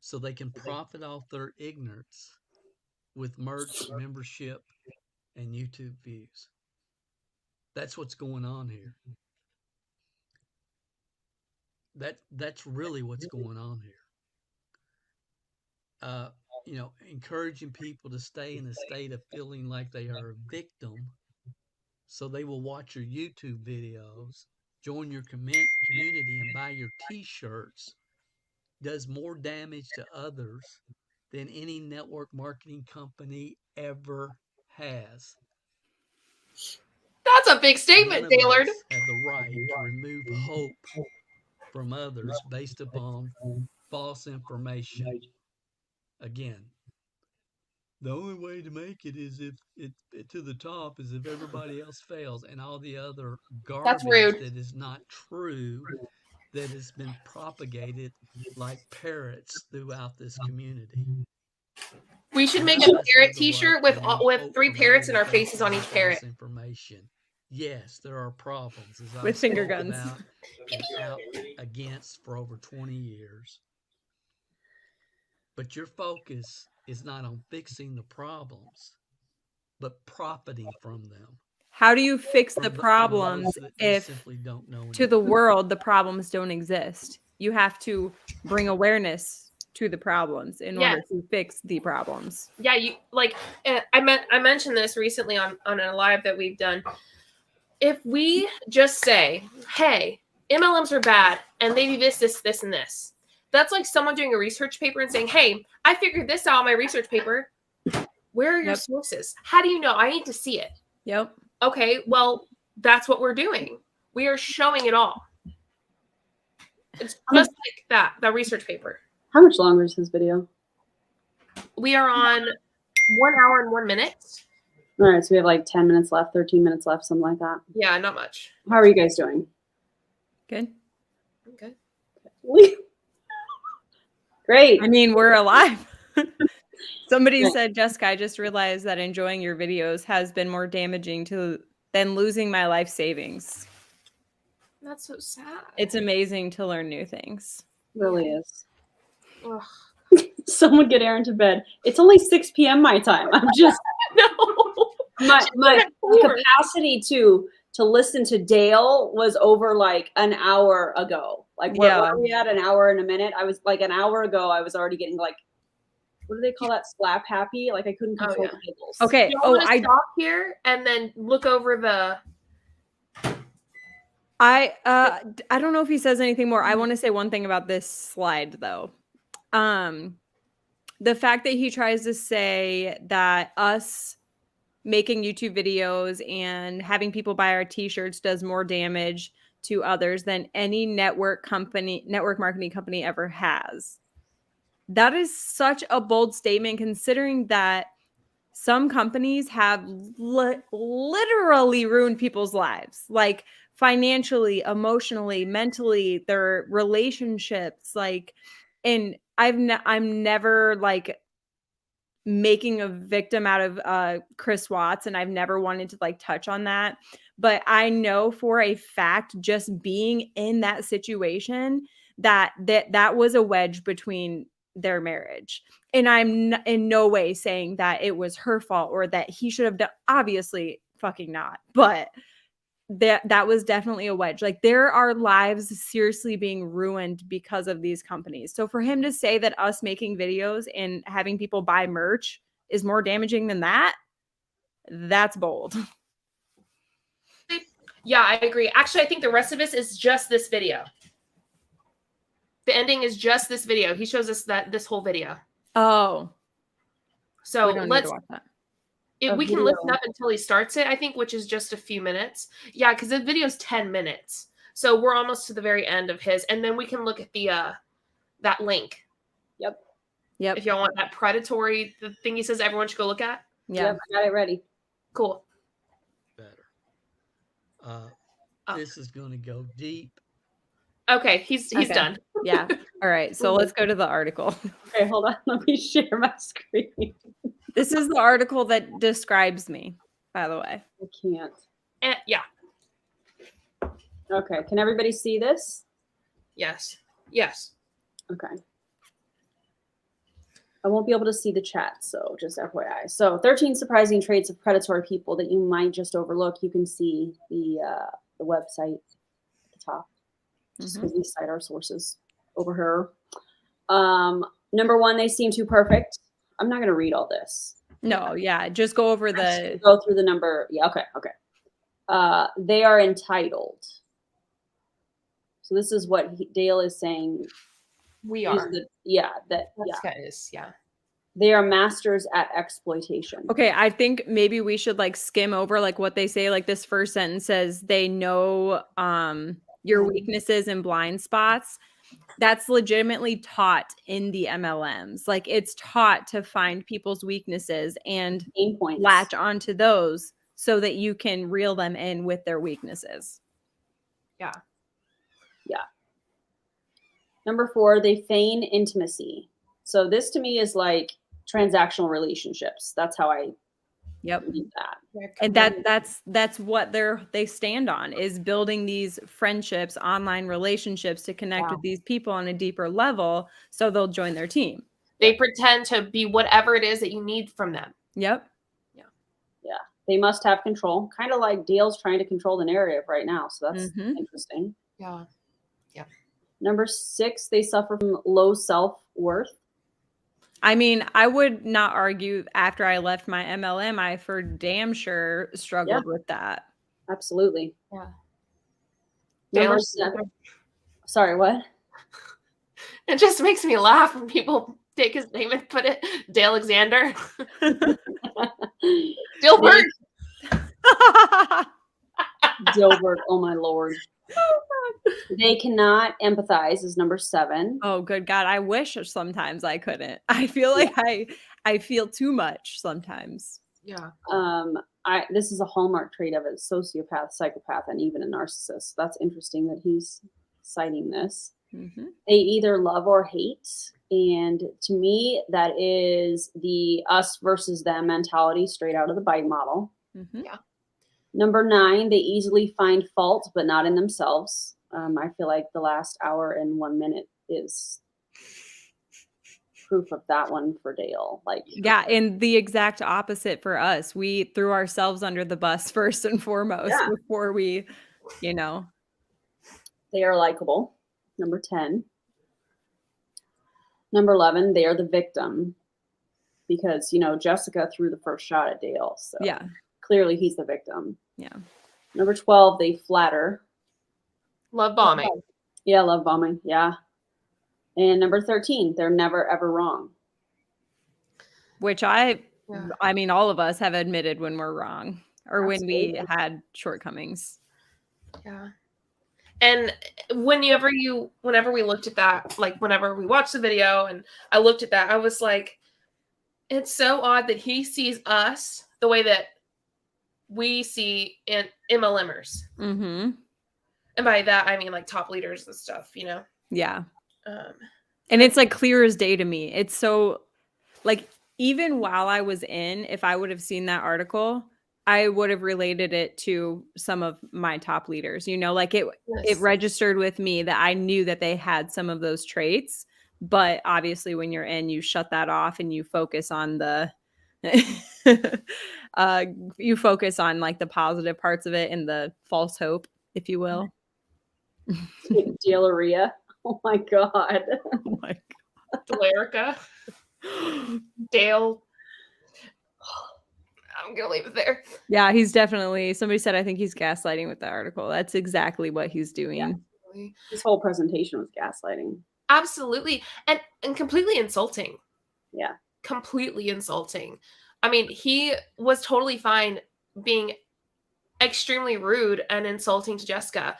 so they can profit off their ignorance with merch, membership, and YouTube views. That's what's going on here. That's really what's going on here. Encouraging people to stay in a state of feeling like they are a victim so they will watch your YouTube videos, join your community, and buy your t-shirts does more damage to others than any network marketing company ever has. That's a big None statement, of Taylor. us have the right to remove hope from others based upon false information. Again, the only way to make it is if it to the top is if everybody else fails, and all the other That's garbage rude. that is not true that has been propagated like parrots throughout this community. We should make None a of us parrot have the T-shirt right to remove with hope 3 from parrots and others our based faces on upon each false parrot. information. Yes, there are problems, as I've With finger spoke guns. about and out against for over 20 years. But your focus is not on fixing the problems, but profiting from them. How do you fix the From those problems that if simply don't know to the world the problems don't exist? You have to bring awareness to the problems in order to fix the problems. Yeah, you like I mentioned this recently on a live that we've done. If we just say, "Hey, MLMs are bad and they do this, this, this, and this," that's like someone doing a research paper and saying, "Hey, I figured this out on my research paper. Where are your Yep. sources? How do you know? I need to see it." Yep. Okay, well, that's what we're doing. We are showing it all. It's just like that research paper. How much longer is his video? We are on 1 hour and 1 minute. All right, so we have like 10 minutes left, 13 minutes left, something like that. Yeah, not much. How are you guys doing? Good. Okay. Great. I mean, we're alive. Somebody said, Jessica, I just realized that enjoying your videos has been more damaging than losing my life savings. That's so sad. It's amazing to learn new things. It really is. Ugh. Someone get Erin to bed. It's only 6 p.m. my time. I'm just No. my capacity to listen to Dale was over like an hour ago. Like what are we at? An hour and a minute? I was like an hour ago. I was already getting like, what do they call that? Slap happy? Like I couldn't control the giggles. Okay. I stop here and then look over the. I don't know if he says anything more. I want to say one thing about this slide though. The fact that he tries to say that us making YouTube videos and having people buy our t-shirts does more damage to others than any network marketing company ever has. That is such a bold statement considering that some companies have literally ruined people's lives, like financially, emotionally, mentally, their relationships, like, and I'm never like making a victim out of Chris Watts, and I've never wanted to like touch on that, but I know for a fact, just being in that situation, that was a wedge between their marriage. And I'm in no way saying that it was her fault or that he should have done, obviously fucking not, but that was definitely a wedge. Like there are lives seriously being ruined because of these companies. So for him to say that us making videos and having people buy merch is more damaging than that, that's bold. Yeah, I agree. Actually, I think the rest of this is just this video. The ending is just this video. He shows us this whole video. Oh. So let's watch that. We can listen up until he starts it, I think, which is just a few minutes. Yeah, because the video's 10 minutes. So we're almost to the very end of his. And then we can look at the that link. Yep. If y'all want that predatory, the thing he says everyone should go look at. Yeah. Yep, I got it ready. Cool. Better. This is going to go deep. Okay, he's done. Yeah. All right. So let's go to the article. Okay, hold on. Let me share my screen. This is the article that describes me, by the way. I can't. Yeah. Okay. Can everybody see this? Yes. Okay. I won't be able to see the chat, so just FYI. So 13 surprising traits of predatory people that you might just overlook. You can see the website at the top, just because we cite our sources over here. Number 1, they seem too perfect. I'm not going to read all this. No, yeah, just go over go through the number. Yeah, okay. They are entitled. So this is what Dale is saying. We are. This guy is, They are masters at exploitation. Okay, I think maybe we should like skim over like what they say. Like this first sentence says they know your weaknesses and blind spots. That's legitimately taught in the MLMs. Like it's taught to find people's weaknesses and Pain points. latch onto those so that you can reel them in with their weaknesses. Yeah. Number 4, they feign intimacy. So this to me is like transactional relationships. That's how I read that. And that's what they stand on, is building these friendships, online relationships to connect with these people on a deeper level so they'll join their team. They pretend to be whatever it is that you need from them. Yep. Yeah. They must have control, kind of like Dale's trying to control the narrative right now. So that's interesting. Yeah. Number 6, they suffer from low self-worth. I mean, I would not argue after I left my MLM, I for damn sure struggled with that. Absolutely. Yeah. Number 7. Sorry, what? It just makes me laugh when people take his name and put it Dale Alexander. Dilbert. Dilbert, oh my Lord. They cannot empathize is number 7. Oh, good God. I wish sometimes I couldn't. I feel like I feel too much sometimes. Yeah. This is a hallmark trait of a sociopath, psychopath, and even a narcissist. That's interesting that he's citing this. They either love or hate. And to me, that is the us versus them mentality straight out of the bite model. Yeah. Number 9, they easily find fault, but not in themselves. I feel like the last hour and 1 minute is proof of that one for Dale. And the exact opposite for us. We threw ourselves under the bus first and foremost before we, They are likable. Number 10. Number 11, they are the victim because, Jessica threw the first shot at Dale. So clearly he's the victim. Yeah. Number 12, they flatter. Love bombing. Yeah, love bombing. Yeah. And number 13, they're never, ever wrong. Which I mean, all of us have admitted when we're wrong or when we had shortcomings. Yeah. And whenever we looked at that, like whenever we watched the video and I looked at that, I was like, it's so odd that he sees us the way that we see in MLMers. And by that, I mean like top leaders and stuff, Yeah. And it's like clear as day to me. It's so like, even while I was in, if I would have seen that article, I would have related it to some of my top leaders, like it registered with me that I knew that they had some of those traits, but obviously when you're in, you shut that off and you focus on the, you focus on like the positive parts of it and the false hope, if you will. Daleria. Oh my God. Oh my God. Delarica. Dale. I'm going to leave it there. Yeah, he's definitely, somebody said, I think he's gaslighting with the article. That's exactly what he's doing. Yeah. His whole presentation was gaslighting. Absolutely. And completely insulting. Yeah. Completely insulting. I mean, he was totally fine being extremely rude and insulting to Jessica.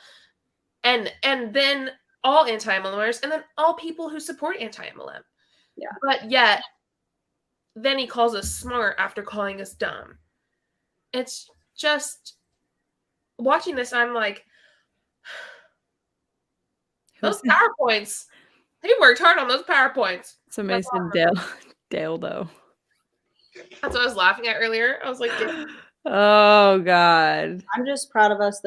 And then all anti-MLMers and then all people who support anti-MLM. Yeah. But yet, then he calls us smart after calling us dumb. It's just watching this, I'm like, those PowerPoints. He worked hard on those PowerPoints. Somebody said Dale though. That's what I was laughing at earlier. I was like, Dale. Oh God. I'm just proud of us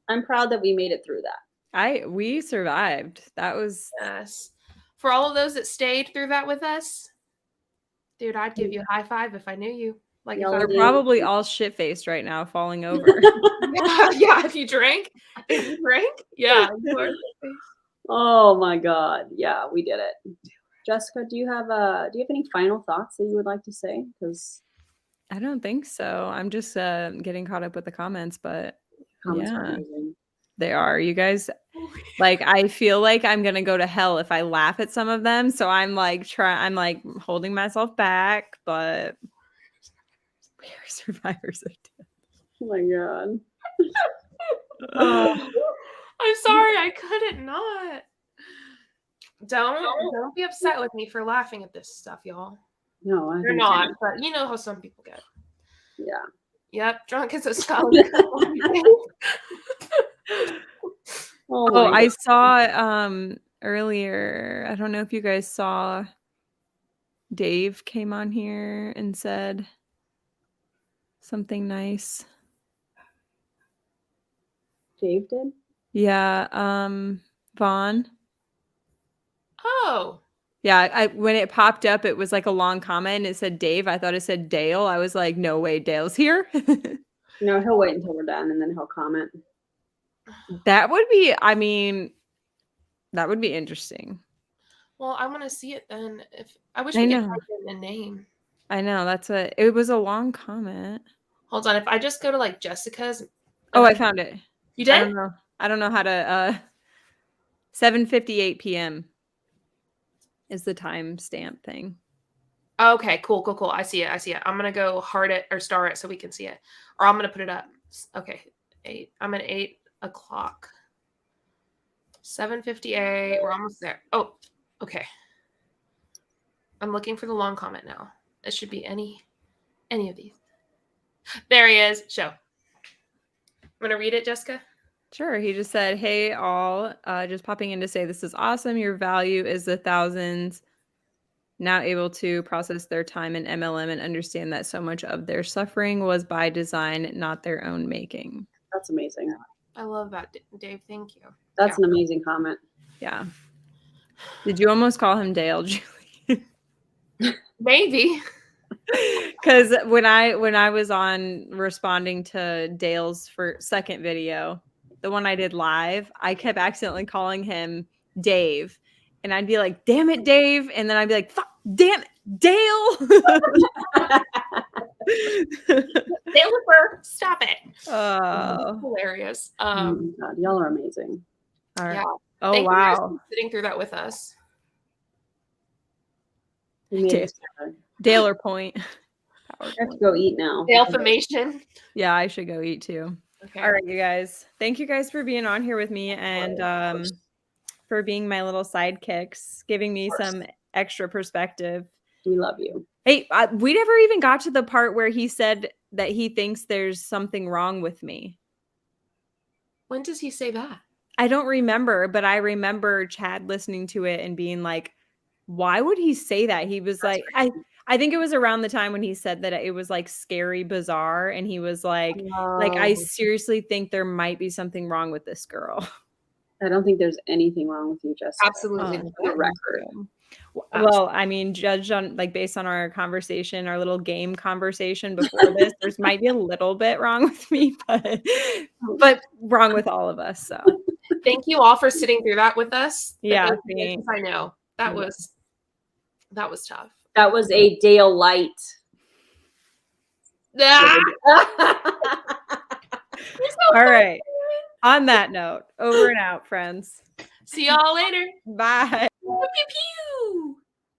I'm proud that we made it through that. We survived. That was yes. For all of those that stayed through that with us, dude, I'd give you a high five if I knew you. Like if they're probably all shit-faced right now, falling over. Yeah, if you drank, yeah. Oh my God, yeah, we did it. Jessica, do you have any final thoughts that you would like to say? Because I don't think so. I'm just getting caught up with the comments, but comments are amazing. They are. You guys, Like, I feel like I'm gonna go to hell if I laugh at some of them. So I'm like holding myself back, but we are survivors of death. Oh my God. I'm sorry, I couldn't not. Don't be upset with me for laughing at this stuff, y'all. No, I You're think not, so. but you know how some people get. Yeah. Yep, drunk as a skull. Oh, Oh, my I saw earlier. I don't know if you guys saw Dave came on here and said something nice. Dave did? Yeah, Vaughn. Oh. Yeah, when it popped up, it was like a long comment and it said Dave. I thought it said Dale. I was like, no way, Dale's here. No, he'll wait until we're done and then he'll comment. That would be, I mean, that would be interesting. Well, I want to see it then. If I wish I we could know. type in the name. I know, it was a long comment. Hold on, if I just go to like Jessica's. Oh, I found it. You did? I don't know how to 7:58 p.m. is the timestamp thing. Okay, cool. I see it. I'm gonna go heart it or star it so we can see it, or I'm gonna put it up. Okay, 8. I'm at 8 o'clock. 7:58. We're almost there. Oh, okay. I'm looking for the long comment now. It should be any of these. There he is. Show. Want to read it, Jessica? Sure. He just said, hey, all, just popping in to say this is awesome. Your value is the thousands now able to process their time in MLM and understand that so much of their suffering was by design, not their own making. That's amazing. I love that, Dave. Thank you. That's an amazing comment. Yeah. Did you almost call him Dale, Julie? Maybe. Because when I was on responding to Dale's second video, the one I did live, I kept accidentally calling him Dave. And I'd be like, damn it, Dave. And then I'd be like, fuck, damn it, Dale. Dale, stop it. Oh, Hilarious. Oh my God, y'all are amazing. all right. Yeah. Oh, Thank you guys wow. for sitting through that with us. We made it together. Dale or Point. I have to go eat now. Dale-famation. Yeah, I should go eat too. Okay. All right, you guys. Thank you guys for being on here with me and for being my little sidekicks, giving me some extra perspective. We love you. Hey, we never even got to the part where he said that he thinks there's something wrong with me. When does he say that? I don't remember, but I remember Chad listening to it and being like, why would he say that? He was like, I think it was around the time when he said that it was like scary, bizarre. And he was like, I seriously think there might be something wrong with this girl. I don't think there's anything wrong with you, Jessica. Absolutely. On the record. Well, I mean, judged on based on our conversation, our little game conversation before this, there's might be a little bit wrong with me, but wrong with all of us. So thank you all for sitting through that with us. Yeah, I know that was tough. That was a Dale light. Ah! All right. On that note, over and out, friends. See y'all later. Bye. Pew, pew, pew.